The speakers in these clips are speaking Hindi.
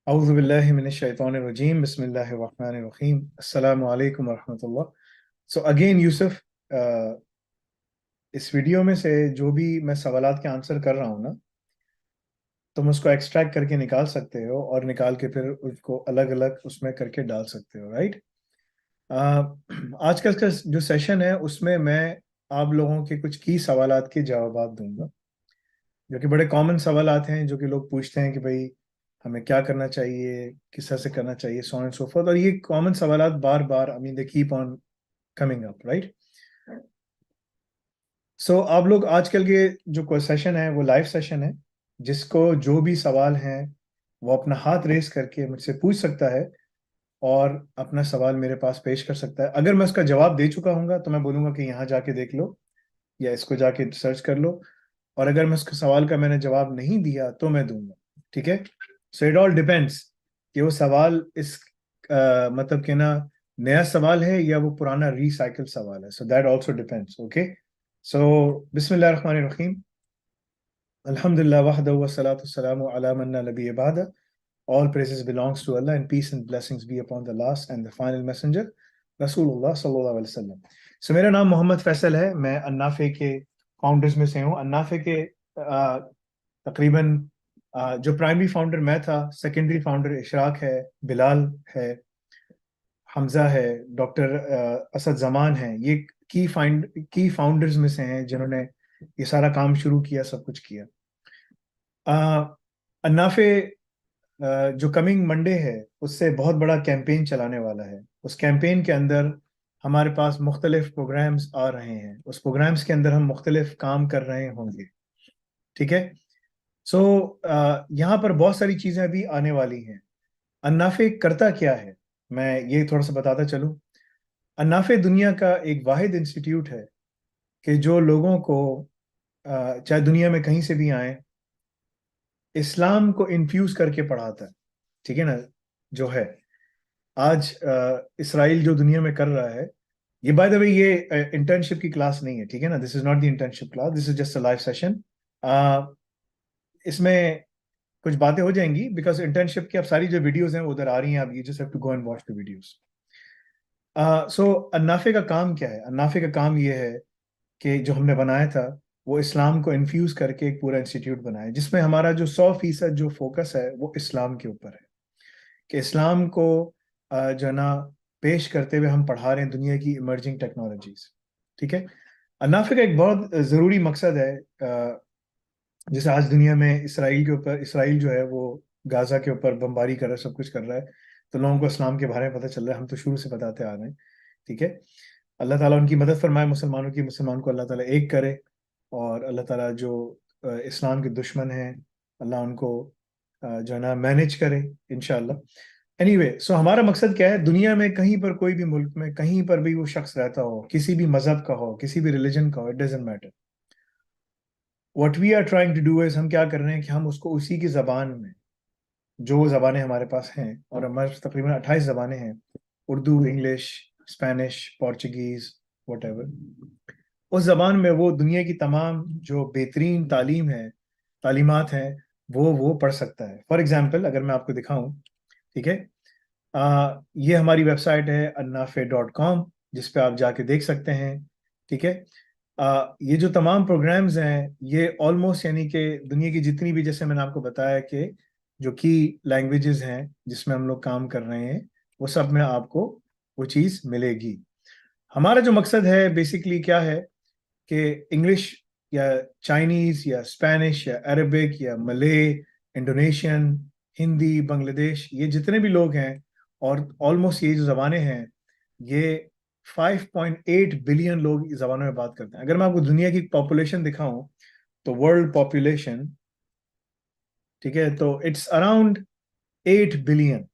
औज़ु बिल्लाहि मिनश शैतानिर रजीम बिस्मिल्लाहिर रहमानिर रहीम अस्सलामु अलैकुम व रहमतुल्लाह। सो अगेन यूसुफ, इस वीडियो में से जो भी मैं सवालात के आंसर कर रहा हूँ ना, तुम उसको एक्सट्रैक्ट करके निकाल सकते हो और निकाल के फिर उसको अलग अलग उसमें करके डाल सकते हो, राइट। आजकल का जो सेशन है उसमें मैं आप लोगों के कुछ की सवालात के जवाब दूंगा, जो कि बड़े कॉमन सवालात हैं जो कि लोग पूछते हैं कि भाई हमें क्या करना चाहिए, किस तरह से करना चाहिए, so on and so forth. और ये कॉमन सवालात बार बार I mean they keep on coming up, right. So आप लोग आजकल के जो सेशन है वो लाइव सेशन है, जिसको जो भी सवाल हैं वो अपना हाथ रेस करके मुझसे पूछ सकता है और अपना सवाल मेरे पास पेश कर सकता है। अगर मैं उसका जवाब दे चुका हूँ तो मैं बोलूंगा कि यहाँ जाके देख लो या इसको जाके सर्च कर लो, और अगर मैं उसके सवाल का मैंने जवाब नहीं दिया तो मैं दूंगा, ठीक है। सो इट ऑल डिपेंड्स कि वो सवाल इस मतलब कि ना नया सवाल है या वो पुराना रिसाइकल सवाल है। So that also depends, okay. So बिस्मिल्लाहिर रहमानिर रहीम, अल्हम्दुलिल्लाह वहदहु वस्सलातु वस्सलामु अला मन ला नबिय्य बअद। All praises belongs to Allah and peace and blessings be upon the last and the final messenger, Rasulullah sallallahu alaihi wasallam. So मेरा नाम मोहम्मद फैसल है, मैं अन्नाफे के फाउंडर्स में से हूँ। अन्नाफे के तकरीबन जो प्राइमरी फाउंडर मैं था, सेकेंडरी फाउंडर इशराक है, बिलाल है, हमजा है, डॉक्टर असद जमान है। ये की फाउंडर्स में से हैं जिन्होंने ये सारा काम शुरू किया, सब कुछ किया। अन्नाफे जो कमिंग मंडे है उससे बहुत बड़ा कैंपेन चलाने वाला है। उस कैंपेन के अंदर हमारे पास मुख्तलिफ प्रोग्राम्स आ रहे हैं, उस प्रोग्राम्स के अंदर हम मुख्तलिफ काम कर रहे होंगे, ठीक है। सो यहाँ पर बहुत सारी चीज़ें अभी आने वाली हैं। अन्नाफे करता क्या है, मैं ये थोड़ा सा बताता चलूँ। अन्नाफे दुनिया का एक वाहिद इंस्टीट्यूट है कि जो लोगों को चाहे दुनिया में कहीं से भी आए, इस्लाम को इन्फ्यूज करके पढ़ाता है, ठीक है ना। जो है आज इसराइल जो दुनिया में कर रहा है, ये बाय द वे ये इंटर्नशिप की क्लास नहीं है, ठीक है ना। This is not the internship class, this is just a live session. इसमें कुछ बातें हो जाएंगी बिकॉज इंटर्नशिप की अब सारी जो वीडियोस हैं वो उधर आ रही हैं, अब you just have to go and watch the videos. So अन्नाफे का काम क्या है? अन्नाफे का काम ये है कि जो हमने बनाया था वो इस्लाम को इन्फ्यूज करके एक पूरा इंस्टीट्यूट बनाया, जिसमें हमारा जो 100% जो फोकस है वो इस्लाम के ऊपर है, कि इस्लाम को जो है ना पेश करते हुए हम पढ़ा रहे हैं दुनिया की इमर्जिंग टेक्नोलॉजीज, ठीक है। अन्नाफे का एक बहुत ज़रूरी मकसद है, जैसे आज दुनिया में इसराइल के ऊपर, इसराइल जो है वो गाजा के ऊपर बमबारी कर रहा है, सब कुछ कर रहा है, तो लोगों को इस्लाम के बारे में पता चल रहा है। हम तो शुरू से बताते आ रहे हैं, ठीक है। अल्लाह ताला उनकी मदद फरमाए, मुसलमानों की, मुसलमान को अल्लाह ताला एक करे, और अल्लाह ताला जो इस्लाम के दुश्मन हैं अल्लाह उनको जो है ना मैनेज करे, इंशाल्लाह। एनीवे, सो हमारा मकसद क्या है, दुनिया में कहीं पर कोई भी मुल्क में कहीं पर भी वो शख्स रहता हो, किसी भी मजहब का हो, किसी भी रिलीजन का हो, it doesn't matter. What we are trying to do is, हम क्या कर रहे हैं कि हम उसको उसी की जबान में, जो जबानें हमारे पास हैं, और हमारे पास तकरीबन 28 जबानें हैं, Urdu, English, Spanish, Portuguese, what उस जबान में वो दुनिया की तमाम जो बेहतरीन तालीम है, तालीमात हैं, वो पढ़ सकता है। फॉर एग्जाम्पल अगर मैं आपको दिखाऊं, ठीक है। ये हमारी वेबसाइट है annafe.com, जिस पे आप जाके देख सकते हैं, ठीक है। ये जो तमाम प्रोग्राम्स हैं ये ऑलमोस्ट यानी कि दुनिया की जितनी भी, जैसे मैंने आपको बताया कि जो की लैंग्वेजेस हैं जिसमें हम लोग काम कर रहे हैं, वो सब में आपको वो चीज़ मिलेगी। हमारा जो मकसद है बेसिकली क्या है कि इंग्लिश या चाइनीज या स्पेनिश या अरबिक या मले, इंडोनेशियन, हिंदी, बांग्लादेश, ये जितने भी लोग हैं, और ऑलमोस्ट ये जो जबानें हैं, ये 5.8 बिलियन लोग इस जबानों में बात करते हैं। अगर मैं आपको दुनिया की पॉपुलेशन दिखाऊं तो वर्ल्ड पॉपुलेशन, ठीक है, तो इट्स अराउंड 8 बिलियन,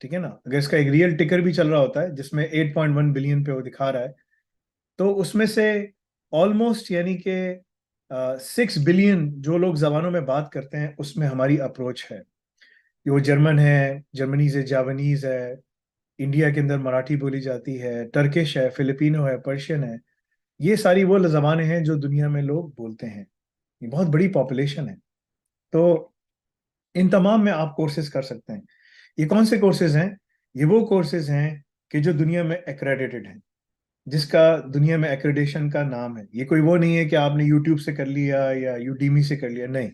ठीक है ना। अगर इसका एक रियल टिकर भी चल रहा होता है जिसमें 8.1 बिलियन पे वो दिखा रहा है, तो उसमें से ऑलमोस्ट यानी कि 6 बिलियन जो लोग जबानों में बात करते हैं उसमें हमारी अप्रोच है। ये वो जर्मन है, जर्मनी से जापानीज है, इंडिया के अंदर मराठी बोली जाती है, टर्किश है, फिलिपिनो है, पर्शियन है। ये सारी वो जबानें हैं जो दुनिया में लोग बोलते हैं। ये बहुत बड़ी पॉपुलेशन है। तो इन तमाम में आप कोर्सेज कर सकते हैं। ये कौन से कोर्सेज हैं? ये वो कोर्सेज हैं कि जो दुनिया में एक्रेडिटेड हैं, जिसका दुनिया में एक्रेडिटेशन का नाम है। ये कोई वो नहीं है कि आपने यूट्यूब से कर लिया या यूडीमी से कर लिया, नहीं,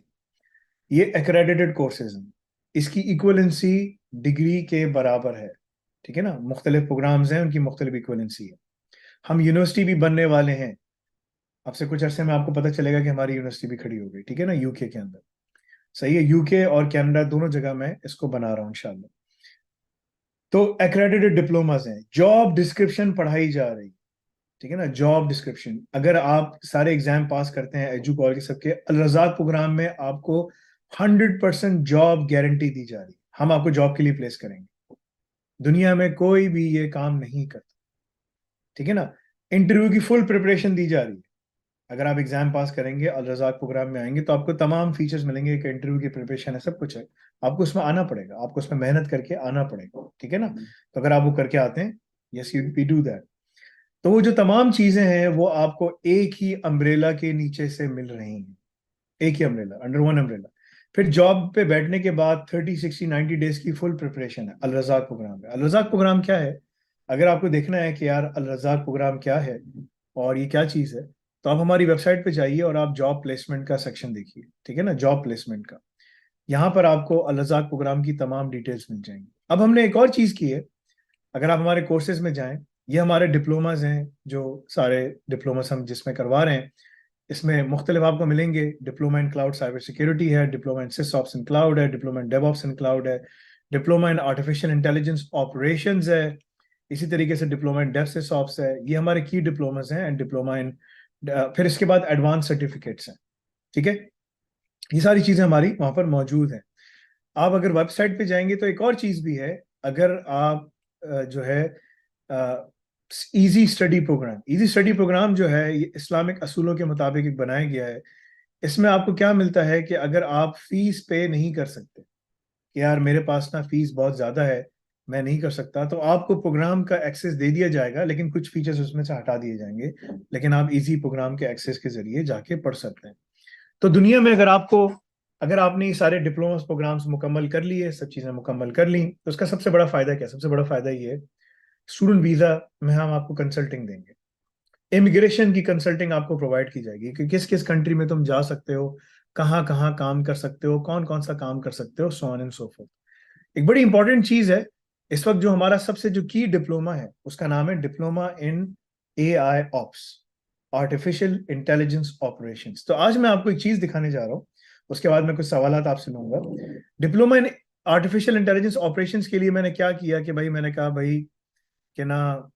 ये एक्रेडिटेड कोर्सेज हैं। इसकी इक्वलेंसी डिग्री के बराबर है, ठीक है ना। मुख्तलिफ प्रोग्राम्स हैं, उनकी मुख्तलिफ इक्वलेंसी है। हम यूनिवर्सिटी भी बनने वाले हैं, अब से कुछ अरसे में आपको पता चलेगा कि हमारी यूनिवर्सिटी भी खड़ी हो गई, ठीक है ना, यूके के अंदर। सही है, यूके और कनाडा दोनों जगह मैं इसको बना रहा हूँ इंशाल्लाह। तो एक्रेडिटेड डिप्लोमास हैं, जॉब डिस्क्रिप्शन पढ़ाई जा रही, ठीक है ना। जॉब डिस्क्रिप्शन, अगर आप सारे एग्जाम पास करते हैं एजू कॉल के सबके, अल रज़ाक प्रोग्राम में आपको 100% जॉब गारंटी दी जा रही है। हम आपको जॉब के लिए प्लेस करेंगे, दुनिया में कोई भी ये काम नहीं करता, ठीक है ना। इंटरव्यू की फुल प्रिपरेशन दी जा रही है। अगर आप एग्जाम पास करेंगे, अल रज़ाक प्रोग्राम में आएंगे, तो आपको तमाम फीचर्स मिलेंगे, एक इंटरव्यू की प्रिपरेशन है, सब कुछ है। आपको उसमें आना पड़ेगा, आपको उसमें मेहनत करके आना पड़ेगा, ठीक है ना। तो अगर आप वो करके आते हैं, yes you we do that, तो वो जो तमाम चीजें हैं वो आपको एक ही अम्ब्रेला के नीचे से मिल रही हैं, एक ही अम्ब्रेला, अंडर वन अम्ब्रेला। फिर जॉब पे बैठने के बाद 30 60 90 डेज की फुल प्रिपरेशन है अल रज़ाक प्रोग्राम में। अल रज़ाक प्रोग्राम क्या है? अगर आपको देखना है कि यार अल रज़ाक प्रोग्राम क्या है और ये क्या चीज है, तो आप हमारी वेबसाइट पे जाइए और आप जॉब प्लेसमेंट का सेक्शन देखिए, ठीक है ना, जॉब प्लेसमेंट का। यहाँ पर आपको अल रज़ाक प्रोग्राम की तमाम डिटेल्स मिल जाएंगी। अब हमने एक और चीज की है, अगर आप हमारे कोर्सेज में जाएं, ये हमारे डिप्लोमाज हैं, जो सारे डिप्लोमास हम जिसमें करवा रहे हैं, इसमें मुख्तलिफ आपको मिलेंगे। Diploma in cloud cyber security है, diploma in SysOps in cloud है, diploma in DevOps in cloud है, diploma in artificial intelligence operations है, इसी तरीके से डिप्लोमा इन डेवसेसऑप्स है। ये हमारे की डिप्लोमास हैं, एंड डिप्लोमा इन, फिर इसके बाद एडवांस सर्टिफिकेट्स हैं, ठीक है। ये सारी चीजें हमारी वहां पर मौजूद हैं। आप अगर वेबसाइट पे जाएंगे तो एक और चीज भी है, अगर आप जो है इजी स्टडी प्रोग्राम जो है, ये इस्लामिक असूलों के मुताबिक एक बनाया गया है। इसमें आपको क्या मिलता है कि अगर आप फीस पे नहीं कर सकते, कि यार मेरे पास ना फीस बहुत ज्यादा है, मैं नहीं कर सकता, तो आपको प्रोग्राम का एक्सेस दे दिया जाएगा, लेकिन कुछ फीचर्स उसमें से हटा दिए जाएंगे, लेकिन आप इजी प्रोग्राम के एक्सेस के जरिए जाके पढ़ सकते हैं। तो दुनिया में अगर आपने ये सारे डिप्लोमा प्रोग्राम्स मुकम्मल कर लिए, सब चीजें मुकम्मल कर ली, तो उसका सबसे बड़ा फायदा क्या है? सबसे बड़ा फायदा ये है, स्टूडेंट वीजा में हम आपको कंसल्टिंग देंगे, इमिग्रेशन की कंसल्टिंग आपको प्रोवाइड की जाएगी कि किस किस कंट्री में तुम जा सकते हो, कहाँ कहाँ काम कर सकते हो, कौन कौन सा काम कर सकते हो, सो ऑन एंड सो फोर्थ। एक बड़ी इंपॉर्टेंट चीज है, इस वक्त जो हमारा सबसे जो की डिप्लोमा है, उसका नाम है डिप्लोमा इन AI ops, artificial intelligence operations. तो आज मैं आपको एक चीज दिखाने जा रहा हूँ, उसके बाद मैं कुछ सवाल आपसे लूंगा। Diploma in artificial intelligence operations के लिए मैंने क्या किया कि भाई, मैंने कहा भाई कि ना,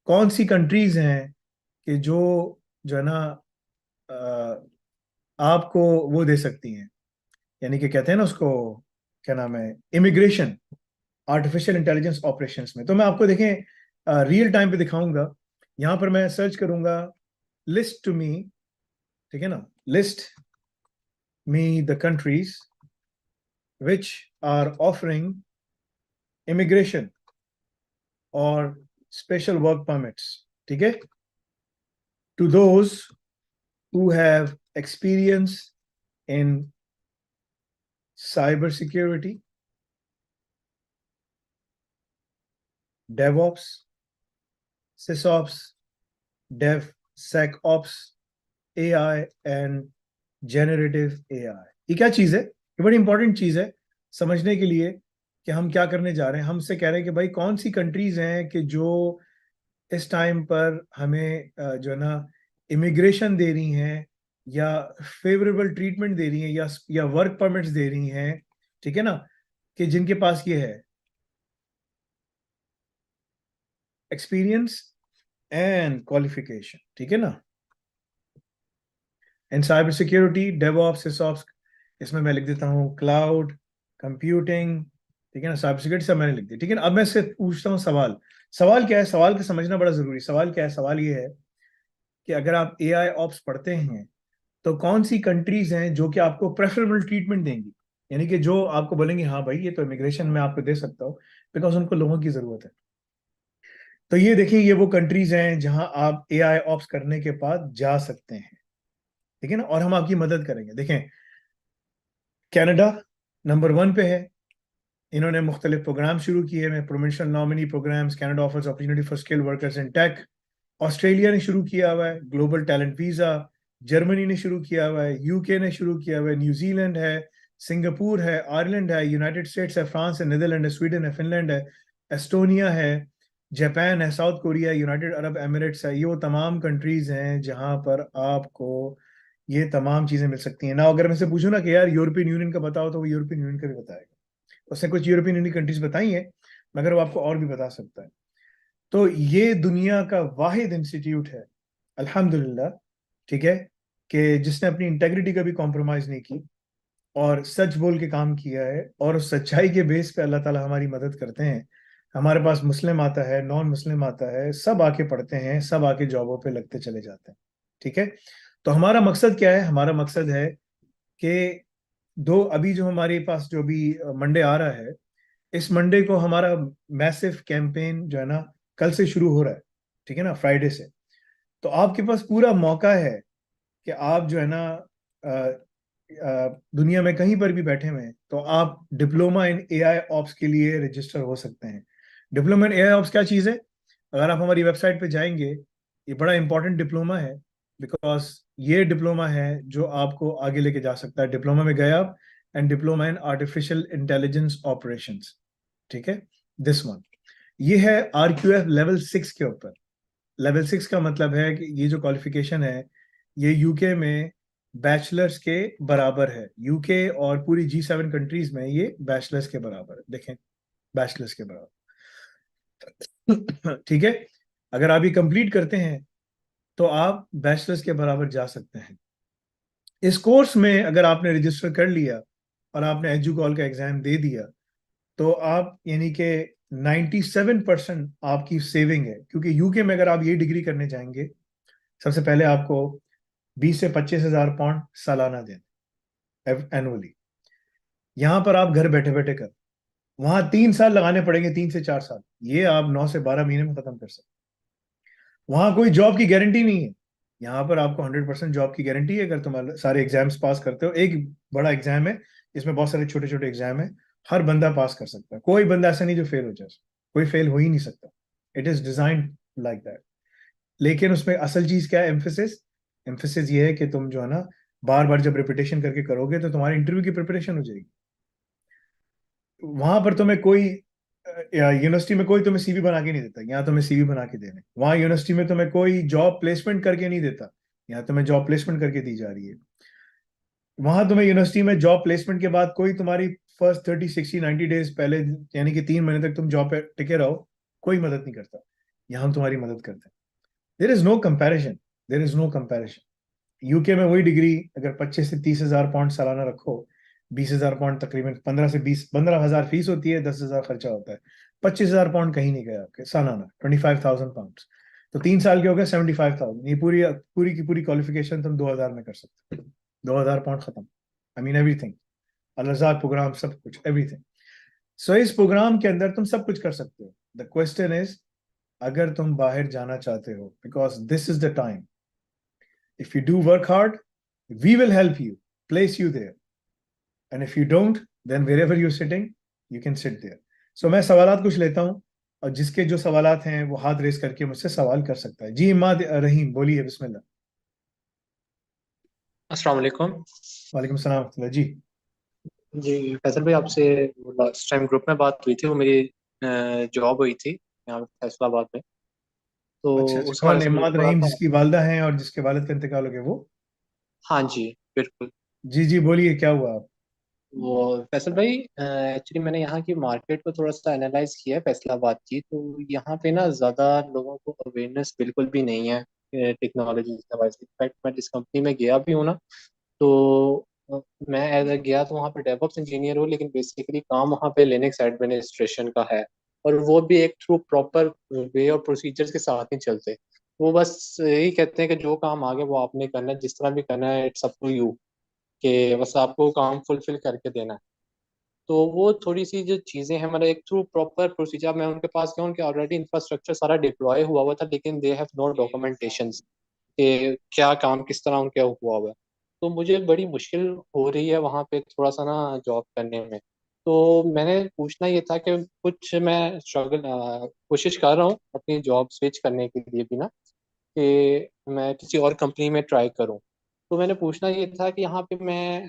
कौन सी कंट्रीज हैं कि जो है ना, आपको वो दे सकती हैं, यानी कि कहते हैं ना उसको, क्या नाम है, इमिग्रेशन आर्टिफिशियल इंटेलिजेंस ऑपरेशंस में। तो मैं आपको देखें रियल टाइम पे दिखाऊंगा। यहां पर मैं सर्च करूंगा लिस्ट टू मी, ठीक है ना, list me the countries which are offering immigration और स्पेशल वर्क परमिट्स, ठीक है, to those who have experience in cyber security, DevOps, SysOps, DevSecOps, AI and generative AI। ये क्या चीज है? ये बड़ी इंपॉर्टेंट चीज है समझने के लिए कि हम क्या करने जा रहे हैं। हमसे कह रहे हैं कि भाई कौन सी कंट्रीज हैं कि जो इस टाइम पर हमें जो है ना इमिग्रेशन दे रही हैं, या फेवरेबल ट्रीटमेंट दे रही हैं, या वर्क परमिट्स दे रही हैं, ठीक है ना, कि जिनके पास ये है एक्सपीरियंस एंड क्वालिफिकेशन, ठीक है ना, इन साइबर सिक्योरिटी, डेवऑप्स, सिसऑप्स। इसमें मैं लिख देता हूँ क्लाउड कंप्यूटिंग, ठीक है ना, साइबर सिक्योरिटी सब मैंने लिख दिया, ठीक है ना। अब मैं इससे पूछता हूँ सवाल। सवाल क्या है? सवाल को समझना बड़ा जरूरी। सवाल क्या है? सवाल ये है कि अगर आप AI ऑप्स पढ़ते हैं, तो कौन सी कंट्रीज हैं जो कि आपको प्रेफरेबल ट्रीटमेंट देंगी, यानी कि जो आपको बोलेंगे हाँ भाई ये तो इमिग्रेशन में आपको दे सकता हूँ, बिकॉज उनको लोगों की जरूरत है। तो ये देखिए, ये वो कंट्रीज हैं जहां आप AI ऑप्स करने के बाद जा सकते हैं, ठीक है ना, और हम आपकी मदद करेंगे। देखें, कनाडा नंबर 1 पे है, इन्होंने मुख्तलिफ प्रोग्राम शुरू किए हैं, provincial nominee programs, Canada offers opportunity for skilled workers in tech. Australia ने शुरू किया हुआ है ग्लोबल टैलेंट वीजा। जर्मनी ने शुरू किया हुआ है, यूके ने शुरू किया हुआ है, न्यूजीलैंड है, सिंगापुर है, आयरलैंड है, यूनाइटेड स्टेट्स है, फ्रांस है, नीदरलैंड है, स्वीडन है, फिनलैंड है, एस्टोनिया है, जापान है, south Korea, United Arab Emirates है। ये वो तमाम कंट्रीज हैं जहां पर आपको ये तमाम चीजें मिल सकती हैं ना। अगर मैं से पूछूं ना कि यार यूरोपियन यूनियन का बताओ, तो वो यूरोपियन यूनियन का भी बताएगा। उसने कुछ यूरोपियन यूनियन कंट्रीज बताई हैं, मगर वो आपको और भी बता सकता है। तो ये दुनिया का वाहिद इंस्टीट्यूट है अल्हम्दुलिल्लाह, ठीक है, कि जिसने अपनी इंटेग्रिटी का भी कॉम्प्रोमाइज नहीं की और सच बोल के काम किया है, और उस सच्चाई के बेस पे अल्लाह ताला हमारी मदद करते हैं। हमारे पास मुस्लिम आता है, नॉन मुस्लिम आता है, सब आके पढ़ते हैं, सब आके जॉबों पे लगते चले जाते हैं। ठीक है। तो हमारा मकसद क्या है? हमारा मकसद है कि दो अभी जो हमारे पास जो भी मंडे आ रहा है, इस मंडे को हमारा मैसिव कैंपेन जो है ना, कल से शुरू हो रहा है। ठीक है ना, फ्राइडे से। तो आपके पास पूरा मौका है कि आप जो है ना दुनिया में कहीं पर भी बैठे हुए हैं, तो आप डिप्लोमा इन एआई ऑप्स के लिए रजिस्टर हो सकते हैं। डिप्लोमा इन एआई ऑप्स क्या चीज़ है? अगर आप हमारी वेबसाइट पे जाएंगे, ये बड़ा इंपॉर्टेंट डिप्लोमा है, बिकॉज ये डिप्लोमा है जो आपको आगे लेके जा सकता है। डिप्लोमा में गए आप, and diploma in artificial intelligence operations. ठीक है, दिस वन। ये है RQF लेवल 6 के ऊपर। लेवल 6 का मतलब है कि ये जो क्वालिफिकेशन है, ये यूके में बैचलर्स के बराबर है। यूके और पूरी G7 कंट्रीज में ये बैचलर्स के बराबर है। देखें, बैचलर्स के बराबर। ठीक है। अगर आप ये कंप्लीट करते हैं, तो आप बैचलर्स के बराबर जा सकते हैं। इस कोर्स में अगर आपने रजिस्टर कर लिया और आपने एजुकॉल का एग्जाम दे दिया, तो आप यानी कि 97% आपकी सेविंग है। क्योंकि यूके में अगर आप ये डिग्री करने जाएंगे, सबसे पहले आपको 20 से 25 हजार पाउंड सालाना दें एनुअली। यहां पर आप घर बैठे बैठे कर, वहां 3 साल लगाने पड़ेंगे, 3 से 4 साल। ये आप 9 से 12 महीने में खत्म कर सकते। वहां कोई जॉब की गारंटी नहीं है। यहाँ पर आपको 100% जॉब की गारंटी है अगर तुम सारे एग्जाम्स पास करते हो। एक बड़ा एग्जाम है, इसमें बहुत सारे छोटे छोटे एग्जाम है। हर बंदा पास कर सकता है, कोई बंदा ऐसा नहीं जो फेल हो जाए। कोई फेल हो ही नहीं सकता। It is designed like that. लेकिन उसमें असल चीज क्या है? एम्फोसिस। एम्फोसिस ये है कि तुम जो है ना, बार बार जब रिपीटेशन करके करोगे, तो तुम्हारी इंटरव्यू की प्रिपरेशन हो जाएगी। वहां पर तुम्हें कोई यूनिवर्सिटी में कोई तुम्हें सीवी बना के नहीं देता, यहाँ तुम्हें सीवी बना के देने। वहां यूनिवर्सिटी में तुम्हें कोई जॉब प्लेसमेंट करके नहीं देता, यहाँ तुम्हें जॉब प्लेसमेंट करके दी जा रही है। वहां तुम्हें यूनिवर्सिटी में जॉब प्लेसमेंट के बाद कोई तुम्हारी फर्स्ट 30 60 90 डेज पहले, यानी कि 3 महीने तक तुम जॉब पे टिके रहो, कोई मदद नहीं करता। यहाँ हम तुम्हारी मदद करते हैं। There is no comparison. There is no comparison. UK में वही डिग्री अगर 25 से 30 हजार पाउंड सालाना रखो, 20 हजार पाउंड, तकरीबन 15 फीस होती है, 10 हजार खर्चा होता है। 25 हजार पाउंड कहीं नहीं गया आपके सालाना, 25,000 पाउंड। तो 3 साल के हो गए 75,000। ये पूरी पूरी की पूरी क्वालिफिकेशन तुम 2 हजार में कर सकते हो। 2 हजार पाउंड खत्म। आई मीन एवरीथिंग, अलजाक प्रोग्राम, सब कुछ, एवरीथिंग। सो इस प्रोग्राम के अंदर तुम सब कुछ कर सकते हो। द क्वेश्चन इज, अगर तुम बाहर जाना चाहते हो, because this is the time. If you do work hard, we will help you, place you there. And if you don't, then wherever you're sitting, you can sit there. So मैं सवालात कुछ लेता हूँ, और जिसके जो सवालात हैं वो हाथ रेस करके मुझसे सवाल कर सकता है। जी इमाद रहीम, बोलिए, बिस्मिल्लाह। अस्सलाम वालेकुम। वालेकुम सलाम वरहमतुल्लाह जी। जी फैसल भाई, आपसे लास्ट टाइम ग्रुप में बात हुई थी, वो मेरी जॉब हुई थी यहाँ पे फैसलाबाद में। तो अच्छा अच्छा, उस हवाले कौन से मुझे इमाद थोड़ा रहीम सा। जिसकी वालदा हैं और जिसके वालिद का इंतकाल हो गया, वो? हाँ जी, बिल्कुल। जी जी, बोलिए, क्या हुआ आप? वो फैसल भाई, एक्चुअली मैंने यहाँ की मार्केट को थोड़ा सा एनालाइज किया है फैसलाबाद की। तो यहाँ पे ना ज़्यादा लोगों को अवेयरनेस बिल्कुल भी नहीं है टेक्नोलॉजी के हवाले से। इनफैक्ट मैं जिस कंपनी में गया भी हूँ ना, तो मैं एज ए गया तो वहाँ पे डेवऑप्स इंजीनियर हूँ, लेकिन बेसिकली काम वहाँ पे लिनक्स एडमिनिस्ट्रेशन का है। और वो भी एक थ्रू प्रॉपर वे और प्रोसीजर्स के साथ नहीं चलते। वो बस यही कहते हैं कि जो काम आगे वो आपने करना है, जिस तरह भी करना है, इट्स अप टू यू, कि बस आपको काम फुलफिल करके देना है। तो वो थोड़ी सी जो चीज़ें हैं, मतलब एक थ्रू प्रॉपर प्रोसीजर, मैं उनके पास गया, उनके ऑलरेडी इंफ्रास्ट्रक्चर सारा डिप्लॉय हुआ हुआ था, लेकिन दे हैव नो डॉक्यूमेंटेशन कि क्या काम किस तरह उनके हुआ हुआ है। तो मुझे बड़ी मुश्किल हो रही है वहाँ पे थोड़ा सा ना जॉब करने में। तो मैंने पूछना ये था कि कुछ मैं कोशिश कर रहा हूँ अपनी जॉब स्विच करने के लिए भी ना, कि मैं किसी और कंपनी में ट्राई करूँ। तो मैंने पूछना ये था कि यहाँ पे मैं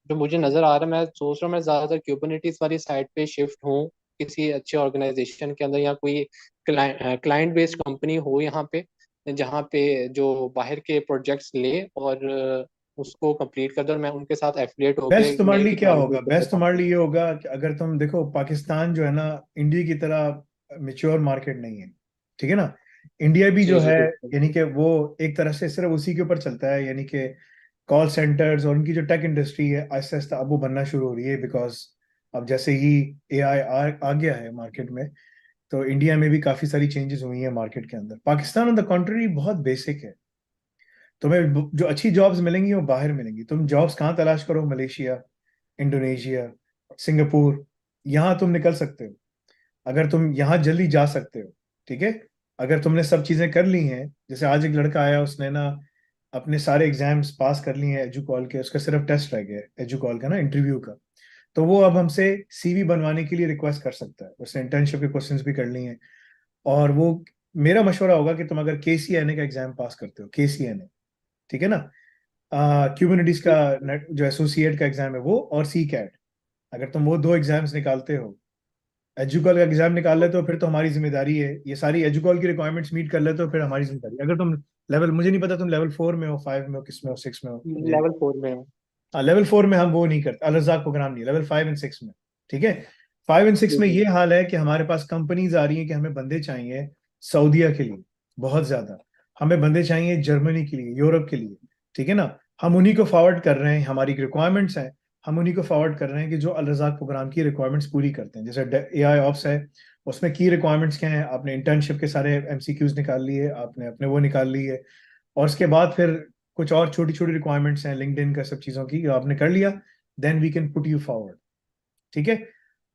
जो मुझे नज़र आ रहा है, मैं सोच रहा हूँ मैं ज़्यादातर क्यूबरनेटीज वाली साइड पे शिफ्ट हूँ, किसी अच्छे ऑर्गेनाइजेशन के अंदर, या कोई क्लाइंट बेस्ड कंपनी हो यहाँ पे, जहाँ पे जो बाहर के प्रोजेक्ट्स ले और उसको कंप्लीट कर दे, और मैं उनके साथ एफिलिएट होके बेस्ट तुम्हारे नई लिए क्या टेक्नोलॉजी होगा? के ऊपर बेस्ट काम तुम्हारे करूँ। लिए ये होगा कि अगर तुम देखो, पाकिस्तान जो है ना, इंडिया की तरह मेच्योर मार्केट नहीं है, ठीक है ना। इंडिया भी जी जो जी है, बिल्कुल। यानी कि वो एक तरह से सिर्फ उसी के ऊपर चलता है, यानी कि कॉल सेंटर्स और उनकी जो टेक इंडस्ट्री है आहिस्ता आहिस्ता अब वो बनना शुरू हो रही है, बिकॉज अब जैसे ही एआई आ गया है मार्केट में, तो इंडिया में भी काफी सारी चेंजेस हुई हैं मार्केट के अंदर। पाकिस्तान ऑन द कॉन्ट्ररी बहुत बेसिक है। तुम्हें जो अच्छी जॉब्स मिलेंगी वो बाहर मिलेंगी। तुम जॉब्स कहाँ तलाश करो? मलेशिया, इंडोनेशिया, सिंगापुर, यहाँ तुम निकल सकते हो अगर तुम यहाँ जल्दी जा सकते हो, ठीक है। अगर तुमने सब चीजें कर ली हैं, जैसे आज एक लड़का आया, उसने ना अपने सारे एग्जाम्स पास कर लिए हैं एजुकॉल के, उसका सिर्फ टेस्ट रह गया है एजुकॉल का ना, इंटरव्यू का। तो वो अब हमसे सीवी बनवाने के लिए रिक्वेस्ट कर सकता है, उसने इंटर्नशिप के क्वेश्चंस भी कर लिए हैं। और वो, मेरा मशवरा होगा कि तुम अगर केसीएनए का एग्जाम पास करते हो, केसीएनए, ठीक है ना, क्यूबरनेटिस का जो एसोसिएट का एग्जाम है वो, और सी कैट, अगर तुम वो दो एग्जाम्स निकालते हो, एजुकॉल का एग्जाम निकाल लेते हो, फिर तो हमारी जिम्मेदारी है, ये सारी एजुकॉल की रिक्वायरमेंट्स मीट कर लेते हो, फिर हमारी जिम्मेदारी है। अगर तुम लेवल, मुझे नहीं पता तुम लेवल 4 में हो, 5 में हो, किस में हो, 6 में हो, मुझे। लेवल 4 में हूँ। हाँ, लेवल 4 में हम वो नहीं करते, अलरजाक प्रोग्राम नहीं, लेवल 5 एंड 6 में, ठीक है। 5 एंड 6 जी में जी। ये हाल है कि हमारे पास कंपनीज आ रही हैं कि हमें बंदे चाहिए सऊदीया के लिए, बहुत ज्यादा। हमें बंदे चाहिए जर्मनी के लिए, यूरोप के लिए, ठीक है ना। हम उन्हीं को फॉरवर्ड कर रहे हैं, हमारी रिक्वायरमेंट्स हैं, हम उन्हीं को फॉरवर्ड कर रहे हैं कि जो अल रज़ाक प्रोग्राम की रिक्वायरमेंट्स पूरी करते हैं। जैसे एआई ऑप्स है, उसमें की रिक्वायरमेंट्स क्या है? आपने इंटर्नशिप के सारे एमसीक्यूज निकाल लिए, आपने अपने वो निकाल लिए, और उसके बाद फिर कुछ और छोटी छोटी रिक्वायरमेंट्स हैं लिंक्डइन का, सब चीज़ों की, आपने कर लिया, then we can put you forward, ठीक है।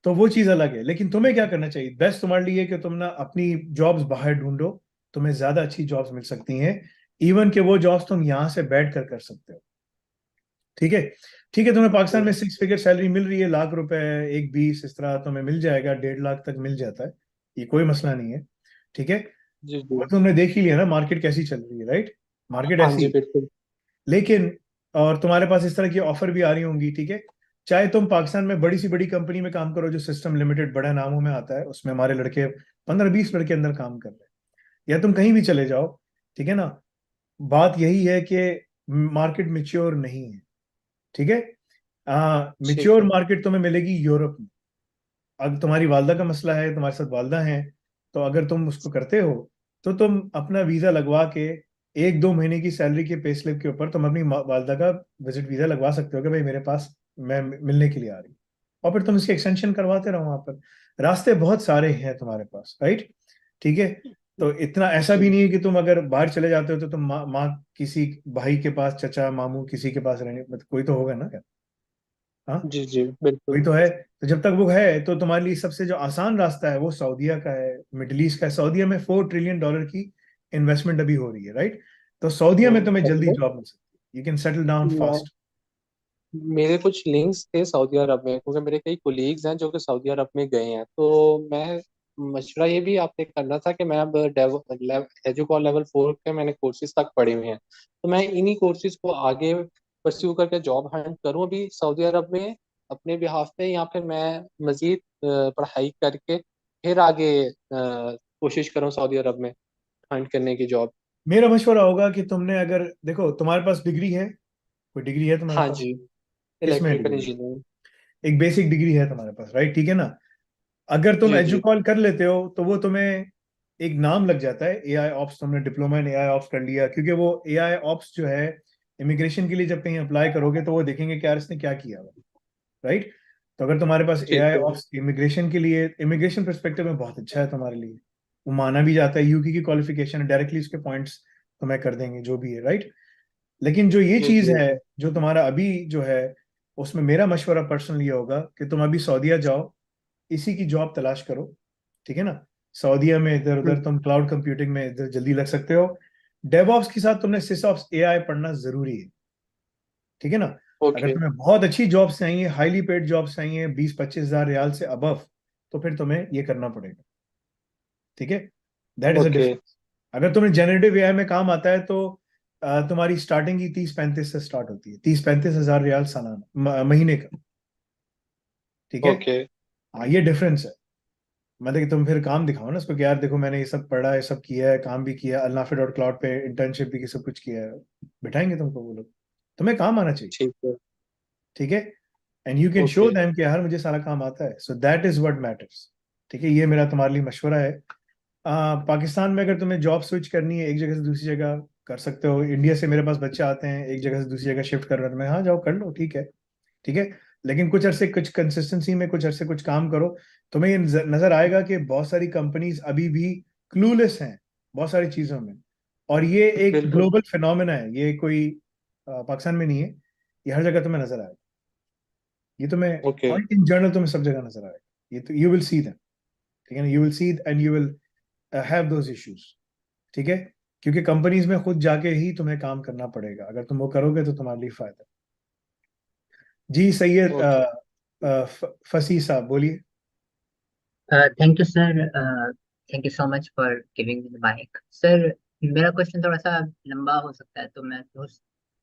तो वो चीज़ अलग है। लेकिन तुम्हें क्या करना चाहिए? बेस्ट तुम्हारे लिए कि तुम ना अपनी जॉब्स बाहर ढूंढो, तुम्हें ज्यादा अच्छी जॉब्स मिल सकती हैं, इवन कि वो जॉब्स तुम यहाँ से बैठ कर कर सकते हो, ठीक है। ठीक है, तुम्हें पाकिस्तान में 6 फिगर सैलरी मिल रही है, लाख रुपए, 1 20 इस तरह तुम्हें मिल जाएगा, 1.5 लाख तक मिल जाता है, ये कोई मसला नहीं है, ठीक है। जी जी। और तुमने देख ही लिया ना मार्केट कैसी चल रही है, राइट? मार्केट हाँ ऐसी जी है। बिल्कुल। लेकिन, और तुम्हारे पास इस तरह की ऑफर भी आ रही होंगी, ठीक है। चाहे तुम पाकिस्तान में बड़ी सी बड़ी कंपनी में काम करो, जो सिस्टम लिमिटेड बड़े नामों में आता है, उसमें हमारे लड़के 15 20 लड़के अंदर काम कर रहे हैं, या तुम कहीं भी चले जाओ, ठीक है ना। बात यही है कि मार्केट मिच्योर नहीं है, ठीक है। ठीक मिच्योर है। मार्केट तुम्हें मिलेगी यूरोप में। अगर तुम्हारी वालदा का मसला है, तुम्हारे साथ वालदा है, तो अगर तुम उसको करते हो, तो तुम अपना वीजा लगवा के 1 2 महीने की सैलरी के पे स्लिप के ऊपर तुम अपनी वालदा का विजिट वीजा लगवा सकते हो कि भाई मेरे पास, मैं मिलने के लिए आ रही हूँ। और फिर तुम इसकी एक्सटेंशन करवाते रहो वहां पर। रास्ते बहुत सारे हैं तुम्हारे पास, राइट? ठीक है। तो इतना ऐसा भी जी नहीं है कि तुम अगर बाहर चले जाते हो तो तुम माँ किसी भाई के पास, चचा मामू किसी के पास रहने, मतलब कोई तो होगा ना यार। हाँ, जी जी बिल्कुल। वही तो है। तो जब तक वो है, तो तुम्हारे लिए सबसे जो आसान रास्ता है वो सऊदीया का है, मिडिल ईस्ट का है। सऊदीया में $4 ट्रिलियन की इन्वेस्टमेंट अभी हो रही है, राइट? तो सऊदीया में तुम्हें फैसल जल्दी भाई, जॉब मिल सकती है, यू कैन सेटल डाउन मैं फास्ट। मेरे कुछ लिंक्स थे सऊदी अरब में, क्योंकि मेरे कई कोलीग्स हैं जो कि सऊदी अरब में गए हैं। तो मैं मशवरा ये भी आपसे करना था कि मैं अब एजुकॉल लेवल 4 के मैंने कोर्सेज तक पढ़े हुए हैं, तो मैं इन्हीं कोर्सेज को आगे परस्यू करके जॉब हंट करूं अभी सऊदी अरब में अपने बिहाफ पे, या फिर मैं मजीद पढ़ाई करके फिर आगे कोशिश करूं सऊदी अरब में हंट करने की जॉब। मेरा मशवरा होगा कि तुमने, अगर देखो तुम्हारे पास डिग्री है, कोई डिग्री है तुम्हारे हाँ पास? जी। किस में इलेक्ट्रिकल डिग्री? इंजीनियरिंग। एक बेसिक डिग्री है तुम्हारे पास, राइट? ठीक है ना। अगर तुम जी जी। एजुकॉल कर लेते हो तो वो तुम्हें एक नाम लग जाता है, एआई ऑप्स, तुमने डिप्लोमा इन एआई ऑप्स कर लिया, क्योंकि वो एआई ऑप्स जो है, इमिग्रेशन के लिए जब कहीं अप्लाई करोगे तो वो देखेंगे कि यार इसने क्या किया हुआ, राइट? तो अगर तुम्हारे पास ठीक एआई है। ऑप्स इमिग्रेशन के लिए, इमिग्रेशन परस्पेक्टिव में बहुत अच्छा है तुम्हारे लिए, वो माना भी जाता है, यूके की क्वालिफिकेशन है, डायरेक्टली उसके पॉइंट्स तुम्हें कर देंगे जो भी है, राइट? लेकिन जो ये जी चीज जी। है, जो तुम्हारा अभी जो है, उसमें मेरा मशवरा पर्सनली ये होगा कि तुम अभी सऊदीया जाओ, इसी की जॉब तलाश करो, ठीक है ना। सऊदीया में इधर उधर तुम क्लाउड कंप्यूटिंग में इधर जल्दी लग सकते हो। डेवऑप्स के साथ तुमने सिसऑप्स एआई पढ़ना जरूरी है, ठीक है ना। अगर ओके तुम्हें बहुत अच्छी जॉब्स चाहिए, हाईली पेड जॉब्स चाहिए 20-25 हजार रियाल से अबव, तो फिर तुम्हें ये करना पड़ेगा। ठीक है, that is a okay difference. अगर तुम्हें जेनरेटिव एआई में काम आता है तो तुम्हारी स्टार्टिंग ही 30-35 से स्टार्ट होती है, 30-35 हजार रियाल सालाना, महीने का। ठीक है। ओके हाँ, ये डिफरेंस है। मतलब कि तुम फिर काम दिखाओ ना उसको कि यार देखो मैंने ये सब पढ़ा है, सब किया है, काम भी किया, Alnafi.cloud पे इंटर्नशिप भी की, सब कुछ किया है। बिठाएंगे तुमको वो लोग, तुम्हें काम आना चाहिए। ठीक है ठीक है। And you can show okay them कि यार मुझे सारा काम आता है, so that is what matters. ठीक है, ये मेरा तुम्हारे लिए मशवरा है। पाकिस्तान में अगर तुम्हें जॉब स्विच करनी है एक जगह से दूसरी जगह, कर सकते हो। इंडिया से मेरे पास बच्चे आते हैं एक जगह से दूसरी जगह शिफ्ट कर रहे हैं, तो मैं हाँ जाओ कर लो, ठीक है। ठीक है। लेकिन कुछ अरसे कुछ कंसिस्टेंसी में कुछ अरसे कुछ काम करो, तुम्हें ये नजर आएगा कि बहुत सारी कंपनीज अभी भी क्लूलेस हैं बहुत सारी चीजों में। और ये एक बिल्कुल ग्लोबल फिनोमेना है, ये कोई पाकिस्तान में नहीं है, ये हर जगह तुम्हें नजर आएगा। ये तुम्हें ओके पॉइंट इन जनरल तुम्हें सब जगह नजर आएगा। ये तो यू विल सी देम। ठीक है ना, you will see and you will have those issues. ठीक है। क्योंकि कंपनीज में खुद जाके ही तुम्हें काम करना पड़ेगा, अगर तुम वो करोगे तो तुम्हारे लिए फायदा है। जी सैयद ओके फसी साहब बोलिए। Thank you sir, thank you so much for giving me the mic sir. मेरा क्वेश्चन थोड़ा सा लंबा हो सकता है, तो मैं नहीं,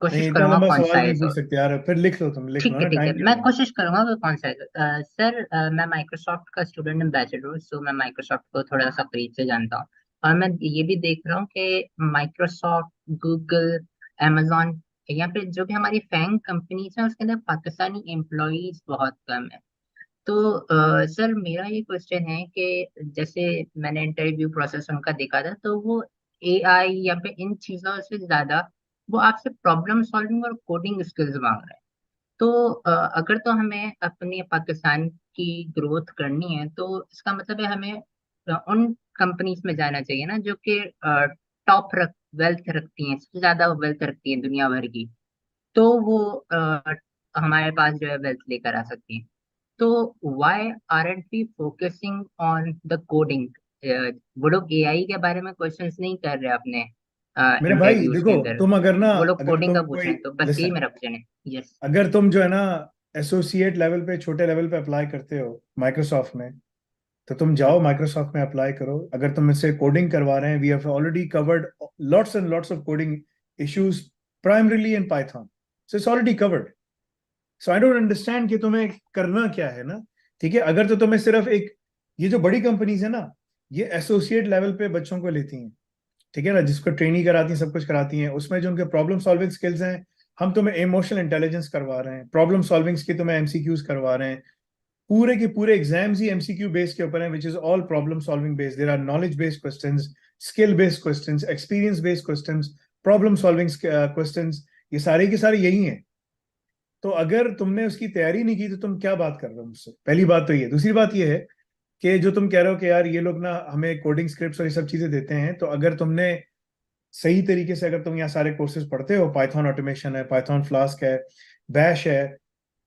कोशिश इतना करूंगा लंबा सवाल नहीं कॉन्साइज। पूछ सकते यार, फिर लिख लो, तुम लिख लो ठीक है ना, ठीक है, टाइम नहीं मैं मिलेगा। कोशिश करूंगा कि कौन सा है। सर, मैं माइक्रोसॉफ्ट का स्टूडेंट हूँ, बैचलर, सो मैं माइक्रोसॉफ्ट को थोड़ा सा करीब से जानता हूँ। और मैं ये भी देख रहा हूँ कि माइक्रोसॉफ्ट, गूगल, amazon, यहाँ पे जो भी हमारी फैंग कंपनीज हैं उसके अंदर पाकिस्तानी एम्प्लॉयज बहुत कम है। तो सर, मेरा ये क्वेश्चन है कि जैसे मैंने इंटरव्यू प्रोसेस उनका देखा था, तो वो एआई या फिर इन चीज़ों से ज़्यादा वो आपसे प्रॉब्लम सॉल्विंग और कोडिंग स्किल्स मांग रहे हैं। तो अगर तो हमें अपने पाकिस्तान की ग्रोथ करनी है, तो इसका मतलब है हमें उन कंपनीज में जाना चाहिए ना जो कि टॉप वेल्थ रखती हैं, सबसे ज्यादा वेल्थ रखती हैं दुनिया भर की। तो वो हमारे पास जो है वेल्थ लेकर आ सकती हैं। तो why aren't we focusing on the coding? वो लोग एआई के बारे में क्वेश्चंस नहीं कर रहे अपने मेरे भाई इंटरव्यूज के देखो, अंदर। तुम अगर ना, वो लोग अगर कोडिंग का तुम पूछ कोई, रहे हैं, तो बस यही लिसन, मेरा क्वेश्चन है। यस। अगर तुम जो है ना एसोसिएट लेवल पे, छोटे लेवल पे अप्लाई करते हो माइक्रोसॉफ्ट में, तो तुम जाओ माइक्रोसॉफ्ट में अप्लाई करो। अगर तुम इससे कोडिंग करवा रहे हैं, we have already covered lots and lots of coding issues primarily in Python, so it's already covered. So I don't understand कि तुम्हें करना क्या है ना। ठीक है, अगर तो तुम्हें सिर्फ एक, ये जो बड़ी कंपनीज है ना, ये एसोसिएट लेवल पे बच्चों को लेती हैं। ठीक है ना, जिसको ट्रेनिंग कराती हैं, सब कुछ कराती हैं, उसमें जो उनके प्रॉब्लम सॉल्विंग स्किल्स हैं, हम तुम्हें इमोशनल इंटेलिजेंस करवा रहे हैं, प्रॉब्लम सॉल्विंग की तुम्हें एमसीक्यूज करवा रहे हैं। पूरे के पूरे एग्जाम्स ही एमसीक्यू बेस्ड के ऊपर हैं, which is all problem solving based. There are knowledge based questions, skill based questions, experience based questions, problem solving questions, ये सारे के सारे यही हैं। तो अगर तुमने उसकी तैयारी नहीं की तो तुम क्या बात कर रहे हो मुझसे? पहली बात तो ये। दूसरी बात ये है कि जो तुम कह रहे हो कि यार ये लोग ना हमें कोडिंग स्क्रिप्ट्स और ये सब चीजें देते हैं, तो अगर तुमने सही तरीके से, अगर तुम यहाँ सारे कोर्सेज पढ़ते हो, पाइथन ऑटोमेशन है, पाइथन फ्लास्क है, बैश है,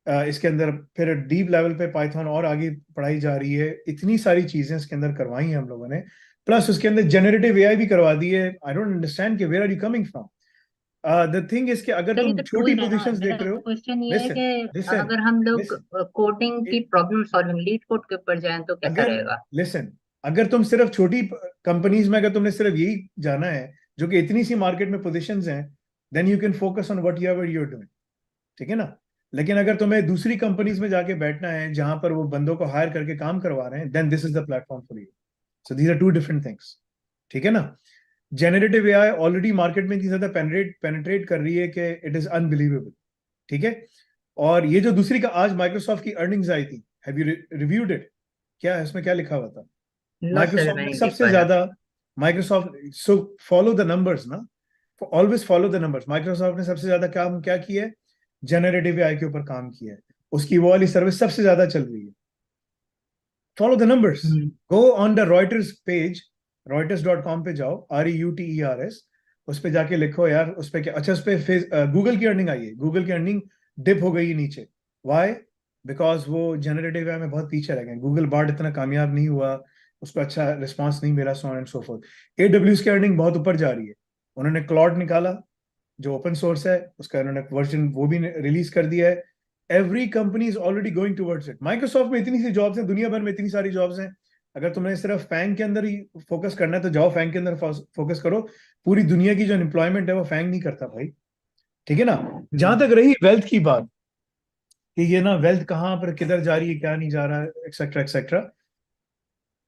इसके अंदर फिर डीप लेवल पे पाइथन और आगे पढ़ाई जा रही है, इतनी सारी चीजें इसके अंदर करवाई हैं हम लोगों ने, प्लस उसके अंदर जनरेटिव एआई भी करवा दी है। आई डोंट अंडरस्टैंड कि where are you coming from. The thing is कि अगर सर, ये तुम तो ट्रू छोटी ही है ना। पोजीशंस मेरा देख रहे हो, क्वेश्चन ये है लिसन, कि लिसन, अगर हम लोग लिसन, कोडिंग की प्रॉब्लम सॉल्विंग लीड कोड के ऊपर जाएं तो कैसा अगर, रहेगा? लिसन, अगर तुम सिर्फ छोटी कंपनीज में, अगर तुमने सिर्फ यही जाना है जो कि इतनी सी मार्केट में पोजीशंस हैं, then you can focus on what you are doing. ठीक है ना। लेकिन अगर तुम्हें दूसरी कंपनीज में जाके बैठना है जहां पर वो बंदों को हायर करके काम करवा रहे हैं, then this is the platform for you. So these are two different things. ठीक है ना। जेनरेटिव एआई ऑलरेडी मार्केट में इतनी ज्यादा पेनिट्रेट कर रही है कि इट इज अनबिलीवेबल। ठीक है। और ये जो दूसरी का आज माइक्रोसॉफ्ट की अर्निंग्स आई थी, हैव यू रिव्यूड इट? क्या है उसमें, क्या लिखा हुआ था? नो सर, माइक्रोसॉफ्ट मैं ने नहीं देख सबसे पाया। ज्यादा, Microsoft, so follow the numbers ना, always follow the numbers. Microsoft ने सबसे ज्यादा काम क्या किया है? जनरेटिव एआई के ऊपर काम किया है। उसकी वो वाली सर्विस सबसे ज्यादा चल रही है। Follow the numbers. Hmm. Go on the Reuters page, reuters.com पे जाओ, REUTERS, उस पे जाके लिखो यार उस पे क्या, अच्छा उस पे गूगल की अर्निंग आई है, गूगल की अर्निंग डिप हो गई नीचे। वाई? बिकॉज वो जनरेटिव एआई में बहुत पीछे रह गए, गूगल बार्ड इतना कामयाब नहीं हुआ, उसको अच्छा रिस्पॉन्स नहीं मिला, सो on and so fourth. AWS की अर्निंग बहुत ऊपर जा रही है, उन्होंने क्लॉड निकाला, जो ओपन सोर्स है उसका उन्होंने वर्जन वो भी रिलीज कर दिया है. Every company is already going towards it. Microsoft में इतनी सी जॉब्स हैं, दुनिया भर में इतनी सारी जॉब्स हैं. अगर तुम्हें सिर्फ फैंग के अंदर ही फोकस करना है तो जाओ फैंग के अंदर फोकस करो. पूरी दुनिया की जो एम्प्लॉयमेंट है वो फैंग नहीं करता भाई. ठीक है ना. जहां तक रही वेल्थ की बात कि ये ना वेल्थ कहाँ पर किधर जा रही है क्या नहीं जा रहा है etcetera etcetera,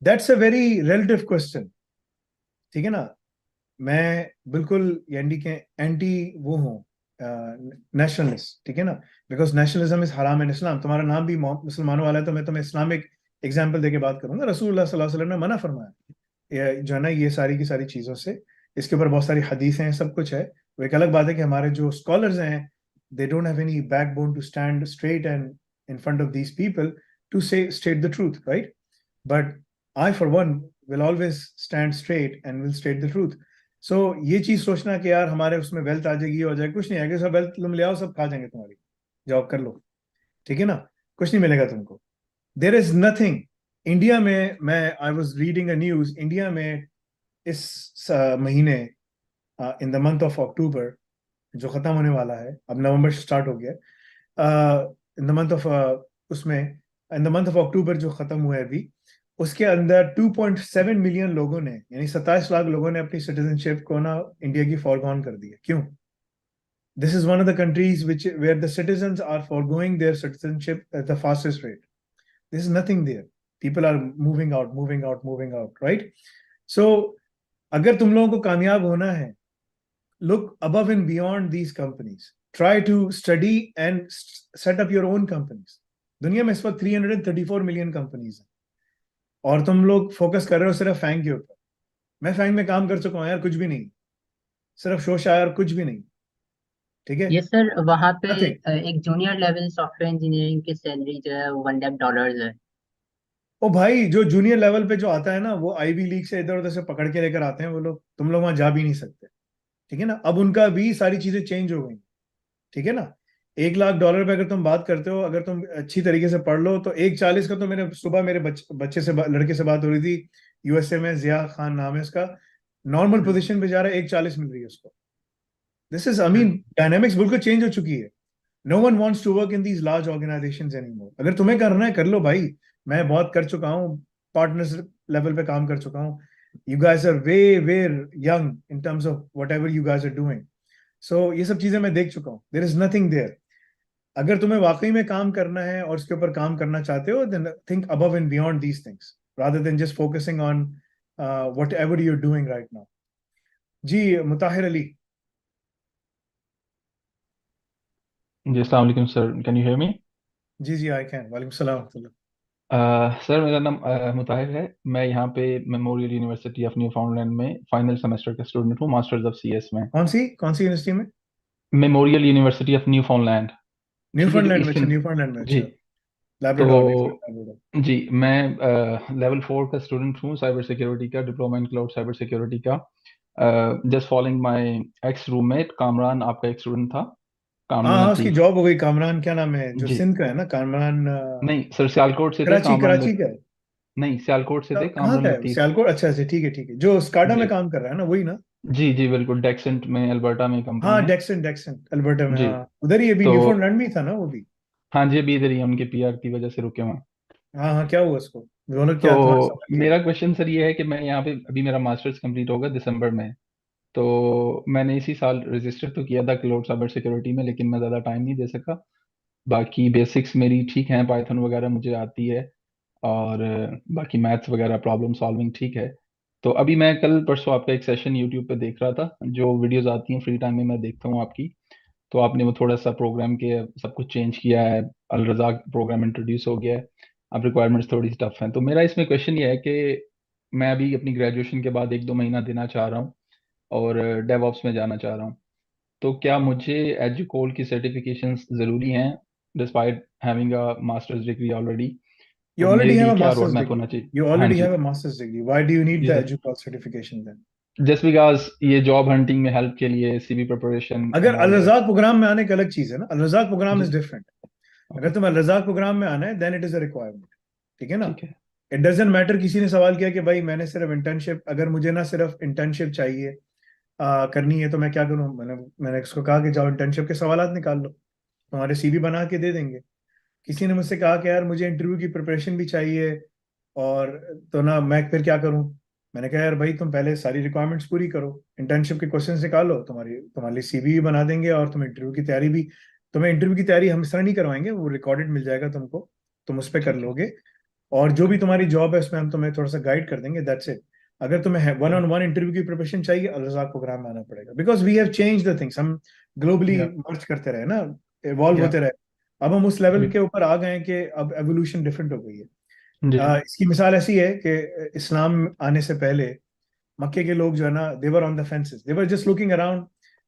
that's a very relative question. ठीक है ना. मैं बिल्कुल एनडी के एंटी वो हूँ, नेशनलिस्ट. ठीक है ना. बिकॉज नेशनलिज्म इज हराम इन इस्लाम. तुम्हारा नाम भी मुसलमानों वाला है तो मैं तुम्हें इस्लामिक एग्जाम्पल देके बात करूंगा. रसूलुल्लाह सल्लल्लाहु अलैहि वसल्लम ने मना फरमाया जो है ना ये सारी की सारी चीजों से. इसके ऊपर बहुत सारी हदीसें हैं, सब कुछ है. वो एक अलग बात है कि हमारे जो स्कॉलर्स हैं they don't have any backbone to stand straight and in front of these people to say state the truth, right. But I for one will always stand straight and will state the truth. So ये चीज सोचना कि यार हमारे उसमें वेल्थ आ जाएगी हो जाएगी, कुछ नहीं आएगा. सब वेल्थ तुम ले आओ, सब खा जाएंगे तुम्हारी. जॉब कर लो. ठीक है ना. कुछ नहीं मिलेगा तुमको. There is nothing. इंडिया में मैं I was reading a news. India में इस महीने in the month of October जो खत्म होने वाला है, अब नवंबर से स्टार्ट हो गया, इन द मंथ ऑफ उसमें in the month of October जो खत्म हुआ है अभी, उसके अंदर 2.7 मिलियन लोगों ने यानी 27 लाख लोगों ने अपनी सिटीजनशिप को ना इंडिया की फॉरगॉन कर दी है. क्यों? This is one of the countries which where the citizens are forgoing their citizenship at the fastest rate. This is nothing there. People are moving out, moving out, moving out, right? So, अगर तुम लोगों को कामयाब होना है, look above and beyond these companies. Try to study and set up your own companies. दुनिया में इस वक्त 334 मिलियन कंपनीज हैं और तुम लोग फोकस कर रहे हो सिर्फ फैंग के ऊपर. मैं फैंग में काम कर चुका हूँ यार, कुछ भी नहीं. सिर्फ शोशा यार, कुछ भी नहीं. ठीक है. ये सर वहाँ पे नथिंग. एक जूनियर लेवल सॉफ्टवेयर इंजीनियरिंग की सैलरी जो है $1 lakh है. ओ भाई, जो जूनियर लेवल पे जो आता है ना वो आईवी लीग से इधर उधर से पकड़ के लेकर आते हैं वो लोग. तुम लोग वहां जा भी नहीं सकते. ठीक है ना. अब उनका भी सारी चीजें चेंज हो गई. ठीक है ना. $1 लाख पे अगर तुम बात करते हो, अगर तुम अच्छी तरीके से पढ़ लो तो 1.40 का तो मेरे सुबह मेरे बच्चे से लड़के से बात हो रही थी यूएसए में, जिया खान नाम है उसका. नॉर्मल हम्म, पोजीशन पे जा रहा है, 1.40 मिल रही है उसको. This is I mean hmm, dynamics बिल्कुल चेंज हो चुकी है. No one wants to work in these large organisations anymore. अगर तुम्हें करना है कर लो भाई. मैं बहुत कर चुका हूँ, पार्टनर्स लेवल पे काम कर चुका हूँ. You guys are way very young in terms of whatever you guys are doing. सो ये सब चीजें मैं देख चुका हूँ. There is nothing there. अगर तुम्हें वाकई में काम करना है और उसके ऊपर काम करना चाहते हो then think above and beyond these things rather than just focusing on whatever you're doing right now. जी मुताहिर अली. जी अस्सलाम वालेकुम sir, can you hear me? जी जी आई कैन. वालेकुम सलाम. सर मेरा नाम मुताहिर है. मैं यहाँ पे मेमोरियल यूनिवर्सिटी ऑफ न्यू फाउंडलैंड में फाइनल सेमेस्टर का स्टूडेंट हूँ, मास्टर्स ऑफ सीएस में. कौन सी यूनिवर्सिटी में? Memorial university of new फाउंडलैंड. ठीक है, जो न्यूफाउंडलैंड में. अच्छा, ईस्टर्न. न्यूफाउंडलैंड में. जी. अच्छा. लैब्राडोर. तो जी, मैं लेवल 4 का स्टूडेंट हूँ, साइबर सिक्योरिटी का, diploma in cloud cyber security का. Just following my ex roommate Kamran, आपका एक स्टूडेंट था, हाँ कामरान हाँ, उसकी अतीक. जॉब हो गई. कामरान क्या नाम है जो जी. सिंध का है ना, कामरान नहीं सर, सियालकोट से थे कराची कामरान कराची का है. नहीं, सियालकोट से थे कहाँ का कामरान है? लतीफ़. सियालकोट. अच्छा अच्छा, ठीक है ठीक है. जो स्काडा में जी काम कर रहा है ना, वही ना? जी जी बिल्कुल, डेक्सेंट में, अल्बर्टा में कंपनी हाँ, है. डेक्सन डेक्सन अल्बर्टा में. जी. हाँ उधर ही अभी तो न्यूफाउंडलैंड में ही था ना वो भी. हाँ जी, अभी इधर ही हम उनके पीआर की वजह से रुके हुए हैं. हाँ हाँ, क्या हुआ उसको? दोनों क्या तुम्हारा तो सवाल क्या है? मेरा क्वेश्चन सर ये है कि मैं यहाँ पे, अभी मेरा मास्टर्स कंप्लीट होगा दिसंबर में. तो मैंने इसी साल रजिस्टर तो किया था क्लाउड साइबर सिक्योरिटी में, लेकिन मैं ज़्यादा टाइम नहीं दे सका. बाकी बेसिक्स मेरी ठीक हैं, पाइथन वगैरह मुझे आती है, और बाकी मैथ्स वगैरह प्रॉब्लम सॉल्विंग ठीक है. तो अभी मैं कल परसों आपका एक सेशन यूट्यूब पे देख रहा था, जो वीडियोस आती हैं फ्री टाइम में मैं देखता हूँ आपकी. तो आपने वो थोड़ा सा प्रोग्राम के सब कुछ चेंज किया है, अल रज़ाक प्रोग्राम इंट्रोड्यूस हो गया है. अब रिक्वायरमेंट्स थोड़ी सी टफ हैं. तो मेरा इसमें क्वेश्चन ये है कि मैं अभी अपनी ग्रेजुएशन के बाद 1-2 महीना देना चाह रहा हूँ और डेवऑप्स में जाना चाह रहा हूँ. तो क्या मुझे एजुकोल की सर्टिफिकेशंस ज़रूरी हैं despite having a master's degree already? You और मेरे already have लिए a क्या रोड master's मैप degree. होना चाहिए? You हाँ already जी. have a master's degree. Why do you need जी the sir. EDUCAUSE certification then? Just because ये जॉब हंटिंग में हेल्प के लिए, सीवी प्रिपरेशन अगर एंड अल ऑल दैट. रज़ाक प्रोग्राम में आने की अलग चीज है ना. Al Razzaq program ji. Is different. अगर ओके. तुम अल रज़ाक प्रोग्राम में आना है then it is a requirement. ठीक है ना. ठीक है. It doesn't matter. किसी ने सवाल किया कि भाई मैंने सिर्फ इंटर्नशिप, अगर मुझे ना सिर्फ इंटर्नशिप चाहिए करनी है तो मैं क्या करूँ, मैंने उसको कहा कि जाओ इंटर्नशिप के सवालात निकाल लो, तुम्हारे सीवी बना के दे देंगे। किसी ने मुझसे कहा कि यार मुझे इंटरव्यू की प्रिपरेशन भी चाहिए, और तो ना मैं फिर क्या करूं। मैंने कहा यार भाई तुम पहले सारी रिक्वायरमेंट्स पूरी करो, इंटर्नशिप के क्वेश्चंस निकालो, तुम्हारे लिए सीवी भी बना देंगे, और तुम्हें इंटरव्यू की तैयारी भी, तुम्हें इंटरव्यू की तैयारी हम इस तरह नहीं करवाएंगे, वो रिकॉर्डेड मिल जाएगा तुमको, तुम उस पर कर ठीक है। लोगे, और जो भी ओके। तुम्हारी जॉब है उसमें हम तुम्हें थोड़ा सा गाइड कर देंगे, दैट्स इट। अगर तुम्हें वन ऑन वन इंटरव्यू की प्रिपरेशन चाहिए, अल रज़ाक प्रोग्राम में आना पड़ेगा, because we have change the things, हम ग्लोबली या मर्ज करते रहे ना, इवॉल्व या होते रहे। अब हम उस लेवल जी के ऊपर आ गए हैं कि अब एवोल्यूशन डिफरेंट हो गई है। जी जी इसकी मिसाल ऐसी है कि इस्लाम आने से पहले मक्के के लोग जो है ना, they're on the fences, they're just looking around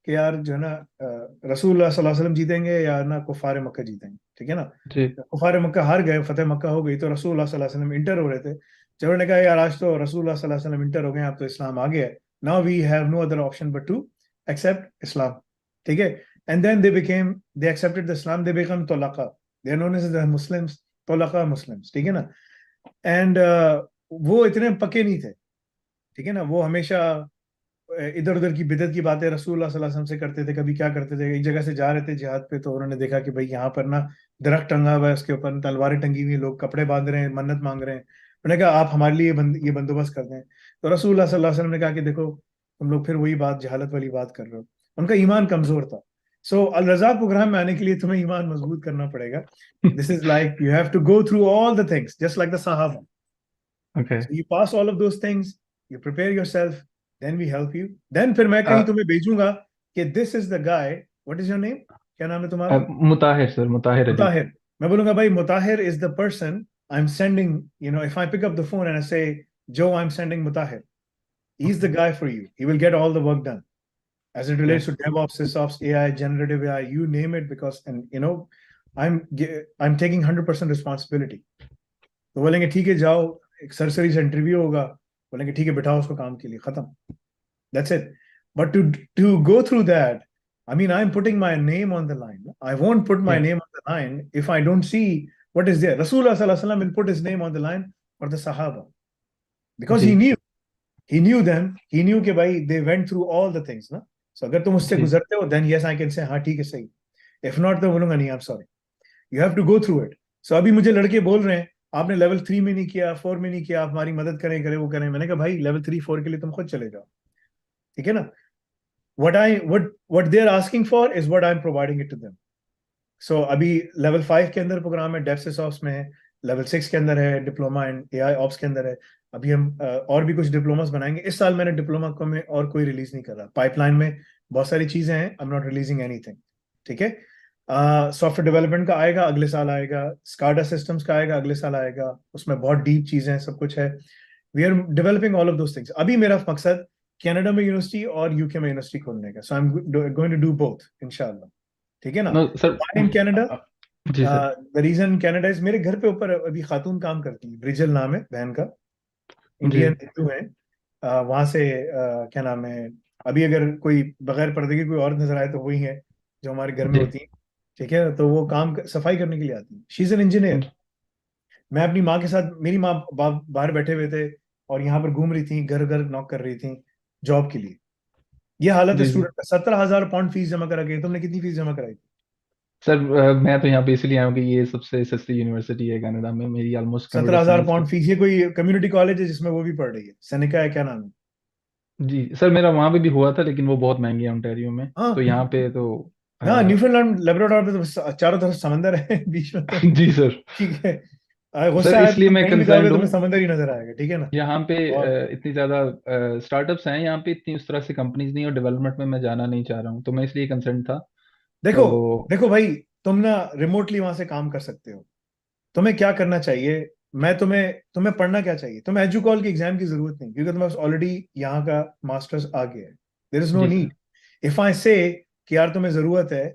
कि यार जो है ना, रसूलुल्लाह सल्लल्लाहु अलैहि वसल्लम जीतेंगे या ना कुफार मक्का जीतेंगे, ठीक है ना। जी कुफार मक्का हार गए, फतेह मक्का हो गई, तो रसूलुल्लाह सल्लल्लाहु अलैहि वसल्लम इंटर हो रहे थे। जब उन्होंने कहा यार आज तो रसूलुल्लाह सल्लल्लाहु अलैहि वसल्लम इंटर हो गए, अब तो इस्लाम आ गया है, now we have no other option but to accept Islam, ठीक है। And then they accepted the Islam, they become तोलाका, they are known as the Muslims, तोलाका मुस्लिम्स, ठीक है ना। एंड वो इतने पक्के नहीं थे, ठीक है ना, वो हमेशा इधर उधर की बिदत की बातें रसूलुल्लाह सल्लल्लाहु अलैहि वसल्लम से करते थे। कभी क्या करते थे, एक जगह से जा रहे थे जिहाद पे, तो उन्होंने देखा कि भाई यहाँ पर ना दरख्त टंगा हुआ है, उसके ऊपर तलवारें टंगी हुई हैं, लोग कपड़े बांध रहे हैं, मन्नत मांग रहे हैं। उन्होंने कहा आप हमारे लिए ये बंदोबस्त कर दें। तो रसूलुल्लाह सल्लल्लाहु अलैहि वसल्लम ने कहा कि देखो तुम लोग फिर वही बात, जहालत वाली बात कर रहे हो। उनका ईमान कमजोर था। सो अल रज़ाक प्रोग्राम में आने के लिए तुम्हें ईमान मजबूत करना पड़ेगा। This is like you have to go through all the things just like the सहाबा। Okay. So you pass all of those things, you prepare yourself, then we help you. Then फिर मैं कहीं तुम्हें भेजूंगा कि this is the guy, what is your name? क्या नाम है तुम्हारा? मुताहिर सर, मुताहिर अली। मुताहिर। मैं बोलूंगा भाई मुताहिर is the person I'm sending, if I pick up the phone and I say, Joe, I'm sending Mutahir. He's the okay. guy for you. He will get all the work done. As it या relates to DevOps, SysOps, AI, generative AI, you name it, because, and I'm taking 100% responsibility. तो बोलेंगे ठीक है जाओ, एक सरसरी से इंटरव्यू होगा, बोलेंगे ठीक है बिठाओ उसको काम के लिए, खत्म, that's it. But to go through that, I mean, I'm putting my name on the line. I won't put my या name on the line if I don't see what is there. Rasulullah sallallahu alaihi wasallam will put his name on the line for the Sahaba, because जी he knew them, he knew कि भाई they went through all the things ना। So अगर तुम उससे जी गुजरते हो, then yes I can say हाँ ठीक है सही। If not तो बोलूंगा नहीं, I'm sorry, you have to go through it. So अभी मुझे लड़के बोल रहे हैं आपने लेवल 3 में नहीं किया, 4 में नहीं किया, आप हमारी मदद करें करें वो करें। मैंने कहा भाई लेवल 3 4 के लिए तुम खुद चले जाओ, ठीक है ना। what they are asking for is what I'm providing it to them. So अभी लेवल 5 के अंदर प्रोग्राम है, डेवसेसऑप्स में है, लेवल 6 के अंदर है डिप्लोमा इन एआई ऑप्स के अंदर है। अभी हम और भी कुछ डिप्लोमास बनाएंगे इस साल। मैंने डिप्लोमा को में और कोई रिलीज नहीं कर रहा, पाइपलाइन में बहुत सारी चीजें हैं, आई एम नॉट रिलीजिंग एनीथिंग, ठीक है। सॉफ्टवेयर डेवलपमेंट का आएगा अगले साल आएगा, स्काडा सिस्टम्स का आएगा अगले साल आएगा, उसमें बहुत डीप चीजें हैं, सब कुछ है। We are developing all of those things. अभी मेरा मकसद कनाडा में यूनिवर्सिटी और यूके में यूनिवर्सिटी खोलने का, so I am going to do both इंशाल्लाह, ठीक है ना। No sir. Why in Canada? जी sir. The reason Canada is, मेरे घर पे ऊपर अभी खातून काम करती है, ब्रिजल नाम है बहन का, जी इंडियन हिंदू है। वहां से क्या नाम है, अभी अगर कोई बगैर पर्दे की कोई और नजर आए तो वही है जो हमारे घर में जी होती है, ठीक है। तो वो सफाई करने के लिए आती है, शी इज एन इंजीनियर। मैं अपनी माँ के साथ, मेरी माँ बाहर बैठे हुए थे और यहाँ पर घूम रही थी, घर घर नॉक कर रही थी जॉब के लिए। ये हालत है जी जी स्टूडेंट का। 17,000 पाउंड फीस जमा करा के, तुमने कितनी फीस जमा कराई थी? सर, मैं तो यहाँ पे इसलिए आया हूँ कि ये सबसे सस्ती यूनिवर्सिटी है कनाडा में। मेरी ऑलमोस्ट सत्रह कंप्यूटर हजार साइंस की। Pound fees? ये कोई कम्युनिटी कॉलेज है जिसमें वो भी पढ़ रही है, सेनेका है क्या नाम है? जी सर, मेरा वहाँ पे भी हुआ था लेकिन वो बहुत महंगी है ओंटारियो में। तो हाँ यहाँ पे तो हाँ, अ, न्यूफीलैंड लेब्राडोर पे तो चारों तरफ समंदर है बीच में, तो जी सर। ठीक है। गुस्सा सर आया तो इसलिए तुम मैं कहीं भी जाओगे कंसर्न तुम्हें हूँ। समंदर ही नजर आएगा, ठीक है ना। यहाँ पे और इतनी ज्यादा स्टार्टअप्स हैं यहाँ पे, इतनी उस तरह से कंपनीज नहीं, और डेवलपमेंट में मैं जाना नहीं चाह रहा हूँ, तो मैं इसलिए कंसर्न था। देखो, तो देखो भाई, तुम ना रिमोटली वहां से काम कर सकते हो। तुम्हें क्या करना चाहिए, मैं तुम्हें तुम्हें पढ़ना क्या चाहिए, तुम्हें एजुकॉल के एग्जाम की जरूरत नहीं, क्योंकि तुम्हें ऑलरेडी यहाँ का मास्टर्स आ गया है। देयर इज नो जी sir. Need. If I say कि यार तुम्हें जरूरत है,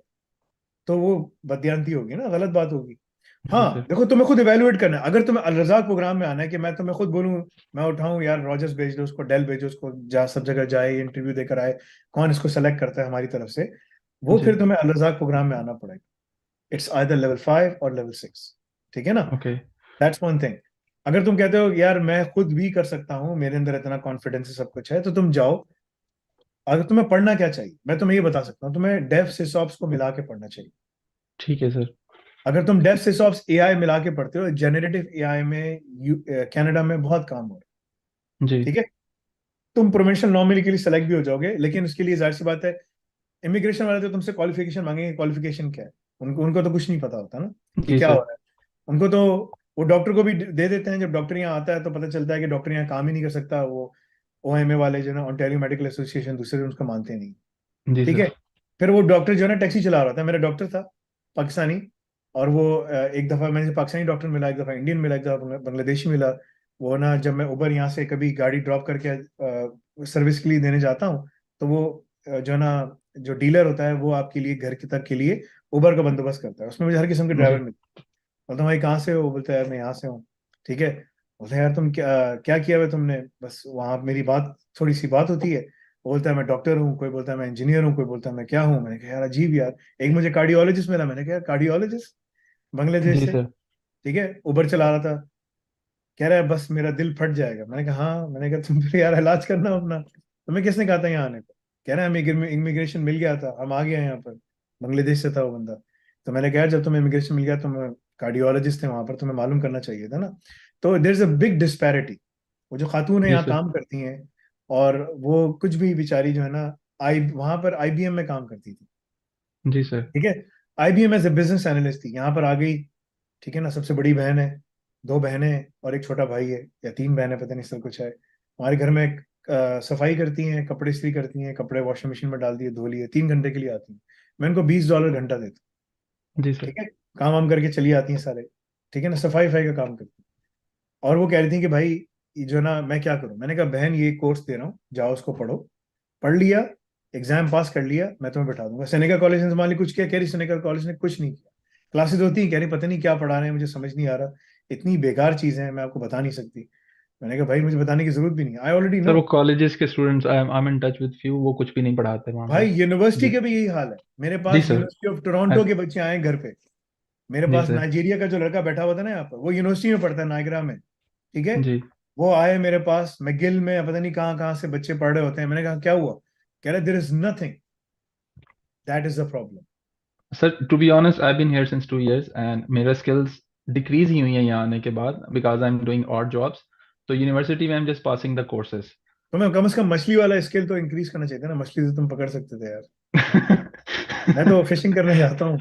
तो वो बदयांती होगी ना, गलत बात होगी। जी हाँ सर। देखो, तुम्हें खुद इवेलुएट करना है। अगर तुम्हें अल रज़ाक प्रोग्राम में आना है कि मैं तुम्हें खुद बोलूं, मैं उठाऊं यार रॉजर्स भेज दो उसको, डेल भेजो उसको, जा सब जगह जाए इंटरव्यू देकर आए, कौन इसको सेलेक्ट करता है हमारी तरफ से, वो जी फिर तुम्हें अल रज़ाक प्रोग्राम में आना पड़ेगा। इट्स आइदर लेवल 5 और लेवल 6, ठीक है ना। ओके। That's one thing. अगर तुम कहते हो यार मैं खुद भी कर सकता हूँ, मेरे अंदर इतना कॉन्फिडेंस है, सब कुछ है, तो तुम जाओ अगर तुम्हें पढ़ना क्या चाहिए, मैं तुम्हें ये बता सकता हूँ, तुम्हें डेव सिसऑप्स को मिला के पढ़ना चाहिए। ठीक है सर। अगर तुम डेव सिसऑप्स एआई मिला के पढ़ते हो, जेनरेटिव एआई में कनाडा में बहुत काम हो रहा है, जी ठीक है। तुम प्रोविंशियल नॉमिनी के लिए सेलेक्ट भी हो जाओगे, लेकिन उसके लिए जाहिर सी बात है, इमिग्रेशन वाले तो तुमसे क्वालिफिकेशन मांगेंगे। क्वालिफिकेशन क्या है, उनको उनको तो कुछ नहीं पता होता ना कि जी क्या हो सर। रहा है। उनको तो वो डॉक्टर को भी दे देते हैं, जब डॉक्टर यहाँ आता है तो पता चलता है कि डॉक्टर यहाँ काम ही नहीं कर सकता। वो ओएमए वाले जो है ना, ऑन्टेरियो मेडिकल एसोसिएशन, दूसरे उनको मानते नहीं, जी ठीक है। सर। फिर वो डॉक्टर जो है ना टैक्सी चला रहा था, मेरा डॉक्टर था पाकिस्तानी, और वो एक दफा मुझे पाकिस्तानी डॉक्टर मिला, एक दफा इंडियन मिला, एक दफा बांग्लादेशी मिला। वो ना जब मैं उबर यहाँ से कभी गाड़ी ड्रॉप करके सर्विस के लिए देने जाता हूँ, तो वो जो है ना, जो डीलर होता है वो आपके लिए घर के तक के लिए उबर का बंदोबस्त करता है। उसमें मुझे हर किस्म के ड्राइवर जी मिलते हैं। बोलता हूँ भाई कहाँ से हो, बोलता है मैं यहाँ से हूँ, ठीक है। बोलता है यार तुम क्या क्या किया हुआ तुमने, बस वहां मेरी बात थोड़ी सी बात होती है। वो बोलता है मैं डॉक्टर हूँ, कोई बोलता है मैं इंजीनियर हूँ, कोई बोलता है मैं क्या हूँ। मैंने कहा यार अजीब यार। एक मुझे कार्डियोलॉजिस्ट मिला, मैंने कहा कार्डियोलॉजिस्ट बांग्लादेश जी से, सर। ठीक है, उबर चला रहा था। कह रहा है बस मेरा दिल फट जाएगा। मैंने कहा हाँ। मैंने कहा तुम फिर यार इलाज करना अपना, तुम्हें किसने कहा था यहाँ आने को। कह रहा है हमें इमिग्रेशन मिल गया था, हम आ गए हैं यहाँ पर। बांग्लादेश से था वो बंदा। तो मैंने कहा यार जब तुम्हें इमिग्रेशन मिल गया, तुम कार्डियोलॉजिस्ट थे वहां पर, तुम्हें मालूम करना चाहिए था ना। तो there is a big disparity. वो जो खातून है जी यहाँ सर। काम करती हैं, और वो कुछ भी बेचारी जो है ना, आई वहां पर आईबीएम में काम करती थी, जी सर। ठीक है। IBM as a business analyst थी, यहाँ पर आ गई, ठीक है ना। सबसे बड़ी बहन है, दो बहनें और एक छोटा भाई है, या तीन बहनें, पता नहीं, सब कुछ है। हमारे घर में सफाई करती हैं, कपड़े इस्त्री करती हैं, कपड़े वॉशिंग मशीन में डाल दिए, धो लिए, 3 घंटे के लिए आती हैं। मैं उनको $20 घंटा देता हूँ, जी सर। ठीक है। काम वाम करके चली आती हैं सारे, ठीक है ना, सफाई वफाई का काम करती हैं। और वो कह रही थी कि भाई ये जो ना मैं क्या करूं। मैंने कहा बहन ये कोर्स दे रहा हूँ, जाओ उसको पढ़ो, पढ़ लिया, एग्जाम पास कर लिया, मैं तुम्हें बैठा दूंगा। सेनेका कॉलेज ने तुम्हारे लिए कुछ किया, कह रही सेनेका कॉलेज ने कुछ नहीं किया। क्लासेस होती हैं, कह रही पता नहीं क्या पढ़ा रहे हैं, मुझे समझ नहीं आ रहा, इतनी बेकार चीजें हैं, मैं आपको बता नहीं सकती। मैंने कहा भाई मुझे बताने की जरूरत भी नहीं, आई ऑलरेडी सर नो। वो कॉलेजेस के students, I am in touch with few, वो कुछ भी नहीं पढ़ाते वहाँ पे। भाई यूनिवर्सिटी जी। के भी यही हाल है। मेरे जी पास सर। यूनिवर्सिटी ऑफ टोरंटो के बच्चे आए घर पे। मेरे जी पास सर। नाइजीरिया का जो लड़का बैठा हुआ था ना यहाँ पर, वो यूनिवर्सिटी में पढ़ता है नायगरा में, ठीक है। जी वो आए मेरे पास, मैगिल में, पता नहीं कहाँ कहाँ से बच्चे पढ़ रहे होते हैं। मैंने कहा क्या हुआ, कह रहे there is nothing, that is the problem. Sir, to be honest I been here since 2 years and मेरा स्किल्स डिक्रीज ही हुई है यहाँ आने के बाद, because I am doing odd jobs. तो यूनिवर्सिटी में I am just passing the courses. तुम्हें कम से कम मछली वाला स्किल तो इंक्रीज करना चाहिए था ना, मछली से तुम पकड़ सकते थे यार। मैं तो फिशिंग करने जाता हूँ,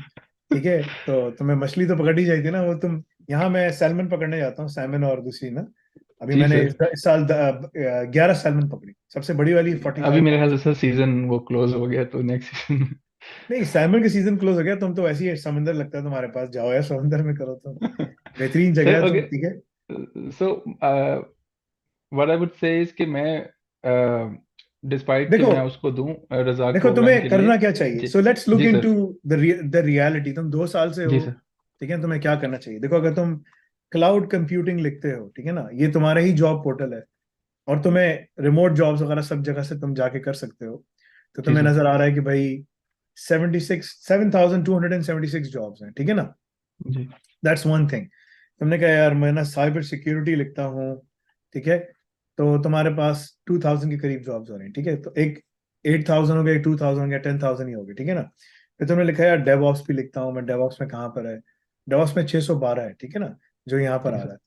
ठीक है, तो तुम्हें मछली तो पकड़नी चाहिए थी ना। वो तुम, यहाँ मैं सैल्मन पकड़ने जाता हूँ, सैल्मन और दूसरी ना। अभी जी मैंने सर। इस साल 11 सैल्मन पकड़ी, सबसे बड़ी वाली फोर्टी अभी फाइव मेरे ख्याल से सर सीजन वो क्लोज हो गया, तो नेक्स्ट सीजन। नहीं, सैल्मन का सीजन क्लोज हो गया, तुम तो वैसे ही समंदर लगता है तुम्हारे पास, जाओ यार समंदर में करो तो, बेहतरीन जगह सर है तुम, ओके। ठीक है। So what I would say is कि मैं डिस्पाइट कि मैं देखो उसको दूं रजाक देखो प्रोग्राम तुम्हें के लिए। करना क्या चाहिए, जी। सो लेट्स लुक जी इनटू सर। The reality. तुम 2 साल से जी हो, सर। ठीक है। तुम्हें क्या करना चाहिए, देखो अगर तुम क्लाउड कंप्यूटिंग लिखते हो, ठीक है ना, ये तुम्हारा ही जॉब पोर्टल है, और तुम्हें रिमोट जॉब्स वगैरह सब जगह से तुम जाके कर सकते हो। तो जी तुम्हें सर। नजर आ रहा है कि भाई 7,276 जॉब्स हैं, ठीक है ना। जी। That's one thing. तुमने कहा यार मैं ना साइबर सिक्योरिटी लिखता हूँ, ठीक है, तो तुम्हारे पास 2,000 के करीब जॉब्स हो रही हैं, ठीक है। तो एक 8,000 हो गया, 2,000 हो गया, 10,000 ही हो गए, ठीक है ना। फिर तुमने लिखा यार डेवऑप्स भी लिखता हूँ मैं, डेवऑप्स में कहाँ पर है, डेवऑप्स में 612 है, ठीक है ना, जो यहाँ पर जी आ सर। रहा है।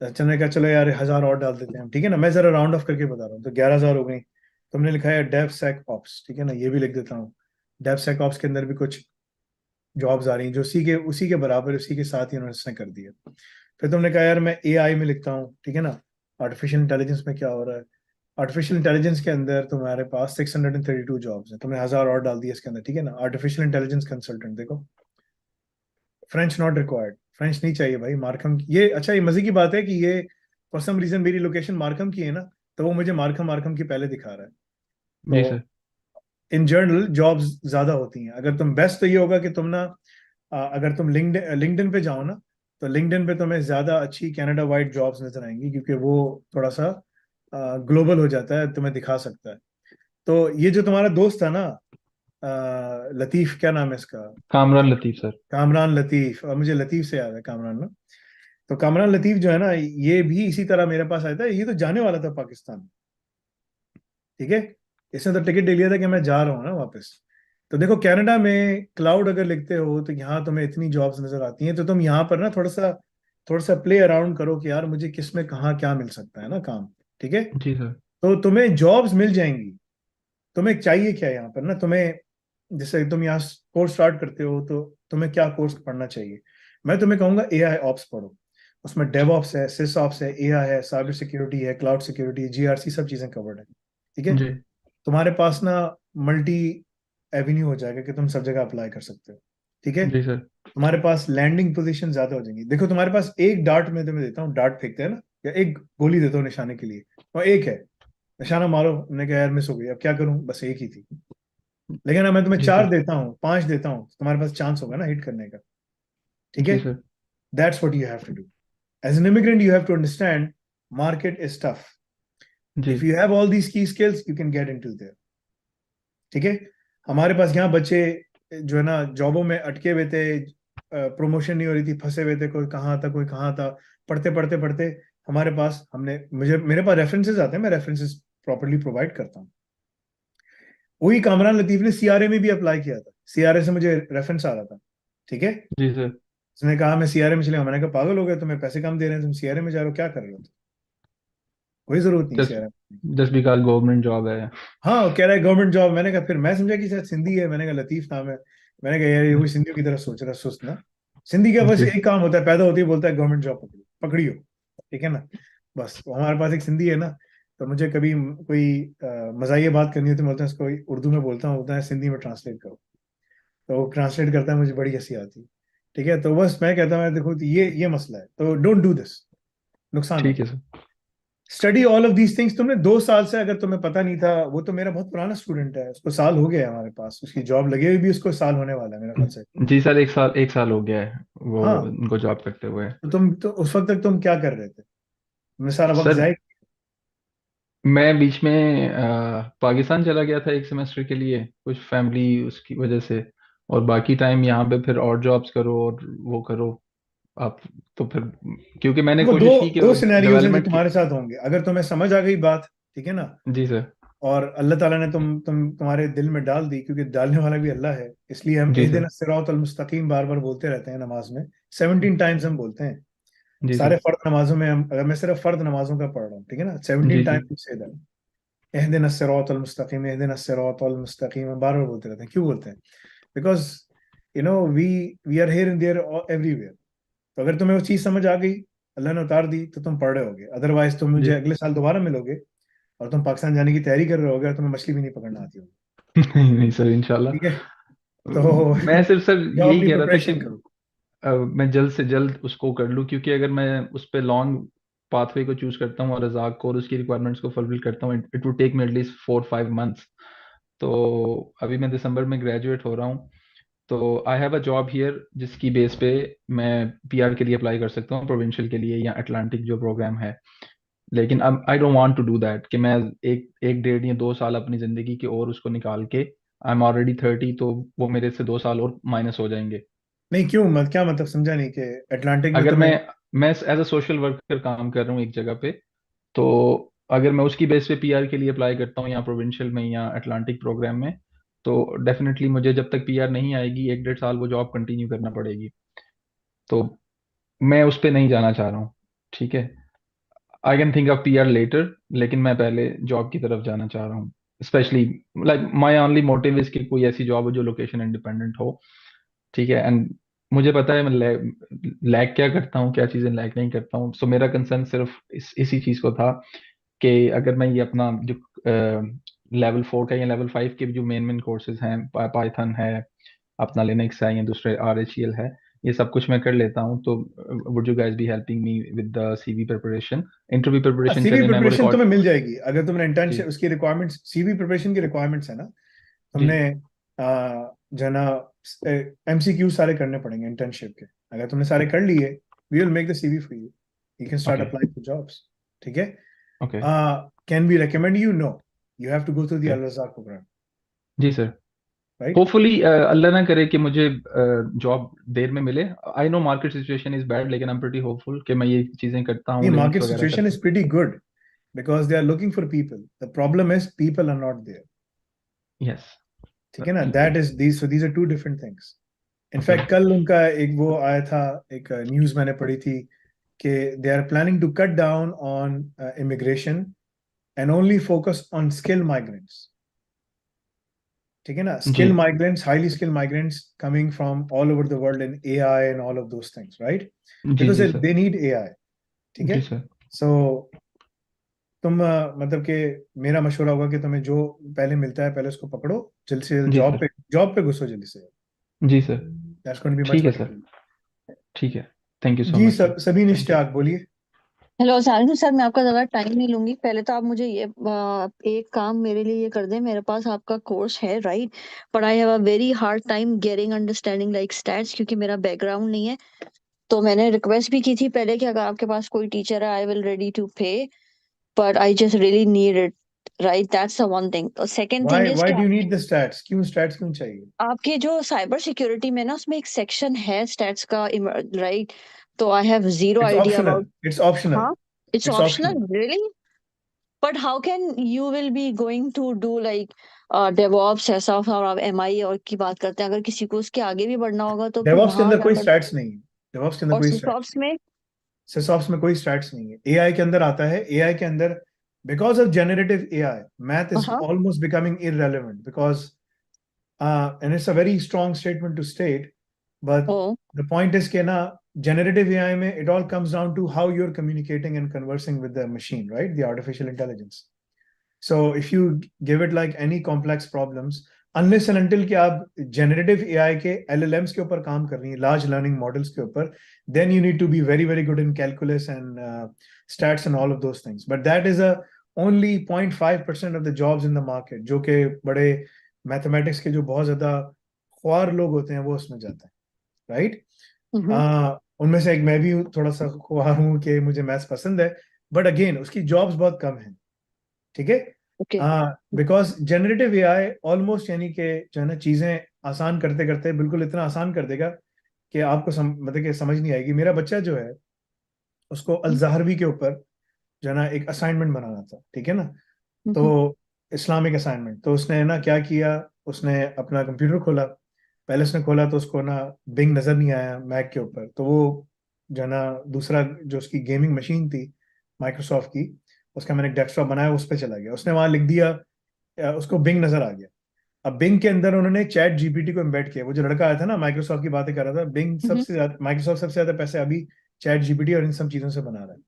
तो तुमने कहा चलो यार 1,000 और डाल देते हैं हम, ठीक है ना। मैं जरा राउंड ऑफ करके बता रहा हूँ, तो 11,000 हो गई। तुमने लिखा है डेव सेक ऑप्स, ठीक है ना, ये भी लिख देता हूँ। डेव सेक ऑप्स के अंदर भी कुछ जॉब्स आ रही हैं जो उसी के बराबर, उसी के साथ ही उन्होंने इसने कर दिया। फिर तुमने कहा यार मैं एआई में लिखता हूँ, ठीक है ना, आर्टिफिशियल इंटेलिजेंस में क्या हो रहा है। आर्टिफिशियल इंटेलिजेंस के अंदर तुम्हारे पास 632 जॉब्स हैं, तुमने 1,000 और डाल दिया इसके अंदर, ठीक है ना। आर्टिफिशियल इंटेलिजेंस कंसल्टेंट देखो, फ्रेंच नॉट रिक्वायर्ड, फ्रेंच नहीं चाहिए भाई। मार्कम ये, अच्छा ये मजे की बात है कि ये फॉर सम रीजन मेरी लोकेशन मार्कम की है ना, तो वो मुझे मार्कम मार्कम की पहले दिखा रहा है। जी तो सर। इन जनरल जॉब्स ज्यादा होती हैं। अगर तुम बेस्ट, तो ये होगा कि तुम ना अगर तुम लिंक्डइन पे जाओ ना, तो लिंक्डइन पे तुम्हें ज्यादा अच्छी कनाडा वाइड जॉब्स नजर आएंगी, क्योंकि वो थोड़ा सा ग्लोबल हो जाता है, तुम्हें दिखा सकता है। तो ये जो तुम्हारा दोस्त था ना, लतीफ, क्या नाम है इसका, कामरान लतीफ सर। कामरान लतीफ, और मुझे लतीफ से याद है कामरान ना। तो कामरान लतीफ जो है ना, ये भी इसी तरह मेरे पास आया था, ये तो जाने वाला था पाकिस्तान, ठीक है। इसने तो टिकट ले लिया था कि मैं जा रहा हूँ ना वापस। तो देखो कनाडा में क्लाउड अगर लिखते हो तो यहाँ तुम्हें इतनी जॉब्स नजर आती हैं, तो तुम यहाँ पर ना थोड़ा सा प्ले अराउंड करो कि यार मुझे किस में कहाँ क्या मिल सकता है ना काम। ठीक है, जी सर। तो तुम्हें जॉब्स मिल जाएंगी। तुम्हें चाहिए क्या यहाँ पर ना, तुम्हें जैसे तुम यहाँ कोर्स स्टार्ट करते हो तो तुम्हें क्या कोर्स पढ़ना चाहिए। मैं तुम्हें कहूंगा एआई ऑप्स पढ़ो। उसमें डेवऑप्स है, सिस ऑप्स है, एआई है, साइबर सिक्योरिटी है, क्लाउड सिक्योरिटी, जीआरसी, सब चीजें कवर्ड है। ठीक है, जी तुम्हारे पास ना मल्टी एवेन्यू हो जाएगा कि तुम सब जगह अप्लाई कर सकते हो। ठीक है, जी सर। तुम्हारे पास लैंडिंग पोजीशन ज्यादा हो जाएंगी। देखो तुम्हारे पास एक डार्ट में तुम्हें देता हूँ, डार्ट फेंकते हैं ना, या एक गोली देता हूँ निशाने के लिए, और एक है, निशाना मारो, मैंने कहा यार मिस हो गई, अब क्या करूं, बस एक ही थी। लेकिन अब मैं तुम्हें जी चार सर। देता हूँ, पांच देता हूँ, तो तुम्हारे पास चांस होगा ना हिट करने का। ठीक है, जी sir. That's what you have to do as an immigrant. You have to understand market is tough. जी if you have all these key skills you can get into there. ठीक है, हमारे पास यहाँ बच्चे जो है ना जॉबों में अटके हुए थे, प्रमोशन नहीं हो रही थी, फंसे हुए थे, कोई कहाँ था कोई कहाँ था, पढ़ते पढ़ते पढ़ते हमारे पास, हमने मुझे मेरे पास रेफरेंसेस आते हैं, मैं रेफरेंसेस प्रॉपर्ली प्रोवाइड करता हूँ। वही कामरान लतीफ ने सीआरए में भी अप्लाई किया था, सीआरए से मुझे रेफरेंस आ रहा था। ठीक है, जी सर। उसने कहा मैं सीआरए में चले, मैंने कहा पागल हो गए, तुम्हें पैसे कम दे रहे हैं, तुम सीआरए में जा रहे हो, क्या कर रहे हो, कोई जरूरत नहीं जस्ट सीआरए में। जस्ट बिकॉज गवर्नमेंट जॉब है। हाँ, वो कह रहा है गवर्नमेंट जॉब। मैंने कहा, फिर मैं समझा कि शायद सिंधी है, मैंने कहा लतीफ नाम है। मैंने कहा यार ये कोई सिंधियों की तरह सोच रहा है, सुस्त ना। सिंधी का बस जी एक काम होता है, पैदा होती है बोलता है गवर्नमेंट जॉब पकड़ो पकड़ियो। ठीक है ना, बस हमारे पास एक सिंधी है ना, तो मुझे कभी कोई मजाइया बात करनी होती है, बोलते हैं उसको उर्दू में बोलता हूँ, बोलता है सिंधी में ट्रांसलेट करो, तो वो ट्रांसलेट करता है, मुझे बड़ी हंसी आती है। ठीक है, तो बस मैं कहता हूँ देखो ये मसला है, तो डोंट डू दिस, नुकसान ठीक है होगा। Sir. Study all of these things. तुमने 2 साल से, अगर तुम्हें पता नहीं था, वो तो मेरा बहुत पुराना स्टूडेंट है, उसको साल हो गया है हमारे पास, उसकी जॉब लगे हुई भी उसको साल होने वाला है मेरे ख्याल से। जी सर, एक साल हो गया है वो हाँ, उनको जॉब करते हुए। तो तुम तो उस वक्त तक तुम क्या कर रहे थे, तुमने सारा वक्त सर जाए। मैं बीच में पाकिस्तान चला गया था एक सेमेस्टर के लिए, कुछ फैमिली उसकी वजह से। और बाकी टाइम यहाँ पे फिर और जॉब्स करो और वो करो आप। तो फिर क्योंकि मैंने देखो, दो कोशिश की कि दो सिनेरियोज हैं जो डेवलपमेंट की। तुम्हारे साथ होंगे, अगर तुम्हें समझ आ गई बात, ठीक है ना, जी सर। और अल्लाह ताला ने तुम्हारे दिल में डाल दी, क्योंकि डालने वाला भी अल्लाह है, इसलिए हम जी इहदिना सर। सिरातल मुस्तकीम बार बार बोलते रहते हैं नमाज में। 17 टाइम्स हम बोलते हैं जी सारे सर। फर्द नमाजों में। हम, अगर मैं सिर्फ फर्द नमाजों का पढ़ रहा हूँ, ठीक है ना, जी 17 जी। टाइम्स से इहदिना सिरातल मुस्तकीम, इहदिना सिरातल मुस्तकीम, हम बार बार बोलते रहते हैं। क्यों बोलते हैं? Because we we are here and there everywhere. तो अगर तुम्हें वो चीज समझ आ गई, अल्लाह ने उतार दी, तो तुम पढ़ रहे होगे, अदरवाइज तुम मुझे जी। अगले साल दोबारा मिलोगे और तुम पाकिस्तान जाने की तैयारी कर रहे होगे और तुम्हें मछली भी नहीं पकड़ना आती होगी। नहीं नहीं सर, इंशाल्लाह। ठीक है, तो मैं सिर्फ सर जाओ यही अपनी कह रहा था कि प्रिपरेशन करो। मैं जल्द से जल्द उसको कर लूँ, क्योंकि अगर मैं उस पर लॉन्ग पाथवे को चूज करता हूँ और रज़ाक को और उसकी रिक्वायरमेंट्स को फुलफिल करता हूँ, it would take me at least 4-5 months. तो अभी मैं दिसंबर में ग्रेजुएट हो रहा हूँ, तो I have a job here जिसकी बेस पे मैं पीआर के लिए अप्लाई कर सकता हूँ, प्रोविंशियल के लिए या अटलांटिक जो प्रोग्राम है। लेकिन अब I don't want to do that कि मैं एक एक 1.5 या 2 साल अपनी जिंदगी की और उसको निकाल के, आई एम ऑलरेडी 30, तो वो मेरे से 2 साल और माइनस हो जाएंगे। नहीं क्यों, मत क्या मतलब, समझा नहीं कि अटलांटिक में अगर तुम्हें। मैं एज अ सोशल वर्कर काम कर रहा हूँ एक जगह पे, तो अगर मैं उसकी बेस पे पीआर के लिए अप्लाई करता हूँ या प्रोविंशियल में या अटलांटिक प्रोग्राम में, तो डेफिनेटली मुझे जब तक पीआर नहीं आएगी 1-1.5 साल वो जॉब कंटिन्यू करना पड़ेगी। तो मैं उस पर नहीं जाना चाह रहा हूँ। ठीक है, I can think of PR letter, लेकिन मैं पहले जॉब की तरफ जाना चाह रहा हूँ। Specially like my only motive is कि कोई ऐसी जॉब हो जो लोकेशन इंडिपेंडेंट हो। ठीक है, एंड मुझे पता है मैं लैग क्या करता हूँ, क्या चीज़ें लैग नहीं करता हूँ। सो मेरा कंसर्न सिर्फ इसी चीज़ को था कि अगर मैं ये अपना जो लेवल 4 का या लेवल 5 के भी जो मेन मेन कोर्सेज हैं, पाइथन है, अपना लिनक्स है, या दूसरे RHEL है, ये सब कुछ मैं कर लेता हूँ, तो would you guys be helping me with the CV preparation, interview preparation CV चले, मैं वो प्रिपरेशन रिकॉर्ड। तुम्हें मिल जाएगी, अगर तुमने जी इंटर्नशिप उसकी रिक्वायरमेंट्स, सीवी प्रिपरेशन की रिक्वायरमेंट्स है ना, जी। तुमने जो है ना एमसीक्यू सारे करने पड़ेंगे इंटर्नशिप के। अगर तुमने सारे कर लिए, we will make the CV for you, you can start okay. Applying for jobs. ठीक है, okay. Can we recommend you? No, you have to go through the okay. Al Razzaq program, जी सर। राइट। होपफुली अल्लाह ना करे कि मुझे जॉब देर में मिले। I know market situation is bad, लेकिन आई एम प्रीटी होपफुल कि मैं ये चीज़ें करता The हूँ, लिनक्स market वगैरह situation करता is pretty good because they are looking for people. The problem is people are not there. Yes ठीक है ना, बिल्कुल that is these, so these are two different things. Okay in fact कल उनका एक वो आया था, एक न्यूज मैंने पढ़ी थी कि they are planning to cut down on immigration and only focus on skill migrants. ठीक है ना, जी skill migrants, highly skill migrants coming from all over the world in AI and all of those things, right? जी बिकॉज जी सर दे नीड एआई। ठीक है। जी सर सो तुम मतलब कि मेरा मशवरा होगा कि तुम्हें जो पहले मिलता है पहले उसको पकड़ो, जल्द से जल्द जी सर जॉब पे घुसो जल्दी से। जी sir that's going to be much ठीक है बेटर सर फॉर यू। ठीक है थैंक यू सो जी मच सर सभी थैंक यू निश्चाक बोलिए। हेलो सारिका सर, मैं आपका ज़्यादा टाइम नहीं लूंगी। पहले तो आप मुझे ये एक काम मेरे लिए ये कर दें। मेरे पास आपका कोर्स है, right? But I have a very hard time getting understanding like stats, क्योंकि मेरा बैकग्राउंड नहीं है। तो मैंने रिक्वेस्ट भी की थी पहले कि अगर आपके पास कोई टीचर है, आई विल रेडी टू पे, but I just really need it, right? That's the one thing. और सेकंड थिंग इज व्हाई कि do you need the stats? क्यों स्टैट्स क्यों चाहिए? आपके जो साइबर सिक्योरिटी में ना, उसमें एक सेक्शन है स्टैट्स का, राइट? तो I have zero it's idea optional, about. It's optional, हाँ, it's it's optional. Optional, really? But how can you will be going to do like DevOps ऐसा, और आप MI और की बात करते हैं, अगर किसी को उसके आगे भी बढ़ना होगा तो फिर डेवऑप्स के वहां अंदर कोई जाना। स्टैट्स नहीं है। डेवऑप्स के अंदर और कोई स्टैट्स, SysOps में? सिसऑप्स में कोई स्टैट्स नहीं है। एआई के अंदर आता है, एआई के अंदर because of generative AI math is हाँ। Almost becoming irrelevant because and it's a very strong statement to state, but oh. the point is कि ना generative AI में it all comes down to how you're communicating and conversing with the machine, right? The artificial intelligence. So if you give it like any complex problems, unless and until कि आप generative AI के LLMs के ऊपर काम कर रही हैं, large learning models के ऊपर, then you need to be very very good in calculus and stats and all of those things. But that is a only 0.5% of the jobs in the market, जो कि बड़े मैथमेटिक्स के जो बहुत ज्यादा ख्वार लोग होते हैं वो उसमें जाते हैं, राइट? हम्म। उनमें से एक मैं भी थोड़ा सा ख्वार हूँ कि मुझे मैथ्स पसंद है, बट अगेन उसकी जॉब्स बहुत कम हैं। ठीक है। Okay. Because generative AI almost यानी कि जो है ना चीजें आसान करते करते बिल्कुल इतना आसान कर देगा कि आपको मतलब कि समझ नहीं आएगी। मेरा बच्चा जो है उसको अलजाहरवी के ऊपर जो है ना एक असाइनमेंट बनाना था, ठीक है ना, तो इस्लामिक असाइनमेंट। तो उसने ना क्या किया, उसने अपना कंप्यूटर खोला। पहले उसने खोला तो उसको ना बिंग नजर नहीं आया मैक के ऊपर, तो वो जो है ना दूसरा जो उसकी गेमिंग मशीन थी माइक्रोसॉफ्ट की, उसका मैंने एक डेस्कटॉप बनाया, उस पर चला गया। उसने वहां लिख दिया, उसको बिंग नजर आ गया। अब बिंग के अंदर उन्होंने चैट जीपीटी को एम्बेड किया। वो जो लड़का आया था ना माइक्रोसॉफ्ट की बातें कर रहा था, बिंग सबसे ज्यादा, माइक्रोसॉफ्ट सबसे ज्यादा पैसे अभी चैट जीपीटी और इन सब चीजों से बना रहा है,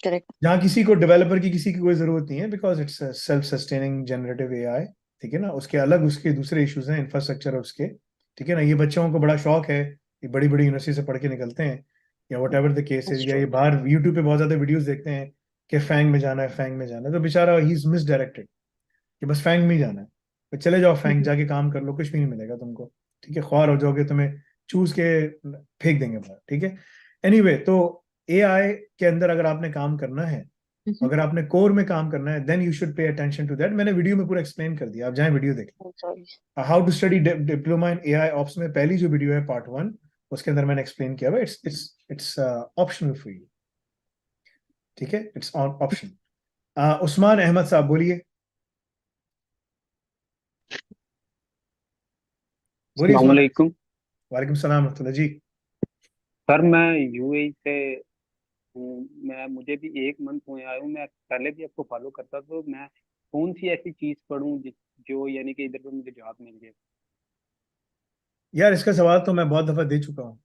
करेक्ट। जहाँ किसी को डेवलपर की किसी की कोई जरूरत नहीं है, because it's self sustaining generative AI. ठीक है ना, उसके अलग उसके दूसरे इश्यूज हैं इंफ्रास्ट्रक्चर और उसके। ठीक है ना, ये बच्चों को बड़ा शौक है, ये बड़ी बड़ी यूनिवर्सिटी से पढ़ के निकलते हैं या वट एवर द केस है, या ये बाहर यूट्यूब पे बहुत ज्यादा वीडियोस देखते हैं कि फैंग में जाना है, फैंग में जाना है, तो बेचारा ही इज मिसडायरेक्टेड कि बस फैंग में ही जाना है। तो चले जाओ फैंग, जाके काम कर लो, कुछ भी नहीं मिलेगा तुमको। ठीक है, ख्वार हो जाओगे, तुम्हें चूज के फेंक देंगे बाहर। ठीक है। एनीवे तो एआई के अंदर अगर आपने काम करना है, अगर आपने कोर में काम करना है, then you should pay attention to that. मैंने वीडियो में पूरा एक्सप्लेन कर दिया, आप जाएं वीडियो देखें। Sorry. How to study diploma in AI ops में पहली जो वीडियो है पार्ट 1, उसके अंदर मैंने एक्सप्लेन किया हुआ। It's optional for you. ठीक है, it's on option. Usman Ahmed साहब बोलिए, बोलिए अस्सलाम उस्मान। वालेकुम। वालेकुम सलाम रहमतुल्लाह जी। सर मैं यूएई से हूँ। मैं मुझे भी एक मंथ हुए आया हूँ। मैं पहले भी आपको फॉलो करता, तो मैं कौन सी ऐसी चीज पढूं जो यानी कि इधर पे मुझे जॉब मिल जाए। यार इसका सवाल तो मैं बहुत दफा दे चुका हूँ।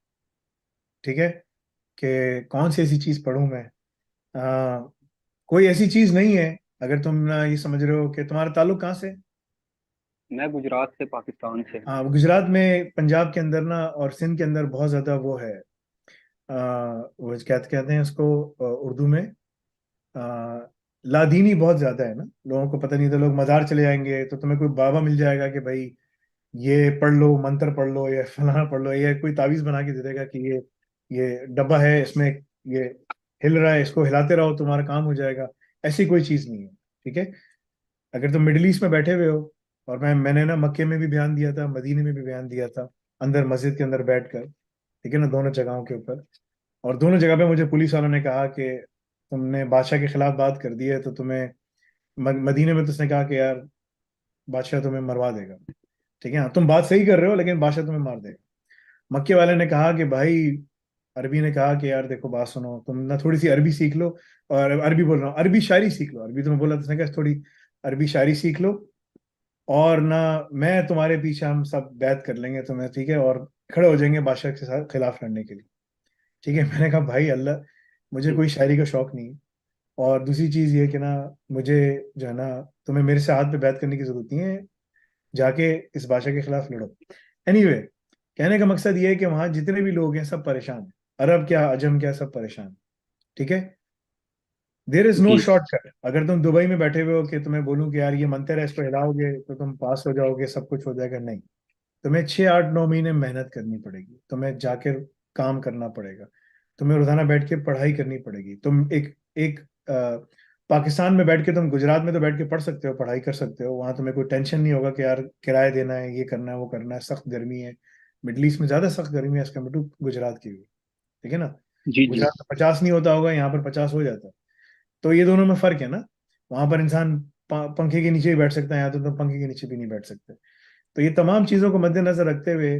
ठीक है, कि कौन सी ऐसी चीज पढ़ूं मैं। आ, कोई ऐसी चीज नहीं है। अगर तुम ना ये समझ रहे हो कि तुम्हारा ताल्लुक कहाँ से। मैं गुजरात से, पाकिस्तान से। हाँ, गुजरात में पंजाब के अंदर ना और सिंध के अंदर बहुत ज्यादा वो है, वो क्या कहते हैं उसको उर्दू में, लादीनी बहुत ज्यादा है ना। लोगों को पता नहीं था, लोग मजार चले जाएंगे तो तुम्हें कोई बाबा मिल जाएगा कि भाई ये पढ़ लो, मंत्र पढ़ लो या फलाना पढ़ लो, या कोई तावीज बना के दे देगा कि ये डब्बा है, इसमें ये हिल रहा है, इसको हिलाते रहो तुम्हारा काम हो जाएगा। ऐसी कोई चीज नहीं है। ठीक है। अगर तुम मिडिल ईस्ट में बैठे हुए हो, और मैंने ना मक्के में भी बयान दिया था, मदीने में भी बयान दिया था, अंदर मस्जिद के अंदर बैठकर। ठीक है ना, दोनों जगहों के ऊपर। और दोनों जगह पे मुझे पुलिस वालों ने कहा कि तुमने बादशाह के खिलाफ बात कर दी है, तो तुम्हें मदीने में तो उसने कहा कि यार बादशाह तुम्हें मरवा देगा। ठीक है, हाँ, तुम बात सही कर रहे हो, लेकिन बादशाह तुम्हें मार देगा। मक्के वाले ने कहा कि भाई, अरबी ने कहा कि यार देखो बात सुनो, तुम ना थोड़ी सी अरबी सीख लो, और अरबी बोल रहा हूँ, अरबी शायरी सीख लो। अरबी तुम्हें बोला, तो उसने कहा थोड़ी अरबी शायरी सीख लो, और ना मैं तुम्हारे पीछे, हम सब बैत कर लेंगे तुम्हें, ठीक है, और खड़े हो जाएंगे बादशाह के साथ खिलाफ लड़ने के लिए। ठीक है, मैंने कहा भाई अल्लाह, मुझे कोई शायरी का शौक नहीं है, और दूसरी चीज ये कि ना, मुझे जो है ना, तुम्हें मेरे से हाथ पे बैत करने की जरूरत नहीं है, जाके इस बादशाह के खिलाफ लड़ो। एनीवे, कहने का मकसद ये है कि वहां जितने भी लोग हैं सब परेशान हैं, अरब क्या अजम क्या, सब परेशान हैं। ठीक है, देर इज नो जी शॉर्टकट। अगर तुम दुबई में बैठे हुए हो कि तुम्हें बोलूं कि यार ये मंत्र है, इसको हिलाओगे तो तुम पास हो जाओगे, सब कुछ हो जाएगा, नहीं। तुम्हें 6 8 9 महीने मेहनत करनी पड़ेगी, तुम्हें जाके काम करना पड़ेगा, तुम्हें रोजाना बैठ के पढ़ाई करनी पड़ेगी। तुम एक एक पाकिस्तान में बैठ के, तुम गुजरात में तो बैठ के पढ़ सकते हो, पढ़ाई कर सकते हो, वहां तुम्हें कोई टेंशन नहीं होगा कि यार किराया देना है, ये करना है, वो करना है, सख्त गर्मी है। मिडल ईस्ट में ज्यादा सख्त गर्मी है एज कम्पेयर टू गुजरात की भी। ठीक है ना, जी जी। गुजरात में 50 नहीं होता होगा, यहाँ पर 50 हो जाता है। तो ये दोनों में फर्क है ना, वहां पर इंसान पंखे के नीचे ही बैठ सकता है, यहाँ तो तुम पंखे के नीचे भी नहीं बैठ सकते। तो ये तमाम चीजों को मद्देनजर रखते हुए,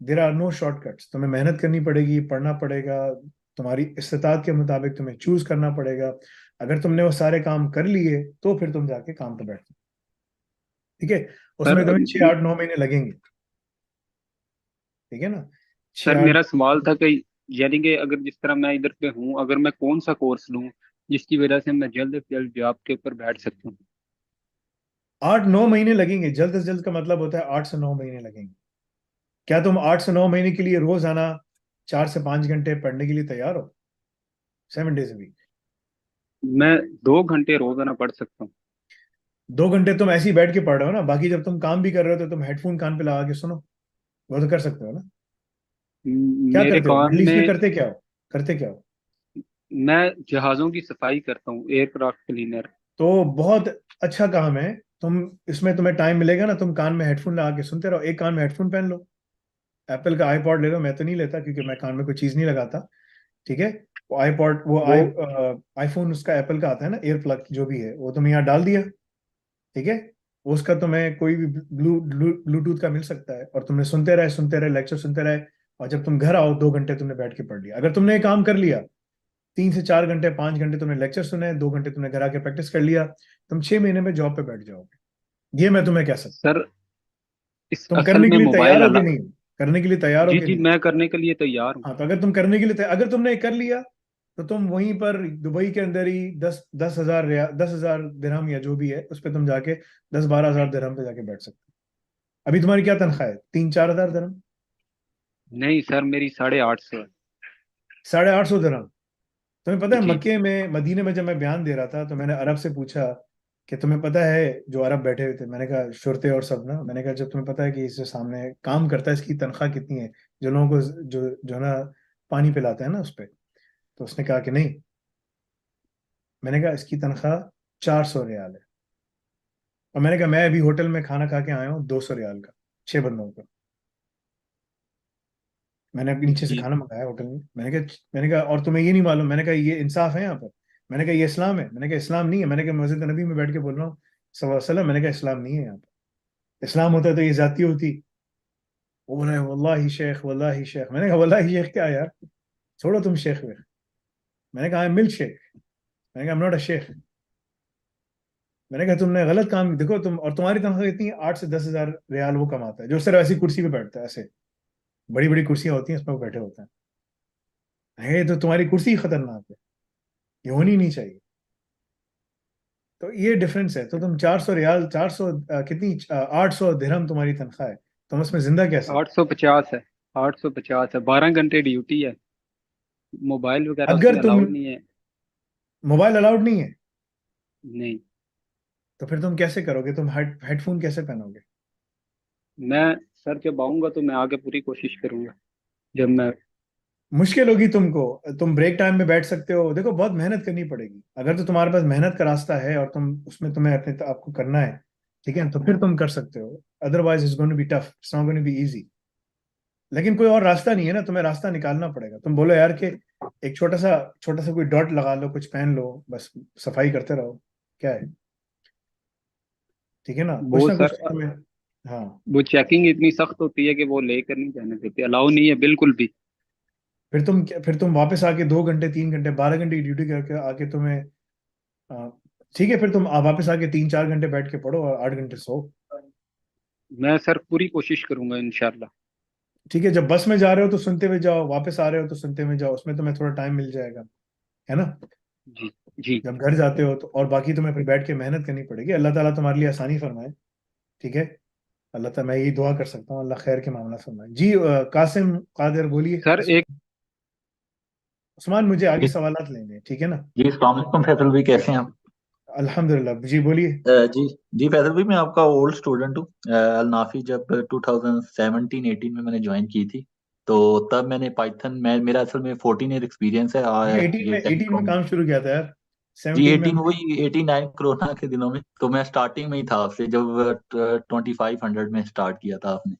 देर आर नो शॉर्टकट्स। तुम्हें मेहनत करनी पड़ेगी, पढ़ना पड़ेगा, तुम्हारी इस्तेताद के मुताबिक तुम्हें चूज करना पड़ेगा। अगर तुमने वो सारे काम कर लिए तो फिर तुम जाके काम पे बैठो। ठीक है, सर उसमें तुम्हें 6 8 9 महीने लगेंगे। ठीक है ना, सर छः आठ मेरा सवाल था कि यानी कि अगर जिस तरह मैं इधर पे हूँ, अगर मैं कौन सा कोर्स लूँ जिसकी वजह से मैं जल्द से जल्द जॉब के ऊपर बैठ सकूँ। 8 9 महीने लगेंगे। जल्द से जल्द का मतलब होता है 8 से 9 महीने लगेंगे। क्या तुम 8 से 9 महीने के लिए रोज आना 4 से 5 घंटे पढ़ने के लिए तैयार हो, 7 डेज a वीक? मैं 2 घंटे रोजाना पढ़ सकता हूँ। 2 घंटे तुम ऐसे ही बैठ के पढ़ रहे हो ना, बाकी जब तुम काम भी कर रहे हो तो तुम हेडफोन कान पे लगा के सुनो, वो तो कर सकते हो ना। क्या मेरे करते हो काम मिडिल ईस्ट में, में करते क्या हो, करते क्या हो? मैं जहाज़ों की सफाई करता हूँ, एयरक्राफ्ट क्लीनर। तो बहुत अच्छा काम है। तुम इसमें तुम्हें टाइम मिलेगा ना, तुम कान में हेडफोन लगा के सुनते रहो, एक कान में हेडफोन पहन लो, एप्पल का आईपॉड ले लो, मैं तो नहीं लेता क्योंकि मैं कान में कोई चीज नहीं लगाता। ठीक है, वो आईपॉड, वो वो आईफोन उसका एप्पल का आता है ना, एयर प्लग जो भी है, वो तुम यहाँ डाल दिया। ठीक है, उसका तुम्हें कोई भी ब्लूटूथ का मिल सकता है, और तुमने सुनते रहे लेक्चर सुनते रहे, और जब तुम घर आओ 2 घंटे तुमने बैठ के पढ़ लिया। अगर तुमने ये काम कर लिया, 3 से 4 घंटे 5 घंटे तुमने लेक्चर सुने, 2 घंटे तुमने घर आके प्रैक्टिस कर लिया, तुम 6 महीने में जॉब पे बैठ जाओगे। ये मैं तुम्हें कह सकता सर इस हूँ। तुम असल करने के में लिए तैयार मोबाइल हो कि अला नहीं? करने के लिए तैयार हो जी कि जी, नहीं? मैं करने के लिए तैयार हूँ। हाँ, तो अगर तुम करने के लिए अगर तुमने कर लिया, तो तुम वहीं पर दुबई के अंदर ही 10,000 दिरहम या जो भी है उस पर तुम जाके 10 12 हज़ार दिरहम पे जाके बैठ सकते हो। अभी तुम्हारी क्या तनख्वाह है, 3 4 हज़ार दिरहम? नहीं सर, मेरी 850 है। 850 दिरहम? तुम्हें पता है जी मक्के में, मदीने में जब मैं बयान दे रहा था तो मैंने अरब से पूछा कि तुम्हें पता है, जो अरब बैठे हुए थे, मैंने कहा शुरते और सब ना, मैंने कहा जब तुम्हें पता है कि इससे सामने काम करता है, इसकी तनख्वाह कितनी है, जो लोगों को जो ना पानी पिलाता है ना उस पे, तो उसने कहा कि नहीं। मैंने कहा इसकी तनख्वाह 400 रियाल है। और मैंने कहा मैं अभी होटल में खाना खा के आया हूँ 200 रियाल का, 6 बंदों का। मैंने अभी नीचे से जी। खाना मंगाया होटल में। मैंने कहा और तुम्हें ये नहीं मालूम? मैंने कहा ये इंसाफ है यहाँ पर? मैंने कहा ये इस्लाम है? मैंने कहा इस्लाम नहीं है। मैंने कहा मस्जिद नबी में बैठ के बोल रहा हूँ सल्लल्लाहु अलैहि वसल्लम, मैंने कहा इस्लाम नहीं है यहाँ पर। इस्लाम होता तो ये जाती होती। वो बोला वल्लाही शेख, वल्लाही शेख। मैंने कहा वल्लाही शेख क्या यार, छोड़ो तुम शेख वेख। मैंने कहा आई एम मिल्क शेख। मैंने कहा I am not a sheikh. मैंने कहा तुमने गलत काम, देखो तुम, और तुम्हारी तनख्वाह इतनी है, 8 से 10 हज़ार रियाल वो कमाता है जो सिर्फ ऐसी कुर्सी पे बैठता है, ऐसे बड़ी बड़ी कुर्सियां होती हैं, उसमें वो बैठे होते हैं। है तो तुम्हारी कुर्सी ही खतरनाक है, ये होनी नहीं चाहिए। तो ये डिफरेंस है। तो तुम 400 रियाल, 400 कितनी 800 दिरहम तुम्हारी तनख्वाह है, तुम उसमें जिंदा कैसे? 850 है। 850 है, 12 घंटे ड्यूटी है। मोबाइल वगैरह अगर उसमें तुम, अलाउड नहीं है। मोबाइल अलाउड नहीं है, नहीं। तो फिर तुम कैसे करोगे? तुम हेडफोन कैसे पहनोगे? मैं सर जब आऊंगा तो मैं आगे पूरी कोशिश करूंगा। जब मैं मुश्किल होगी तुमको। तुम ब्रेक टाइम में बैठ सकते हो, देखो बहुत मेहनत करनी पड़ेगी। अगर तो तुम्हारे पास मेहनत का रास्ता है और तुम उसमें, तुम्हें अपने आपको करना है, ठीक है, तो फिर तुम कर सकते हो। Otherwise it's going to be tough, it's not going to be easy. लेकिन कोई और रास्ता नहीं है ना, तुम्हें रास्ता निकालना पड़ेगा। तुम बोलो यार कि एक छोटा सा कोई डॉट लगा लो, कुछ पहन लो, बस सफाई करते रहो, क्या है? ठीक है ना, वो कुछ ना कुछ सर, तुम्हें। हाँ, वो चेकिंग इतनी सख्त होती है कि वो लेकर नहीं जाने देते, अलाउ नहीं है बिल्कुल भी। फिर तुम वापस आके 2 घंटे 3 घंटे 12 घंटे की ड्यूटी करके आके तुम्हें आ, ठीक है, फिर तुम वापस आके 3 4 घंटे बैठ के पढ़ो और 8 घंटे सो। मैं सर पूरी कोशिश करूंगा इंशाल्लाह। ठीक है, जब बस में जा रहे हो तो सुनते हुए जाओ, वापस आ रहे हो तो सुनते हुए जाओ, उसमें तुम्हें थोड़ा टाइम मिल जाएगा, है ना। जी जी। जब घर जाते हो तो और बाकी तुम्हें फिर बैठ के मेहनत करनी पड़ेगी, अल्लाह ताला तुम्हारे लिए आसानी फरमाए। ठीक है, अल्लाह ताला, मैं यही दुआ कर सकता हूँ, अल्लाह खैर के मामला फरमाए जी। कासिम कादिर बोलिए। सर एक उस्मान, मुझे आगे जी सवालात लेंगे, ठीक है ना। जी, अस्सलाम वालेकुम फैसल भाई, कैसे हैं आप? अल्हम्दुलिल्लाह जी, बोलिए। जी जी, फैसल भाई मैं आपका ओल्ड स्टूडेंट हूँ। अल नाफी जब 2017-18 में मैंने ज्वाइन की थी, तो तब मैंने पाइथन, मैं मेरा असल में 14 ईयर एक्सपीरियंस है मैं एटीन ये में एटीन में टेलीकॉम। काम शुरू किया था यार, जी 17 में 18, वही 89 कोरोना के दिनों में, तो मैं स्टार्टिंग में ही था आपसे, जब 2500 में स्टार्ट किया था आपने।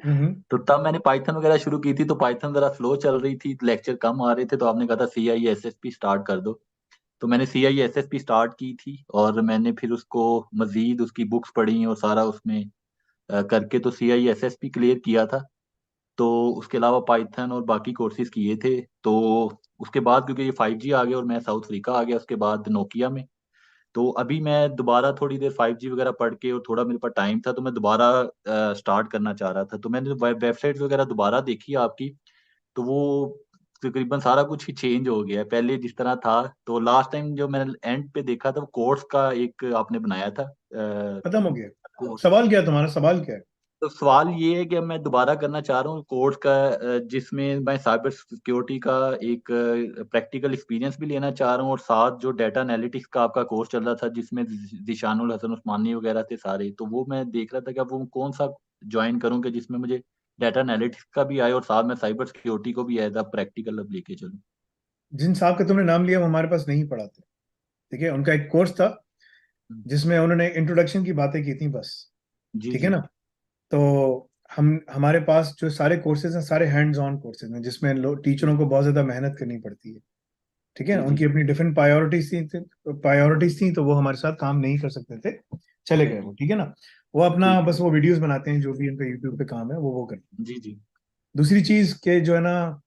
हम्म। तो तब मैंने पाइथन वगैरह शुरू की थी, तो पाइथन जरा स्लो चल रही थी, लेक्चर कम आ रहे थे, तो आपने कहा था CISSP स्टार्ट कर दो। तो मैंने CISSP स्टार्ट की थी, और मैंने फिर उसको मजीद उसकी बुक्स पढ़ी और सारा उसमें करके तो CISSP क्लियर किया था। तो उसके अलावा पाइथन और बाकी कोर्सेज किए थे। तो उसके बाद क्योंकि ये 5G आ गया और मैं साउथ अफ्रीका आ गया उसके बाद नोकिया में, तो अभी मैं दोबारा थोड़ी देर 5G वगैरह पढ़ के, और थोड़ा मेरे पास टाइम था, तो मैं दोबारा स्टार्ट करना चाह रहा था। तो मैंने वेबसाइट्स वगैरह दोबारा देखी आपकी, तो वो तकरीबन सारा कुछ ही चेंज हो गया है पहले जिस तरह था। तो लास्ट टाइम जो मैंने एंड पे देखा था, वो कोर्स का एक आपने बनाया था खत्म हो गया। कोर्स। सवाल क्या है तुम्हारा, सवाल क्या है? तो सवाल ये है कि मैं दोबारा करना चाह रहा हूँ कोर्स का, जिसमें मैं साइबर सिक्योरिटी का एक प्रैक्टिकल एक्सपीरियंस भी लेना चाह रहा हूँ, और साथ जो डाटा एनालिटिक्स का आपका कोर्स चल रहा था जिसमें जिशानुल हसन उस्मानी वगैरह थे सारे, तो वो मैं देख रहा था कि अब वो कौन सा ज्वाइन करूँ कि जिसमें मुझे डाटा एनालिटिक्स का भी आए और साथ में साइबर सिक्योरिटी को भी एज अ प्रैक्टिकल अब लेके चलूँ। जिन साहब का तुमने नाम लिया वो हमारे पास नहीं पढ़ाते। ठीक है, उनका एक कोर्स था जिसमें उन्होंने इंट्रोडक्शन की बातें की थी बस। जी ठीक है जी ना। तो हमारे पास जो सारे कोर्सेज हैं, सारे हैंड्स ऑन कोर्सेज हैं, जिसमें टीचरों को बहुत ज्यादा मेहनत करनी पड़ती है। ठीक है ना, जी जी उनकी अपनी डिफरेंट प्रायोरिटीज थी, तो वो हमारे साथ काम नहीं कर सकते थे, चले गए वो। ठीक है ना। वो अपना ठीक है। बस वो वीडियोस बनाते हैं, जो भी उनका यूट्यूब पे काम है वो करते हैं। जी जी दूसरी चीज के जो है ना,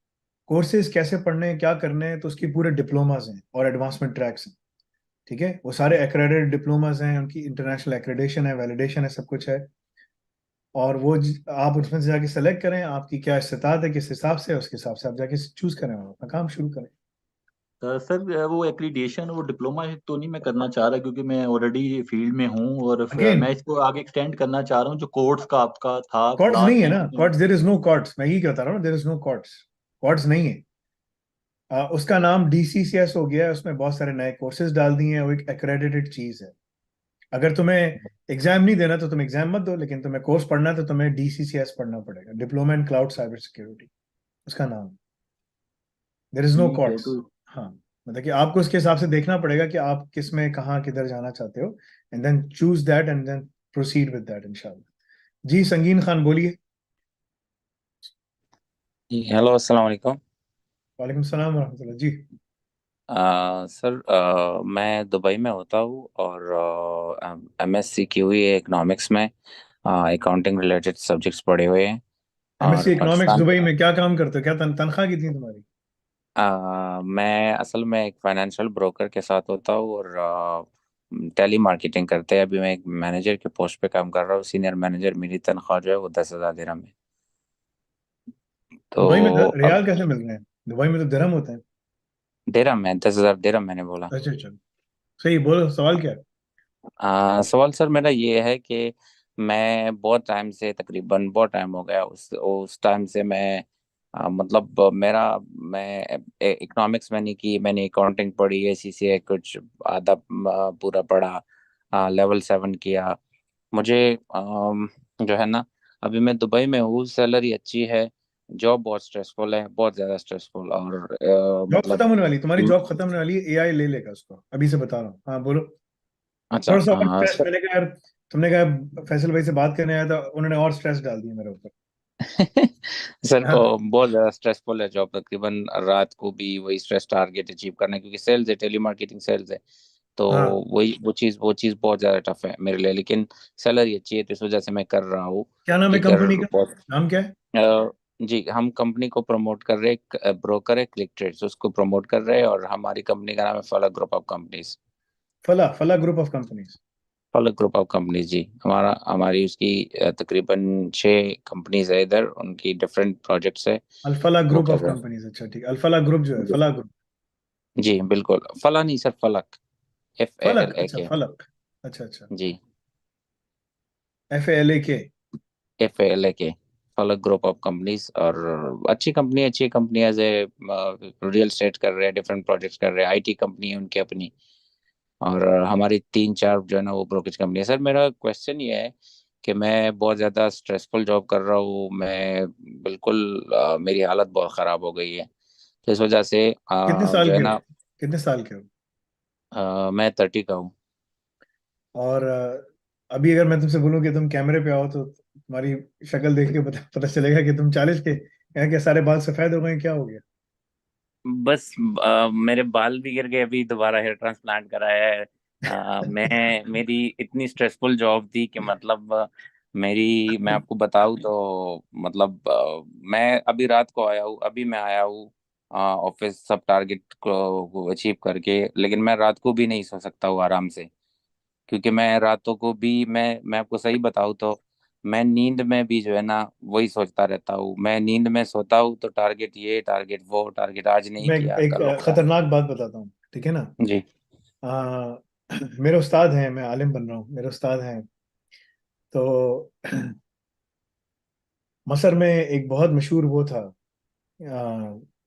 कोर्सेज कैसे पढ़ने हैं क्या करने हैं, तो उसकी पूरे डिप्लोमास हैं और एडवांसमेंट ट्रैक्स हैं। ठीक है, वो सारे एक्रेडिटेड डिप्लोमास हैं, उनकी इंटरनेशनल एक्रेडिटेशन है, वैलिडेशन है, सब कुछ है। और वो आप उसमें से जाके सेलेक्ट करें, आपकी क्या इस्तेताद है, किस हिसाब से, उसके हिसाब से आप जाके चूज करें और अपना काम शुरू करें। सर, वो एक्रीडिएशन वो डिप्लोमा तो नहीं मैं करना चाह रहा, क्योंकि मैं ऑलरेडी फील्ड में हूँ, और अगेन, मैं इसको आगे एक्सटेंड करना चाह रहा हूँ जो कोर्स का आपका था कॉर्ड्स नहीं लास्ट है ना, time. Cords, there is no cords, मैं यही कहता रहा हूँ, there is no cords. Cords नहीं है। उसका नाम DCCS हो गया है, उसमें बहुत सारे नए कोर्सेज डाल दिए हैं, वो एक एक्रेडिटेड चीज है। अगर तुम्हें एग्जाम नहीं देना तो तुम एग्जाम मत दो, लेकिन तुम्हें कोर्स पढ़ना है तो तुम्हें DCCS पढ़ना पड़ेगा, diploma in cloud cyber security उसका नाम। देयर इज नो ठीक है। कॉर्ड्स। तो हाँ, मतलब कि आपको उसके हिसाब से देखना पड़ेगा कि आप किस में कहाँ किधर जाना चाहते हो, and then choose that and then proceed with that इंशाल्लाह। जी, संगीन खान बोलिए। जी हेलो, अस्सलाम वालेकुम। वालेकुम सलाम वरहमतुल्लाह जी। सर, मैं दुबई में होता हूँ और MSc की हुई है इकोनॉमिक्स में। अकाउंटिंग रिलेटेड सब्जेक्ट्स पढ़े हुए हैं। MSc और इकोनॉमिक्स, पाकिस्तान दुबई में क्या काम करते हो, क्या तनख्वाह कितनी है तुम्हारी? मैं असल में एक फाइनेंशियल ब्रोकर के साथ होता हूँ और टेली मार्केटिंग करते हैं। अभी मैं एक मैनेजर के पोस्ट पे काम कर रहा हूँ, सीनियर मैनेजर। मेरी तनख्वाह जो है वो 10,000 दिरहम है। दुबई में तो अब रियाल कैसे मिल रहे हैं? दुबई में तो दिरहम होते हैं। दिरहम है, 10,000 दिरहम मैंने बोला। अच्छा अच्छा, सही बोलो, सवाल क्या है? सवाल सर मेरा ये है कि मैं बहुत टाइम से, तकरीबन बहुत टाइम हो गया, उस टाइम से मैं मतलब मैं इकोनॉमिक्स मैंने की, मैंने अकाउंटिंग पढ़ी, ACCA कुछ आधा पूरा पढ़ा, लेवल 7 किया। मुझे जो है ना, अभी मैं दुबई में हूँ, सैलरी अच्छी है, जॉब बहुत स्ट्रेसफुल है, बहुत ज़्यादा स्ट्रेसफुल। और जॉब खत्म मतलब होने वाली, तुम्हारी जॉब खत्म होने वाली है, AI ले लेगा उसको, अभी से बता रहा हूँ। हाँ बोलो। अच्छा। थोड़ा सा और स्ट्रेस, मैंने कहा यार, तुमने कहा फैसल भाई से बात करने आया था, उन्होंने और स्ट्रेस डाल दिया मेरे ऊपर। सर, हाँ, बहुत ज्यादा स्ट्रेसफुल है जॉब। तकरीबन रात को भी वही स्ट्रेस, टारगेट अचीव करना है, क्योंकि सेल्स है, टेली मार्केटिंग सेल्स है। तो हाँ, वो चीज़ बहुत ज़्यादा टफ है मेरे लिए, लेकिन सैलरी अच्छी है तो इस वजह से मैं कर रहा हूँ। क्या नाम है क्लिकर कंपनी का? बहुत नाम क्या है? जी, हम कंपनी को प्रमोट कर रहे हैं, एक ब्रोकर है क्लिक ट्रेड्स, उसको प्रमोट कर रहे हैं, और हमारी कंपनी का नाम है फलक ग्रुप ऑफ कंपनीज। फला फला ग्रुप ऑफ कंपनीज। फलक ग्रुप ऑफ कंपनीज जी। हमारी उसकी तकरीबन 6 कंपनीज है इधर, उनकी डिफरेंट प्रोजेक्ट्स है, अल्फला वो ग्रुप कर ऑफ रहे कंपनीज, अच्छा ठीक है। अल्फला ग्रुप जो है, हैं फला ग्रुप। जी। बिल्कुल, फला नहीं सर, फलक, एफ ए एल फलक, ए अच्छा के फलक। अच्छा अच्छा। जी, FALAK। F A L A K, Falak group of companies. और अच्छी company as a real estate कर रहे हैं, डिफरेंट प्रोजेक्ट्स कर रहे हैं, आईटी कंपनी है उनकी अपनी। और हमारी 3-4 जो है ना वो ब्रोकेज कंपनी है। सर मेरा क्वेश्चन ये है कि मैं बहुत ज़्यादा स्ट्रेसफुल जॉब कर रहा हूँ, मैं बिल्कुल मेरी हालत बहुत ख़राब हो गई है, तो इस वजह से कितने साल जो है के हो? ना कितने साल के हो? मैं 30 का हूँ। और अभी अगर मैं तुमसे बोलूं कि तुम कैमरे पे आओ तो तुम्हारी शक्ल देख के पता पता चलेगा कि तुम 40 के यहाँ के सारे बाल सफेद हो गए, क्या हो गया? बस मेरे बाल भी गिर गए, अभी दोबारा हेयर ट्रांसप्लांट कराया है। मेरी इतनी स्ट्रेसफुल जॉब थी कि मतलब मैं आपको बताऊं तो मतलब मैं अभी रात को आया हूँ, अभी मैं आया हूँ ऑफिस सब टारगेट को अचीव करके, लेकिन मैं रात को भी नहीं सो सकता हूँ आराम से, क्योंकि मैं रातों को भी मैं आपको सही बताऊँ तो मैं नींद में भी जो है ना वही सोचता रहता हूँ। मैं नींद में सोता हूँ तो टारगेट ये, टारगेट वो, टारगेट आज नहीं मैं किया, एक कल होगा। खतरनाक बात बताता हूँ, ठीक है ना? जी आ, मेरे उस्ताद हैं, मैं आलिम बन रहा हूँ, मेरे उस्ताद हैं। तो मसर में एक बहुत मशहूर वो था,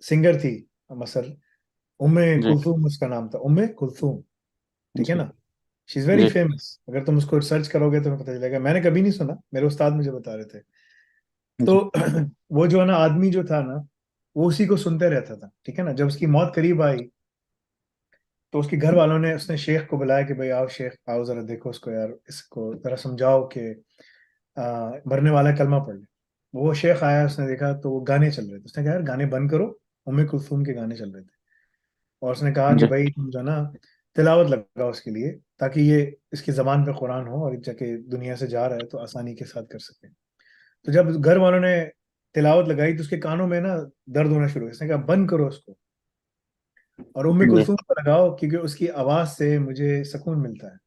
सिंगर थी मसर, उम्मे जी कुलथूम उसका नाम था, उम्मे कुलथूम, ठीक है जी ना? शी इज वेरी जी फेमस, अगर तुम उसको सर्च करोगे तो तुम्हें पता चलेगा, मैंने कभी नहीं सुना, मेरे उस्ताद मुझे बता रहे थे। तो जी वो जो है ना आदमी जो था ना, वो उसी को सुनते रहता था, ठीक है ना? जब उसकी मौत करीब आई तो उसके घर वालों ने, उसने शेख को बुलाया कि भाई आओ शेख, आओ जरा देखो उसको यार, इसको जरा समझाओ कि मरने वाला है, कलमा पढ़ ले। वो शेख आया, उसने देखा तो वो गाने चल रहे थे, उसने कहा यार गाने बंद करो, उम्मे कुलथूम के गाने चल रहे थे। और उसने कहा कि जी भाई तुम जो है ना तिलावत लगाओ उसके लिए, ताकि ये इसकी जबान पे कुरान हो और जाके दुनिया से जा रहा है तो आसानी के साथ कर सके। तो जब घर वालों ने तिलावत लगाई तो उसके कानों में ना दर्द होना शुरू हुआ, उसने कहा बंद करो उसको और उम्मे जी कुलथूम को लगाओ, क्योंकि उसकी आवाज से मुझे सुकून मिलता है।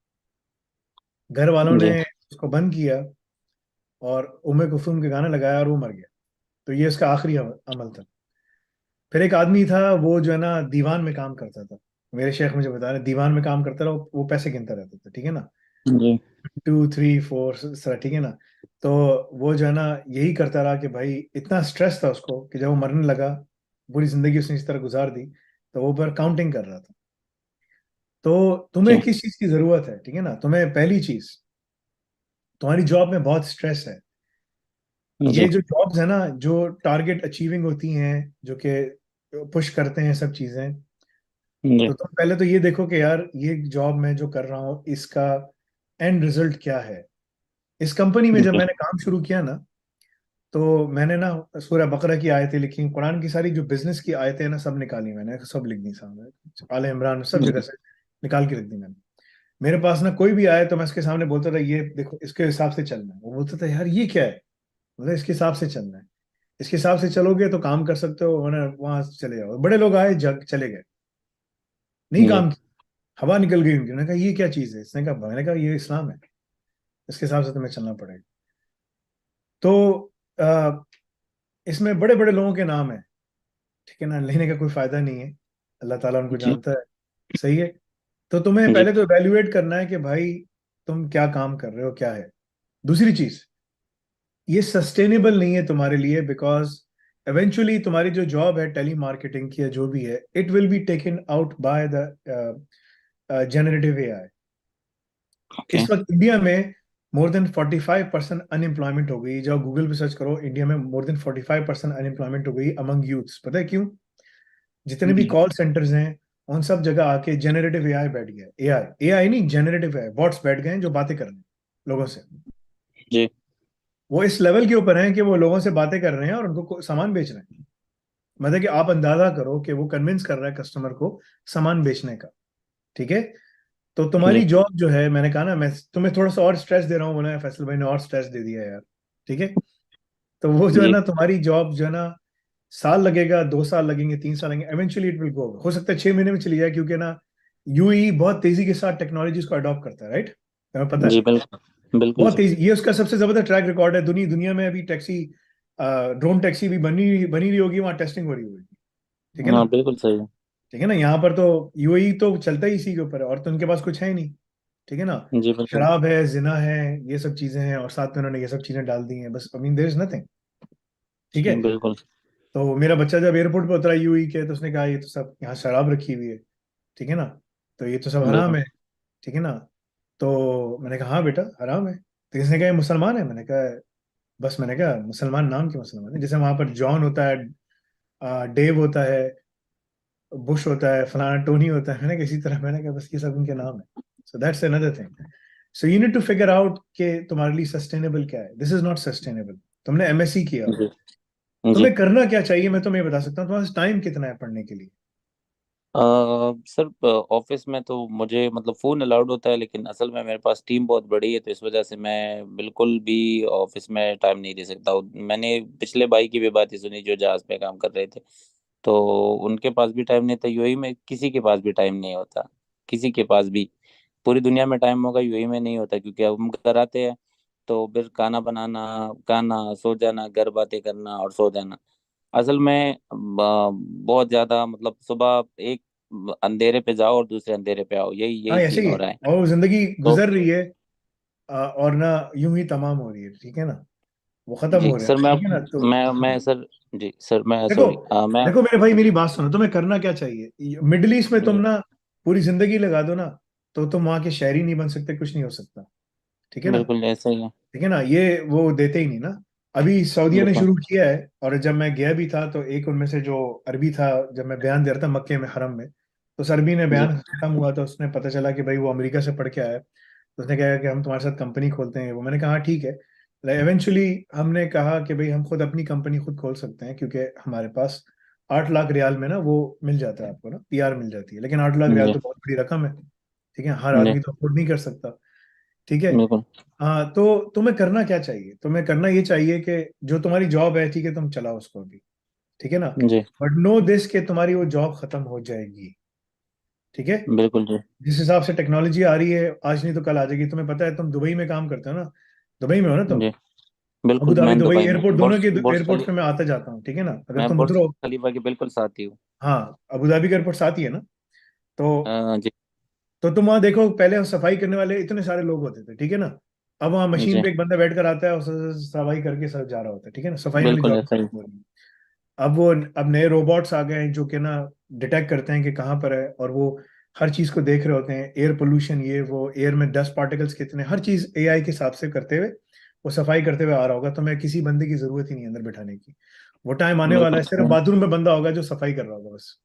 घर वालों ने जी उसको बंद किया और उम्मे कुलथूम के गाना लगाया और वो मर गया। तो ये उसका आखिरी अमल था। फिर एक आदमी था, वो जो है ना दीवान में काम करता था, मेरे शेख मुझे बता रहे, दीवान में काम करता रहा, वो पैसे गिनता रहता था, ठीक है ना? जी 2 3 4 सर, ठीक है ना? तो वो जो है ना यही करता रहा कि भाई इतना स्ट्रेस था उसको कि जब वो मरने लगा, पूरी जिंदगी उसने इस तरह गुजार दी, तो वो पर काउंटिंग कर रहा था। तो तुम्हें जी किस चीज की जरूरत है, ठीक है ना? तुम्हें पहली चीज, तुम्हारी जॉब में बहुत स्ट्रेस है। ये जी जो जॉब्स है ना जो टारगेट अचीविंग होती हैं, जो कि पुश करते हैं सब चीजें, तो जी तुम पहले तो ये देखो कि यार ये जॉब मैं जो कर रहा हूँ इसका एंड रिजल्ट क्या है। इस कंपनी में जब जी मैंने काम शुरू किया ना, तो मैंने ना सूरह बकरा की आयतें लिखी, कुरान की सारी जो बिजनेस की आयतें हैं ना सब निकाली, मैंने सब लिख दी सामने, आले इमरान सब जगह से निकाल के रख दी मैंने। मेरे पास ना कोई भी आए तो मैं इसके सामने बोलता था ये देखो इसके हिसाब से चलना है। वो बोलता था यार ये क्या है? मतलब इसके हिसाब से चलना है, इसके हिसाब से चलोगे तो काम कर सकते हो, वरना वहां से चले जाओ। बड़े लोग आए जग चले गए, नहीं जी काम किया, हवा निकल गई उनकी। उन्होंने कहा ये क्या चीज है? इसने कहा, मैंने कहा ये इस्लाम है, इसके हिसाब से तुम्हें चलना पड़ेगा। तो आ, इसमें बड़े बड़े लोगों के नाम है, ठीक है ना? लेने का कोई फायदा नहीं है, अल्लाह ताला उनको जी जानता है, सही है? तो तुम्हें जी पहले तो इवेल्युएट करना है कि भाई तुम क्या काम कर रहे हो, क्या है। दूसरी चीज, ये सस्टेनेबल नहीं है तुम्हारे लिए, बिकॉज एवेंचुअली तुम्हारी जो जॉब है टेली मार्केटिंग की या जो भी है, it will be taken out by the generative AI. Okay इस वक्त इंडिया में मोर देन 45% अनएम्प्लॉयमेंट हो गई। जब गूगल पे सर्च करो, इंडिया में मोर देन 45% अनएम्प्लॉयमेंट हो गई अमंग यूथ्स। पता है क्यों? जितने भी जी कॉल सेंटर्स हैं उन सब जगह आके जेनरेटिव एआई बैठ गया। एआई एआई नहीं, जेनरेटिव एआई बॉट्स बैठ गए हैं जो बातें कर रहे हैं लोगों से। जी वो इस लेवल के ऊपर हैं कि वो लोगों से बातें कर रहे हैं और उनको सामान बेच रहे हैं। मतलब कि आप अंदाजा करो कि वो कन्विंस कर रहा है कस्टमर को सामान बेचने का, ठीक है? तो तुम्हारी जी जॉब जो है, मैंने कहा ना, मैं तुम्हें थोड़ा सा और स्ट्रेस दे रहा हूँ, बोला फैसल भाई ने और स्ट्रेस दे दिया यार, ठीक है। तो वो जो है जी ना, तुम्हारी जॉब जो है ना, साल लगेगा, 2 साल लगेंगे, 3 साल लगेंगे, एवेंचुअली इट विल गो, हो सकता है 6 महीने में चली जाए, क्योंकि ना यूई बहुत तेजी के साथ टेक्नोलॉजीज को अडॉप्ट करता है, राइट, तुम्हें पता जी, है। बिल्कुल बिल्कुल बहुत सर। तेजी, ये उसका सबसे जबरदस्त ट्रैक रिकॉर्ड है। दुनिया में अभी टैक्सी, ड्रोन टैक्सी भी बनी रही होगी, वहां टेस्टिंग हो रही होगी, ठीक है ना। हाँ बिल्कुल सही है। ठीक है ना, यहाँ पर तो यूएई तो चलता ही इसी के ऊपर है, और तो उनके पास कुछ है ही नहीं, ठीक है ना। जी बिल्कुल। शराब है, जिना है, ये सब चीजें हैं, और साथ में उन्होंने ये सब चीजें डाल दी हैं, बस, I mean there is nothing, ठीक है। जी बिल्कुल। तो मेरा बच्चा जब एयरपोर्ट पे उतरा यूएई के, तो उसने कहा ये तो सब यहाँ शराब रखी हुई है, ठीक है ना, तो ये तो सब हराम बिल्कुल। है, ठीक है ना। तो मैंने कहा हाँ बेटा हराम है। तो इसने कहा ये मुसलमान है, मैंने कहा बस, मैंने कहा मुसलमान नाम के मुसलमान है, जैसे वहां पर जॉन होता है, डेव होता है, बुश होता है, फलाना टोनी होता है, मैंने कहा इसी तरह, मैंने कहा बस ये सब उनके नाम है। So that's another thing. So you need to figure out कि तुम्हारे लिए सस्टेनेबल क्या है, दिस इज नॉट सस्टेनेबल। तुमने एमएससी किया हुआ है, जी जी। तुम्हें करना क्या चाहिए, मैं तुम्हें बता सकता हूँ, तुम्हारे पास टाइम कितना है पढ़ने के लिए। सर ऑफिस में तो मुझे मतलब फोन अलाउड होता है, लेकिन असल में मेरे पास टीम बहुत बड़ी है, तो इस वजह से मैं बिल्कुल भी ऑफिस में टाइम नहीं दे सकता हूँ। मैंने पिछले भाई की भी बात ही सुनी जो जहाज पे काम कर रहे थे, तो उनके पास भी टाइम नहीं था। यूएई में किसी के पास भी टाइम नहीं होता, किसी के पास भी। पूरी दुनिया में टाइम होगा, यूएई में नहीं होता, क्योंकि अब हम घर आते हैं तो फिर खाना बनाना, खाना, सो जाना, घर बातें करना और सो जाना। असल में बहुत ज्यादा मतलब सुबह एक अंधेरे पे जाओ और दूसरे अंधेरे पे आओ, यही हाँ यही ऐसे सीन ही हो है, रहा है। और वो जिंदगी तो गुजर रही है, और ना यूं ही तमाम हो रही है, ठीक है ना, वो खत्म जी हो रहे हैं, सर, मैं ठीक है ना। तो मैं सर, जी सर, मैं देखो, सॉरी, मैं देखो मेरे भाई, जी मेरी बात सुनो, तुम्हें करना क्या चाहिए, मिडिल ईस्ट में तुम जी ना पूरी जिंदगी लगा दो ना, तो तुम वहां के शहरी नहीं बन सकते, कुछ नहीं हो सकता, ठीक है ना। बिल्कुल ऐसा ही है। ठीक है ना, ये वो देते ही नहीं ना। अभी सऊदीया ने बिल्कुल। शुरू किया है, और जब मैं गया भी था, तो एक उनमें से जो अरबी था, जब मैं बयान दे रहा था मक्के में, हरम में, तो उस अरबी ने जी बयान खत्म हुआ तो उसने पता चला कि भाई वो अमेरिका से पढ़ के आया है। तो उसने कहा कि हम तुम्हारे साथ कंपनी खोलते हैं, वो मैंने कहा हाँ ठीक है। इवेंचुअली हमने कहा कि भाई हम खुद अपनी कंपनी खुद खोल सकते हैं, क्योंकि हमारे पास 8 लाख रियाल में ना वो मिल जाता है आपको ना, पीआर मिल जाती है, लेकिन 8 लाख रियाल जी तो बहुत बड़ी रकम है, ठीक है, हर जी आदमी तो अफोर्ड नहीं कर सकता, ठीक है। बिल्कुल। हाँ, तो तुम्हें करना क्या चाहिए, तुम्हें करना ये चाहिए कि जो तुम्हारी जॉब है, ठीक है, तुम चलाओ उसको अभी, ठीक है ना, जी बट नो दिस कि तुम्हारी वो जॉब खत्म हो जाएगी, ठीक है। बिल्कुल। जी जिस हिसाब से टेक्नोलॉजी आ रही है, आज नहीं तो कल आ जाएगी। तुम्हें पता है, तुम दुबई में काम करते हो ना, दुबई में हो ना तुम, जी अबू बिल्कुल, धाबी, मैं दुबई दुबई में एयरपोर्ट, दोनों के बुर्ज एयरपोर्ट पे मैं आता जाता हूँ, ठीक है ना, अगर मैं तुम बुर्ज उतरो। खलीफा के बिल्कुल साथ ही हूँ। हाँ, अबू धाबी का एयरपोर्ट साथ ही है ना। तो जी तुम वहां देखो, पहले सफाई करने वाले इतने सारे लोग होते थे, ठीक है ना। अब वहां मशीन जी पे एक बंदा बैठ कर आता है और सफाई करके सब जा रहा होता है, ठीक है ना, सफाई वाली बिल्कुल जॉब ऐसा ही। हो रही है। अब नए रोबोट्स आ गए हैं, जो कि ना डिटेक्ट करते हैं कि कहाँ पर है, और वो हर चीज को देख रहे होते हैं, एयर पोल्यूशन, ये वो, एयर में डस्ट पार्टिकल्स कितने, हर चीज एआई के हिसाब से करते हुए वो सफाई करते हुए आ रहा होगा। तो मैं किसी बंदे की जरूरत ही नहीं है अंदर बिठाने की, वो टाइम आने वाला बिल्कुल है, सिर्फ ऐसा बाथरूम में बंदा होगा जो सफाई कर रहा होगा बस,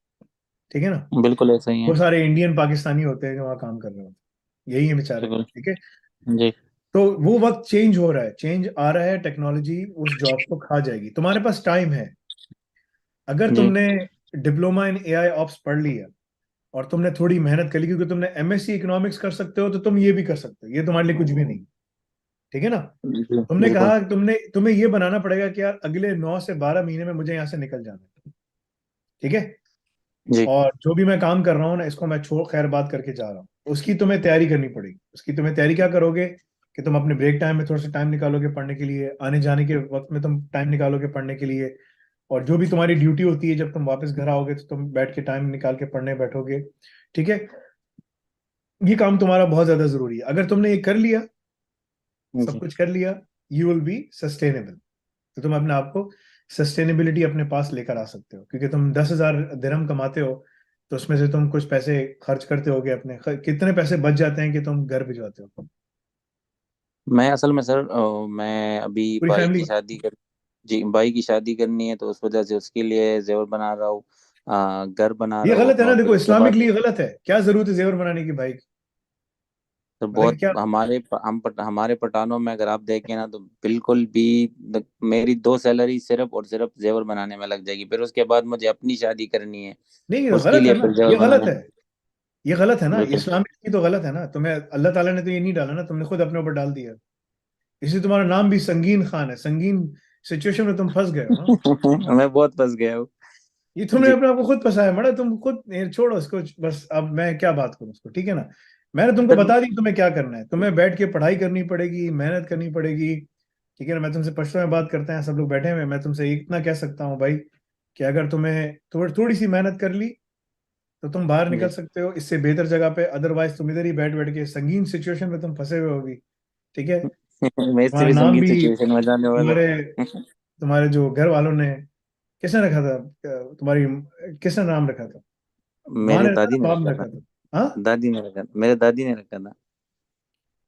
ठीक है ना। ही। बिल्कुल ऐसा ही वो है। सारे इंडियन पाकिस्तानी होते हैं जो वहाँ काम कर रहे होते हैं, यही है बेचारे, बिल्कुल। ठीक है। जी तो वो वक्त चेंज हो रहा है, चेंज आ रहा है, टेक्नोलॉजी उस जॉब को खा जाएगी, तुम्हारे पास टाइम है। अगर जी तुमने डिप्लोमा इन एआई ऑप्स पढ़ लिया, और तुमने थोड़ी मेहनत कर ली, क्योंकि तुमने एमएससी इकोनॉमिक्स कर सकते हो, तो तुम ये भी कर सकते हो, ये तुम्हारे लिए कुछ भी नहीं, ठीक है ना। जी तुमने बिल्कुल। कहा, तुम्हें ये बनाना पड़ेगा कि यार अगले 9 से 12 महीने में मुझे यहाँ से निकल जाना है, ठीक है। जी और जो भी मैं काम कर रहा हूँ ना, इसको मैं छोड़ खैर बात करके जा रहा हूँ, उसकी तुम्हें तैयारी करनी पड़ेगी। उसकी तुम्हें तैयारी क्या करोगे, कि तुम अपने ब्रेक टाइम में थोड़ा सा टाइम निकालोगे पढ़ने के लिए, आने जाने के वक्त में तुम टाइम निकालोगे पढ़ने के लिए, और जो भी तुम्हारी ड्यूटी होती है, जब तुम वापस घर आओगे तो तुम बैठ के टाइम निकाल के पढ़ने बैठोगे, ठीक है। ये काम तुम्हारा बहुत ज्यादा जरूरी है। अगर तुमने ये कर लिया, सब जी कुछ कर लिया, यू विल बी सस्टेनेबल। तो तुम अपने आप को सस्टेनेबिलिटी अपने पास लेकर आ सकते हो, क्योंकि तुम 10,000 दिरहम कमाते हो, तो उसमें से तुम कुछ पैसे खर्च करते होगे अपने, कितने पैसे बच जाते हैं कि तुम घर भिजवाते हो मैं असल में सर मैं अभी पूरी भाई फैमिली। की शादी कर जी भाई की शादी करनी है, तो उस वजह से उसके लिए जेवर बना रहा हूँ, घर बना ये रहा हूँ गलत है अपना, ना, और फिर देखो उसके इस्लामिक बाद लिए गलत है, क्या जरूरत है जेवर बनाने की भाई। तो मतलब कि बहुत क्या, हमारे पठानों में अगर आप देखें ना, तो बिल्कुल भी मेरी 2 सैलरी सिर्फ और सिर्फ जेवर बनाने में लग जाएगी, फिर उसके बाद मुझे अपनी शादी करनी है, नहीं ये तो उसके गलत है लिए ना, फिर जेवर ये गलत बनाने। है, ये गलत है ना, बिल्कुल। इस्लामिक की तो गलत है ना, तुम्हें अल्लाह ताला ने तो ये नहीं डाला ना, तुमने खुद अपने ऊपर डाल दिया। इसलिए तुम्हारा नाम भी संगीन खान है, संगीन सिचुएशन में तुम फंस गए हो ना। मैं बहुत फंस गया हूँ। ये तुमने जी। अपने आप को खुद फंसाया मड़ा, तुम खुद छोड़ो इसको बस। अब मैं क्या बात करूं उसको, ठीक है ना। मैंने तुमको सर बता दी तुम्हें क्या करना है, तुम्हें बैठ के पढ़ाई करनी पड़ेगी, मेहनत करनी पड़ेगी, ठीक है ना। मैं तुमसे पश्तो में बात करते हैं, सब लोग बैठे हुए हैं, मैं तुमसे इतना कह सकता हूँ भाई कि अगर तुम्हें थोड़ी सी मेहनत कर ली तो तुम बाहर निकल जी। सकते हो इससे बेहतर जगह पे। अदरवाइज तुम इधर ही बैठ बैठ के संगीन सिचुएशन में तुम फंसे हुए होगी, ठीक है। मैं इससे तुम्हारा भी नाम संगीन भी सिचुएशन में जाने वाला तुम्हारे हूँ। तुम्हारे जो घर वालों ने, किसने रखा था तुम्हारी, किसने नाम रखा था, माँ मेरे ने रखा दादी था ने बाप रखा ने था। रखा था? हाँ, दादी ने रखा, मेरे दादी ने रखा था।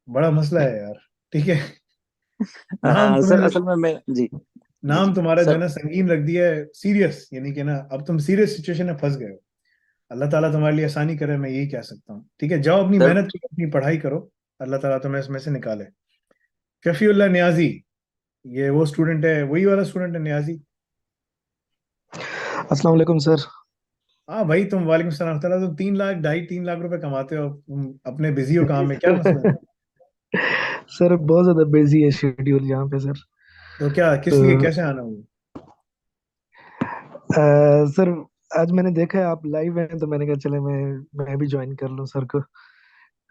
बड़ा मसला है यार, ठीक है। नाम हाँ सर, तुम्हें, असल में मैं जी। जी नाम जी तुम्हारा जो है सर। ना संगीन रख दिया है, सीरियस, यानी कि ना अब तुम सीरियस सिचुएशन में फंस गए हो। अल्लाह ताला तुम्हारे लिए आसानी करे, मैं यही कह सकता हूँ, ठीक है। जाओ अपनी सर मेहनत करो, अपनी पढ़ाई करो, अल्लाह ताला तुम्हें इसमें से निकाले। शफीउल्लाह न्याजी, ये वो स्टूडेंट है, वही वाला स्टूडेंट है न्याजी। अस्सलाम वालेकुम सर। हाँ भाई, तुम वालेकुम सलाम ताला, तुम 3 लाख 2.5 3 लाख रुपए कमाते हो, तुम अपने बिजी हो काम में, क्या मसला है? सर बहुत ज्यादा बिजी है शेड्यूल यहाँ पे सर। तो क्या, किस लिए, तो कैसे आना हुआ? सर आज मैंने देखा है आप लाइव हैं तो मैंने कहा चले मैं भी ज्वाइन कर लूँ सर को।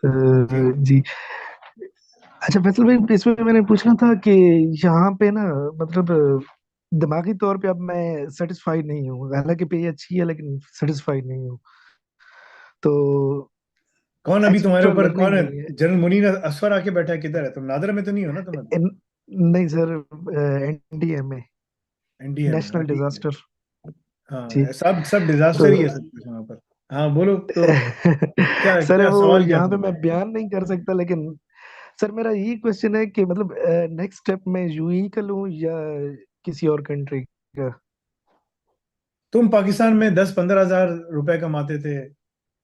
जी जी। अच्छा फैसल भाई, इसमें मैंने पूछना था कि यहाँ पे ना मतलब दिमागी तौर पे अब मैं सेटिस्फाइड नहीं हूँ, हालांकि पे अच्छी है लेकिन सेटिस्फाइड नहीं हूँ। तो कौन अभी तुम्हारे एक्स्ट्रा ऊपर कौन लर्निंग है? नहीं है। जनरल मुनीर असफर आके बैठा है, किधर है? तुम नादरा में तो नहीं हो ना तुम अभी? नहीं सर, एनडीए में, एनडीए में, हाँ नेशनल ठीक है। डिजास्टर। जी। हाँ, सब सब तो डिजास्टर ही है सब कुछ वहाँ पर। हाँ बोलो तो, क्या सर क्या वो सवाल, क्या यहाँ पे मैं तुम्हारा? बयान नहीं कर सकता, लेकिन सर मेरा यही क्वेश्चन है कि मतलब नेक्स्ट स्टेप में यूएई का लूँ या किसी और कंट्री का। तुम पाकिस्तान में 10-15 हजार रुपए कमाते थे।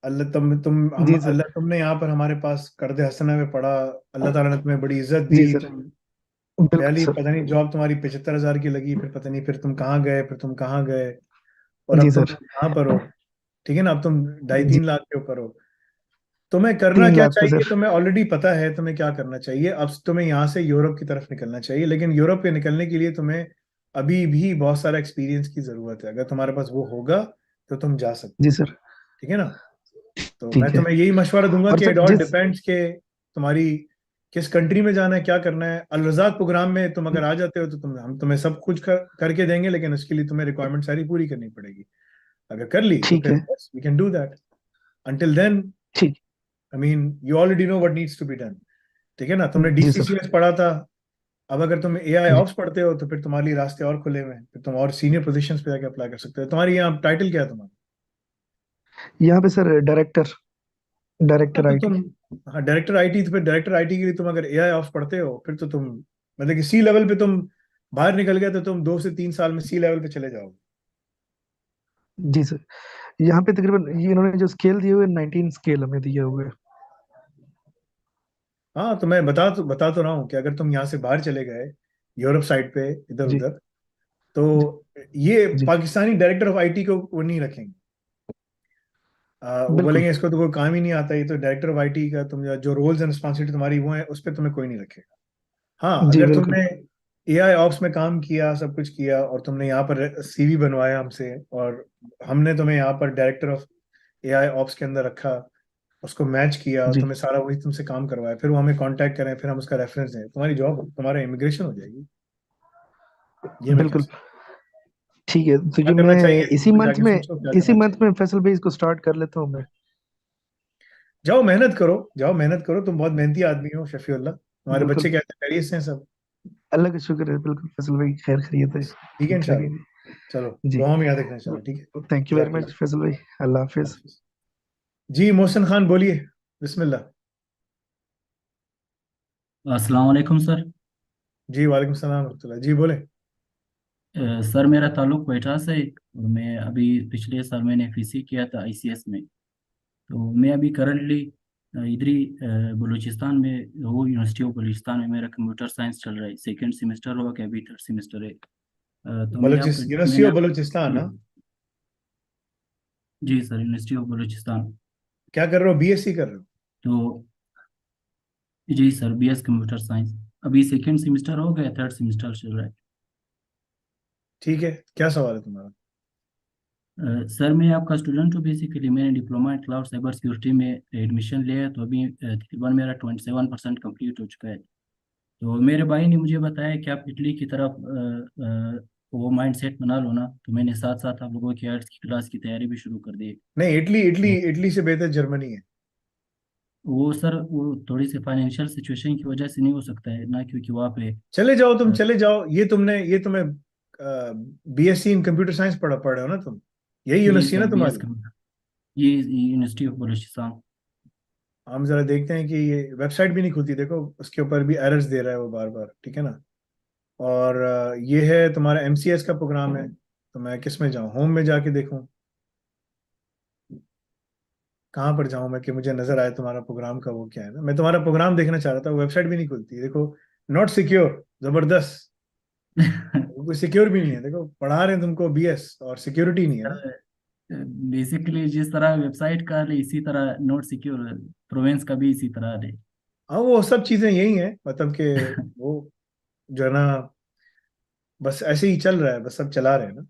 अल्लाह जी सर। अल्लाह तुमने यहाँ पर हमारे पास कर्द हसना में पड़ा, अल्लाह ताला ने तुम्हें बड़ी इज्जत दी, जी सर। तुम बिल्कुल पहली सर। पता नहीं जॉब तुम्हारी 75 हजार की लगी, फिर पता नहीं फिर तुम कहाँ गए, फिर तुम कहाँ गए, और जी अब तुम सर। कहाँ पर हो, ठीक है ना। अब तुम ढाई जी। तीन लाख के ऊपर हो। तुम्हें करना तीन क्या लाख पे चाहिए, सर। तुम्हें ऑलरेडी पता है तुम्हें क्या करना चाहिए। अब तुम्हें यहाँ से यूरोप की तरफ निकलना चाहिए, लेकिन यूरोप के निकलने के लिए तुम्हें अभी भी बहुत सारा एक्सपीरियंस की जरूरत है। अगर तुम्हारे पास वो होगा तो तुम जा सकते जी हो, सर। ठीक है ना। तो मैं ठीक है। तुम्हें यही मशवरा दूंगा और कि सर इट ऑल जिस डिपेंड्स के तुम्हारी किस कंट्री में जाना है, क्या करना है। अल रज़ाक प्रोग्राम में तुम अगर आ जाते हो तो हम तुम्हें सब कुछ करके देंगे, लेकिन उसके लिए तुम्हें रिक्वायरमेंट सारी पूरी करनी पड़ेगी। अगर कर ली तो ठीक फिर है। We can do that. Until then, ठीक। I mean, you already know what needs to be done, ठीक है ना। तुमने जी सर। डीसीसीएस पढ़ा था, अब अगर तुम एआई जी। ऑप्स पढ़ते हो तो फिर तुम्हारे लिए रास्ते और खुले हुए हैं, फिर तुम और सीनियर पोजीशंस पे जाके अप्लाई कर सकते हो। तुम्हारी यहाँ टाइटल क्या है तुम्हारा? यहाँ पे सर डायरेक्टर, हाँ डायरेक्टर तो आईटी। तुम, हाँ डायरेक्टर आईटी, तो फिर डायरेक्टर आईटी के लिए तुम अगर एआई ऑप्स पढ़ते हो फिर तो तुम, मतलब कि सी लेवल पे तुम बाहर निकल गए तो तुम 2 से 3 साल में सी लेवल पे चले जाओगे। जी सर। यहाँ पे तकरीबन ये इन्होंने जो स्केल दिए हुए 19 स्केल हमें दिए हुए हैं। हाँ तो मैं बता तो रहा हूँ कि अगर तुम यहाँ से बाहर चले गए यूरोप साइड पे, इधर जी। उधर, तो ये जी। पाकिस्तानी डायरेक्टर ऑफ आईटी को वो नहीं रखेंगे। वो बिल्कुल। बोलेंगे इसको तो कोई काम ही नहीं आता, ये तो डायरेक्टर ऑफ आईटी का तुम जो रोल्स एंड रिस्पॉन्सिबिलिटी तुम्हारी वो है, उस पर तुम्हें कोई नहीं रखेगा। हाँ जी अगर बिल्कुल। तुमने एआई ऑप्स में काम किया, सब कुछ किया, और तुमने यहाँ पर सीवी बनवाया हमसे, और हमने तुम्हें यहाँ पर डायरेक्टर ऑफ एआई ऑप्स के अंदर रखा, उसको मैच किया, जी तुम्हें सारा वही तुमसे काम करवाया, फिर वो हमें कांटेक्ट करें, फिर हम उसका रेफरेंस दें, तुम्हारी जॉब, तुम्हारा इमिग्रेशन हो जाएगी। ये मैं कह बिल्कुल। सकता ठीक है, तो हूँ। क्या जो करना मैं चाहिए, इसी तुम मंथ जाके में सोचो क्या इसी करना मंथ चाहिए। में फैसल भाई इसको स्टार्ट कर लेता हूँ मैं। जाओ मेहनत करो, जाओ मेहनत करो, तुम बहुत मेहनती आदमी हो शफीउल्लाह, तुम्हारे बिल्कुल। बच्चे कहते हैं, खैरियत से हैं सब? अल्लाह का शुक्र है, बिल्कुल फैसल भाई, खैर खैरियत है, ठीक है ठीक ठाक है इंशाल्लाह। जी। चलो, जी। दुआ में याद रखना इंशाल्लाह, ठीक है। थैंक यू वेरी जज़ाकल्लाह मच फैसल भाई। अल्लाह हाफिज। हाफिज़। जी मोहसिन खान बोलिए, बिस्मिल्लाह। अस्सलाम वालेकुम सर। जी वालेकुम सलाम रहमतुल्लाह, जी बोले। सर मेरा ताल्लुक क्वेटा से है और मैं अभी पिछले साल मैंने एफईसी किया था आईसीएस में। तो मैं अभी करंटली इधर ही बलूचिस्तान में हूँ, यूनिवर्सिटी ऑफ बलूचिस्तान में मेरा कंप्यूटर साइंस चल रहा है, सेकंड सेमेस्टर हुआ कि अभी थर्ड सेमेस्टर है। तो यूनिवर्सिटी मैंने ऑफ आप बलूचिस्तान, हाँ। जी सर, यूनिवर्सिटी ऑफ बलूचिस्तान। क्या कर रहे हो, बीएससी कर रहे हो? तो जी सर, बीएस कंप्यूटर साइंस, अभी सेकेंड सेमेस्टर हो गया, थर्ड सेमेस्टर चल रहा है। ठीक है, क्या सवाल है तुम्हारा? सर मैं आपका स्टूडेंट हूँ बेसिकली, मैंने diploma in cloud cyber security में एडमिशन लिया है, तो अभी तकरीबन मेरा 27% कंप्लीट हो चुका है। तो मेरे भाई ने मुझे बताया कि आप इटली की तरफ वो माइंड सेट बना लो ना, तो मैंने साथ साथ आप लोगों की आर्ट्स की क्लास की तैयारी भी शुरू कर दी। नहीं, इटली इटली तो इटली से बेहतर जर्मनी है। वो सर, वो थोड़ी सी फाइनेंशियल सिचुएशन की वजह से नहीं हो सकता है ना, क्योंकि वहाँ पे चले जाओ, तुम अ, चले जाओ। ये तुम्हें बीएससी इन कंप्यूटर साइंस पढ़ रहे हो ना तुम? यही जी यूनिवर्सिटी है सर, ना बीएस तुम्हारी? कंप्यूटर, ये यूनिवर्सिटी ऑफ बलूचिस्तान। हम जरा देखते हैं कि ये वेबसाइट भी नहीं खुलती, देखो उसके ऊपर भी एरर्स दे रहा है वो बार बार, ठीक है ना। और ये है तुम्हारा एमसीएस का प्रोग्राम है, तो मैं किस में जाऊँ, होम में जाके देखूँ, कहाँ पर जाऊँ मैं कि मुझे नजर आए तुम्हारा प्रोग्राम का वो क्या है ना। मैं तुम्हारा प्रोग्राम देखना चाह रहा था, वेबसाइट भी नहीं खुलती, देखो। नॉट सिक्योर, जबरदस्त। कोई सिक्योर भी नहीं है, देखो पढ़ा रहे हैं तुमको बीएस और सिक्योरिटी नहीं है ना। सर बेसिकली जिस तरह वेबसाइट का है इसी तरह नोट सिक्योर प्रोवेंस का भी इसी तरह है। हाँ, वो सब चीजें यही है, मतलब कि वो जो है ना, बस ऐसे ही चल रहा है, बस सब चला रहे हैं ना।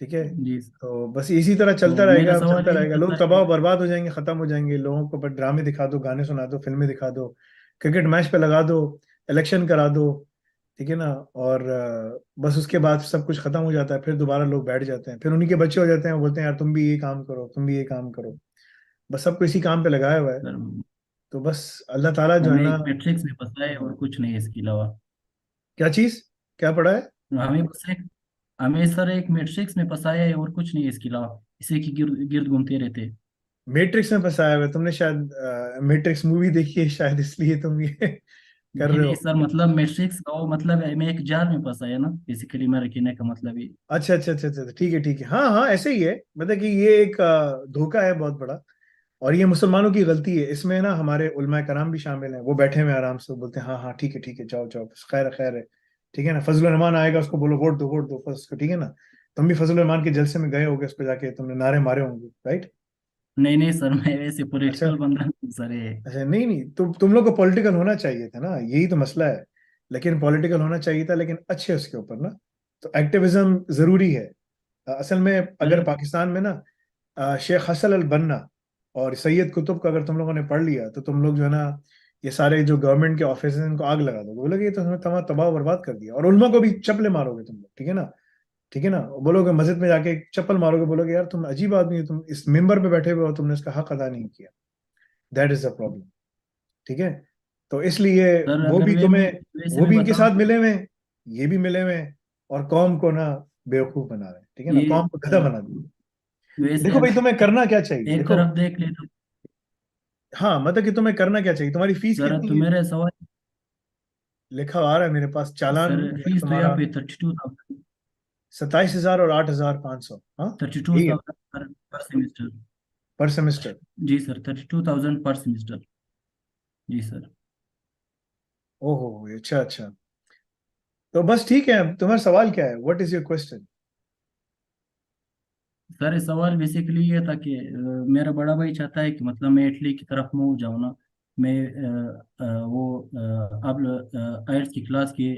ठीक है। जी। तो बस इसी तरह चलता तो मेरा रहेगा, अब सवाल चलता यही रहेगा, था लोग सर तबाह कि बर्बाद हो जाएंगे, खत्म हो जाएंगे, लोगों को बस ड्रामे दिखा दो, गाने सुना दो, फिल्में दिखा दो, क्रिकेट मैच पे लगा दो, इलेक्शन करा दो, ठीक है ना। और बस उसके बाद सब कुछ खत्म हो जाता है, फिर दोबारा लोग बैठ जाते हैं, फिर उन्हीं के बच्चे हो जाते हैं, वो बोलते हैं यार तुम भी ये काम करो, तुम भी ये काम करो। बस सबको इसी काम पे लगाया हुआ है। सर तो बस अल्लाह ताला जो है हमें ना। एक मैट्रिक्स में फंसा है और कुछ नहीं है इसके अलावा। क्या चीज, क्या पढ़ा है? हमें बस एक हमें सर एक मैट्रिक्स में फंसाया है और कुछ नहीं है इसके अलावा, इसी की गिर्द गिर्द घूमते रहते हैं। मैट्रिक्स में फंसाया हुआ है? तुमने शायद मैट्रिक्स मूवी देखी है, शायद इसलिए तुम ये कर नहीं रहे नहीं हो। सर, मतलब मैट्रिक्स का वो मतलब है, मैं एक जाल में फंसा है ना, बेसिकली मेरे कहने का मतलब ये। अच्छा अच्छा अच्छा अच्छा, ठीक है ठीक है, हाँ हाँ, ऐसे ही है, मतलब कि ये एक धोखा है बहुत बड़ा। और ये मुसलमानों की गलती है, इसमें ना हमारे उलमा कराम भी शामिल हैं, वो बैठे हुए हैं आराम से, वो बोलते हैं हाँ हाँ ठीक है जाओ जाओ, बस खैर है खैर है। ठीक है ना, फजल रहमान आएगा, उसको बोलो वोट दो बस उसको, ठीक है ना। तुम भी फजल रहमान के जलसे में गए होगे, उस पर जाके तुमने नारे मारे होंगे, राइट? नहीं नहीं सर, मैं वैसे अच्छा पॉलिटिकल बंदा नहीं सर ये। अच्छा, नहीं नहीं, तुम लोग को पॉलिटिकल होना चाहिए था ना, यही तो मसला है। लेकिन पॉलिटिकल होना चाहिए था, लेकिन अच्छे उसके ऊपर ना। तो एक्टिविज्म जरूरी है। असल में अगर सर पाकिस्तान में ना शेख हसन अल बन्ना और सैयद कुतुब का अगर तुम लोगों ने पढ़ लिया, तो तुम लोग जो है ना, ये सारे जो गवर्नमेंट के ऑफिस हैं इनको आग लगा दोगे, बोलोगे ये तो हमें तबाह बर्बाद कर दिया। और उल्मा को भी चपले मारोगे तुम लोग, ठीक है ना। ठीक है ना, बोलोगे मस्जिद में जाके एक चप्पल मारोगे, बोलोगे यार तुम अजीब आदमी हो, तुम इस मिंबर पे बैठे हुए हो, तुमने इसका हक अदा नहीं किया। That is the problem. ठीक है। तो इसलिए सर वो अगर भी वे तुम्हें, मैं वैसे वो मैं भी इनके बताऊं साथ तो मिले हुए हैं, ये भी मिले हुए हैं, और कौम को ना बेवकूफ बना रहे हैं, ठीक है ना, ये कौम को गधा बना दिया। वैसे देखो भाई, तुम्हें करना क्या चाहिए, एक देखो। तरफ देख ले तो हाँ, मतलब कि तुम्हें करना क्या चाहिए, तुम्हारी फीस सर, तो कितनी है? मेरा सवाल, लिखा आ रहा है मेरे पास चालान सर जो है फीस तो यहाँ तुम्हारा, पे 32,000, 27,000 और 8,500, हाँ, थर्टी टू यही है थाउजेंड पर सेमेस्टर। पर सेमेस्टर। जी सर, 32,000 पर सेमेस्टर। जी सर। ओहो, अच्छा अच्छा। तो बस ठीक है, तुम्हारा सवाल क्या है, what is your question? Sir सवाल बेसिकली ये था कि मेरा बड़ा भाई चाहता है कि मतलब मैं इटली की तरफ मूव जाऊँ ना। मैं वो अब आयल्स की क्लास की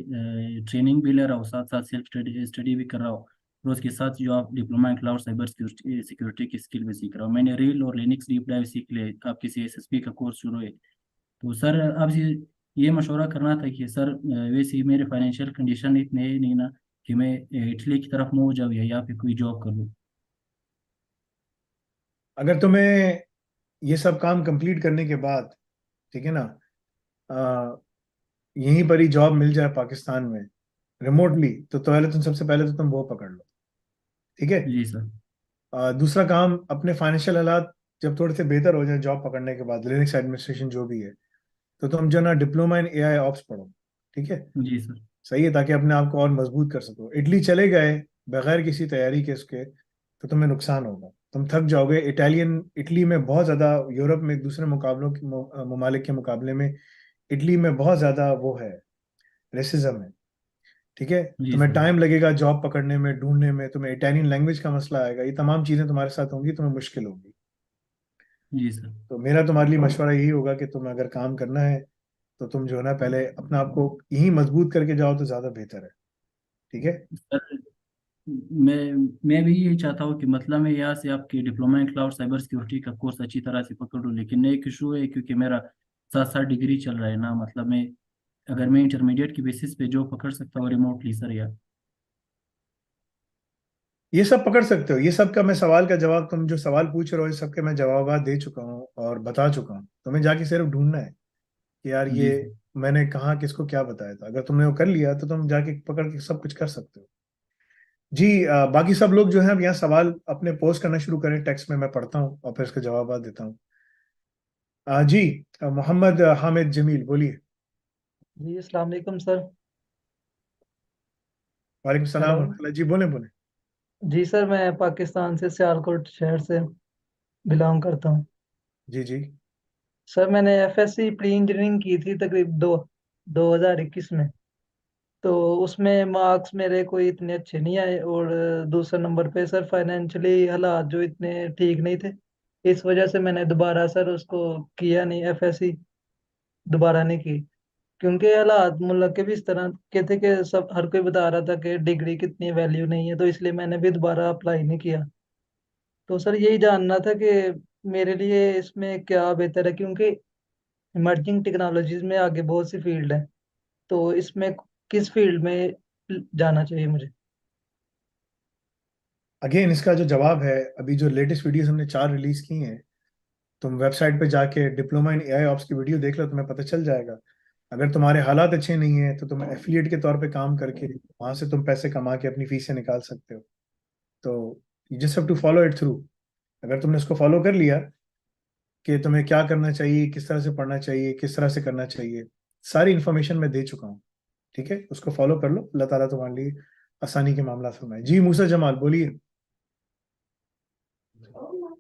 ट्रेनिंग भी ले रहा हूँ, साथ साथ सेल्फ स्टडी स्टडी भी कर रहा हूँ, और उसके साथ जो आप diploma in cloud cyber security की स्किल भी सीख रहा हूँ। मैंने रील और लिनक्स डीप डाइव सीख लिया, आपके CSSP का कोर्स शुरू है। तो सर आपसे ये मशवरा करना था कि सर वैसे ही मेरे फाइनेंशियल कंडीशन इतने है नहीं ना कि मैं इटली की तरफ मूव जाऊँ या यहाँ पे कोई जॉब कर लूँ। अगर तुम्हें ये सब काम कंप्लीट करने के बाद, ठीक है ना, आ, यहीं पर ही जॉब मिल जाए पाकिस्तान में रिमोटली, तो पहले तुम, सबसे पहले तो तुम वो पकड़ लो, ठीक है। जी सर। दूसरा काम, अपने फाइनेंशियल हालात जब थोड़े से बेहतर हो जाए जॉब पकड़ने के बाद, लिनक्स एडमिनिस्ट्रेशन जो भी है, तो तुम जो ना डिप्लोमा इन एआई ऑप्स पढ़ो, ठीक है। जी सर। सही है, ताकि अपने आप को और मजबूत कर सको। इटली चले गए बगैर किसी तैयारी के उसके, तो तुम्हें नुकसान होगा, तुम थक जाओगे। इटालियन, इटली में बहुत ज़्यादा, यूरोप में दूसरे मुकाबलों के ममालिक के मुकाबले में इटली में बहुत ज़्यादा वो है, रेसिज्म है, ठीक है। जी तुम्हें सर। टाइम लगेगा जॉब पकड़ने में, ढूंढने में, तुम्हें इटालियन लैंग्वेज का मसला आएगा, ये तमाम चीज़ें तुम्हारे साथ होंगी, तुम्हें मुश्किल होगी। जी सर। तो मेरा तुम्हारे लिए मशवरा यही होगा कि तुम अगर काम करना है तो तुम जो है ना पहले अपने आप को यही मजबूत करके जाओ तो ज्यादा बेहतर है। ठीक है। सर मैं भी यही चाहता हूँ कि मतलब मैं यहाँ से आपकी diploma in cloud cyber security का कोर्स अच्छी तरह से पकड़ूँ, लेकिन एक इशू है क्योंकि मेरा 7 साल डिग्री चल रहा है ना, मतलब मैं अगर मैं इंटरमीडिएट की बेसिस पे जॉब पकड़ सकता हूँ रिमोटली सर या? ये सब पकड़ सकते हो, ये सब का मैं सवाल का जवाब, तुम जो सवाल पूछ रहे हो इस सब के मैं जवाब दे चुका हूँ और बता चुका हूँ। तुम्हें जाके सिर्फ ढूंढना है कि यार ये जी सर। मैंने कहाँ किसको क्या बताया था। अगर तुमने वो कर लिया तो तुम जाके पकड़ के सब कुछ कर सकते हो। जी बाकी सब लोग जो है अब यहाँ सवाल अपने पोस्ट करना शुरू करें टेक्स्ट में, मैं पढ़ता हूँ और फिर इसके जवाब देता हूँ। जी मोहम्मद हामिद जमील बोलिए। जी अस्सलाम वालेकुम सर। वालेकुम सलाम हेलो। वरहमतुल्लाह। जी बोले बोले। जी सर, मैं पाकिस्तान से सियालकोट शहर से बिलोंग करता हूँ। जी जी। सर मैंने एफएससी प्री इंजीनियरिंग की थी तकरीब 2021 में। तो उसमें मार्क्स मेरे कोई इतने अच्छे नहीं आए, और दूसरे नंबर पे सर फाइनेंशियली हालात जो इतने ठीक नहीं थे, इस वजह से मैंने दोबारा सर उसको किया नहीं, एफएससी दोबारा नहीं की। क्योंकि हालात मुल्क के भी इस तरह के थे कि सब हर कोई बता रहा था कि डिग्री कितनी वैल्यू नहीं है, तो इसलिए मैंने भी दोबारा अप्लाई नहीं किया। तो सर यही जानना था कि मेरे लिए इसमें क्या बेहतर है, क्योंकि इमर्जिंग टेक्नोलॉजीज में आगे बहुत सी फील्ड है, तो इसमें किस फील्ड में जाना चाहिए मुझे? अगेन इसका जो जवाब है, अभी जो लेटेस्ट वीडियोस हमने 4 रिलीज की हैं, तुम वेबसाइट पे जाके डिप्लोमा इन एआई ऑप्स की वीडियो देख लो, तुम्हें पता चल जाएगा। अगर तुम्हारे हालात अच्छे नहीं है तो तुम एफिलिएट के तौर पे काम करके वहां से तुम पैसे कमा के अपनी फीसें निकाल सकते हो। तो you just have to follow it through. अगर तुमने उसको फॉलो कर लिया कि तुम्हें क्या करना चाहिए, किस तरह से पढ़ना चाहिए, किस तरह से करना चाहिए, सारी इन्फॉर्मेशन मैं दे चुका हूँ। ठीक है, उसको फॉलो कर लो, अल्लाह ताला तुम्हारे लिए आसानी के मामला फरमाए। जी मूसा जमाल बोलिए।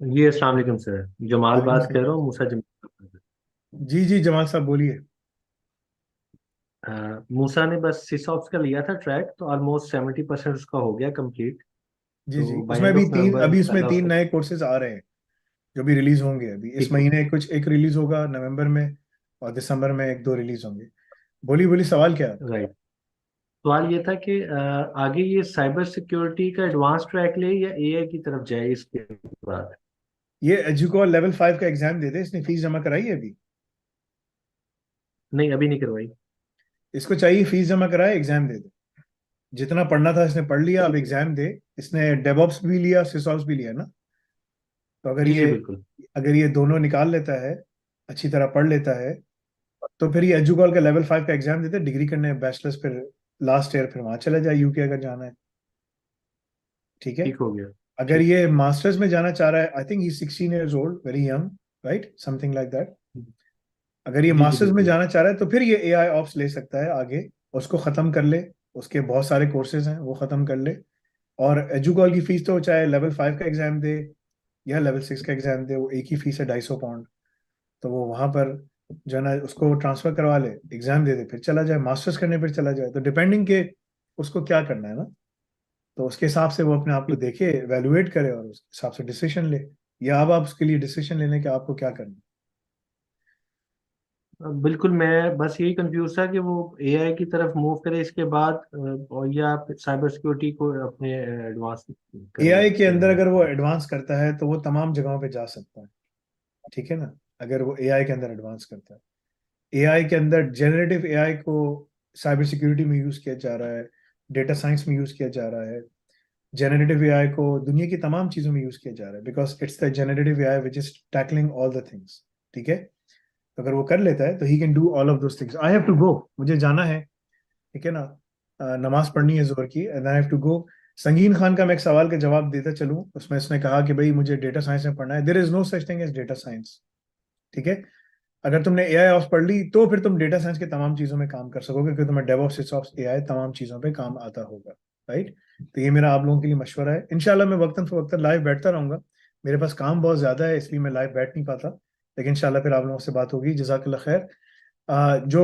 जी अस्सलाम वालेकुम सर, जमाल वालेकुम बात कर सलाम। रहा हूँ मूसा जमाल। जी जी जमाल साहब बोलिए। मूसा ने बस सिसॉप्स का लिया था ट्रैक, तो ऑलमोस्ट 70% उसका हो गया कंप्लीट। जी जी तो बाय उसमें एंड भी ऑफ तीन, नवंबर अभी उसमें इंशाल्लाह 3 उसको नए कोर्सेज आ रहे हैं जो भी रिलीज होंगे अभी इस ठीक हो। महीने। कुछ एक रिलीज होगा नवंबर में और दिसंबर में 1-2 रिलीज होंगे। बोलिए बोलिए, सवाल क्या है आपका? राइट। सवाल ये था कि आगे ये साइबर सिक्योरिटी का एडवांस ट्रैक ले या एआई की तरफ जाए इसके बाद? ये एजुकॉल लेवल 5 का एग्जाम दे दे, इसने फीस जमा कराई है अभी? नहीं, अभी नहीं करवाई। इसको चाहिए फीस जमा कराए, एग्जाम दे दे। जितना पढ़ना था इसने पढ़ लिया, अब एग्जाम दे। इसने डेवऑप्स भी लिया, सिसऑप्स भी लिया ना। तो जी जी बिल्कुल। अगर ये दोनों निकाल लेता है, अच्छी तरह पढ़ लेता है, तो फिर ये एजुकॉल का लेवल 5 का एग्जाम देते, डिग्री करने बैचलर्स, फिर लास्ट ईयर फिर वहां चला जाए यूके अगर जाना है। ठीक है। ठीक हो गया। अगर ठीक। ये मास्टर्स में जाना चाह रहा है, I think he 16 years old, very young, right, something like that. अगर ये जी जी मास्टर्स में बिल्कुल। जाना चाह रहा है तो फिर ये एआई ऑप्स ले सकता है आगे, उसको खत्म कर ले। उसके बहुत सारे कोर्सेज हैं, वो खत्म कर ले। और एजुकॉल की फीस तो चाहे लेवल 5 का एग्जाम दे या लेवल 6 का एग्जाम दे, वो एक ही फीस है, 250 पाउंड। तो वो वहां पर जो है ना उसको ट्रांसफर करवा ले, एग्जाम दे दे, फिर चला जाए मास्टर्स करने, फिर चला जाए। तो डिपेंडिंग के उसको क्या करना है ना, तो उसके हिसाब से वो अपने आप को देखे, एवेलुएट करे और उस हिसाब से डिसीजन ले। या अब आप उसके लिए डिसीजन लेने के आपको क्या करना है। बिल्कुल, मैं बस यही कंफ्यूज था कि वो एआई की तरफ मूव करे इसके बाद, और या साइबर सिक्योरिटी को अपने एडवांस करे एआई के उसके अंदर अंदर। अगर वो एडवांस करता है तो वो तमाम जगहों पे जा सकता है। ठीक है ना। अगर वो एआई के अंदर एडवांस करता है, एआई के अंदर जेनरेटिव एआई को साइबर सिक्योरिटी में यूज किया जा रहा है, डेटा साइंस में यूज किया जा रहा है। जेनरेटिव एआई को दुनिया की तमाम चीजों में यूज किया जा रहा है, because it's the generative AI which is tackling all the things. ठीक है। तो अगर वो कर लेता है तो he can do all of those things. I have to go, मुझे जाना है। ठीक है ना। नमाज पढ़नी है जोर की, and I have to go. Sangeen Khan का मैं एक सवाल का जवाब देता चलूं, उसमें इसने कहा कि भाई मुझे डेटा साइंस में पढ़ना है। There is no such thing as data science. ठीक है। अगर तुमने एआई ऑप्स पढ़ ली तो फिर तुम डेटा साइंस के तमाम चीजों में काम कर सकोगे, क्योंकि तुम्हें डेवऑप्स सिसऑप्स एआई तमाम चीजों पे काम आता होगा। राइट। तो ये मेरा आप लोगों के लिए मशवरा है। इंशाल्लाह मैं वक्तन फवक्तन लाइव बैठता रहूंगा। मेरे पास काम बहुत ज्यादा है इसलिए मैं लाइव बैठ नहीं पाता, लेकिन इंशाल्लाह फिर आप लोगों से बात होगी। जजाकल्लाह खैर। जो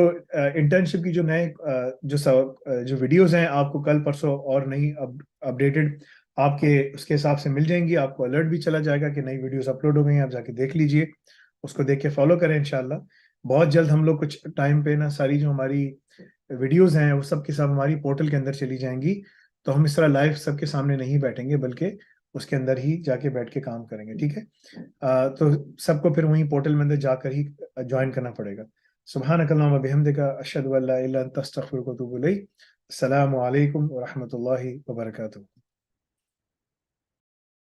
इंटर्नशिप की जो नए जो वीडियोस हैं आपको कल परसों और नई अपडेटेड आपके उसके हिसाब से मिल जाएंगी, आपको अलर्ट भी चला जाएगा कि नई वीडियोस अपलोड हो गई हैं, आप जाके देख लीजिए, उसको देख के फॉलो करें इंशाल्लाह। बहुत जल्द हम लोग कुछ टाइम पे ना सारी जो हमारी वीडियोस हैं वो सब के सब हमारी पोर्टल के अंदर चली जाएंगी, तो हम इस तरह लाइव सबके सामने नहीं बैठेंगे बल्कि उसके अंदर ही जाके बैठ के काम करेंगे, ठीक है। तो सबको फिर वहीं पोर्टल में अंदर जाकर ही ज्वाइन करना पड़ेगा। सुब्हानकल्लाहुम्मा बिहम्दिका अशहदु अल्ला इलाहा इल्ला अंता अस्तगफिरुका व अतूबु इलैक। अस्सलामु अलैकुम व रहमतुल्लाहि व बरकातुहू।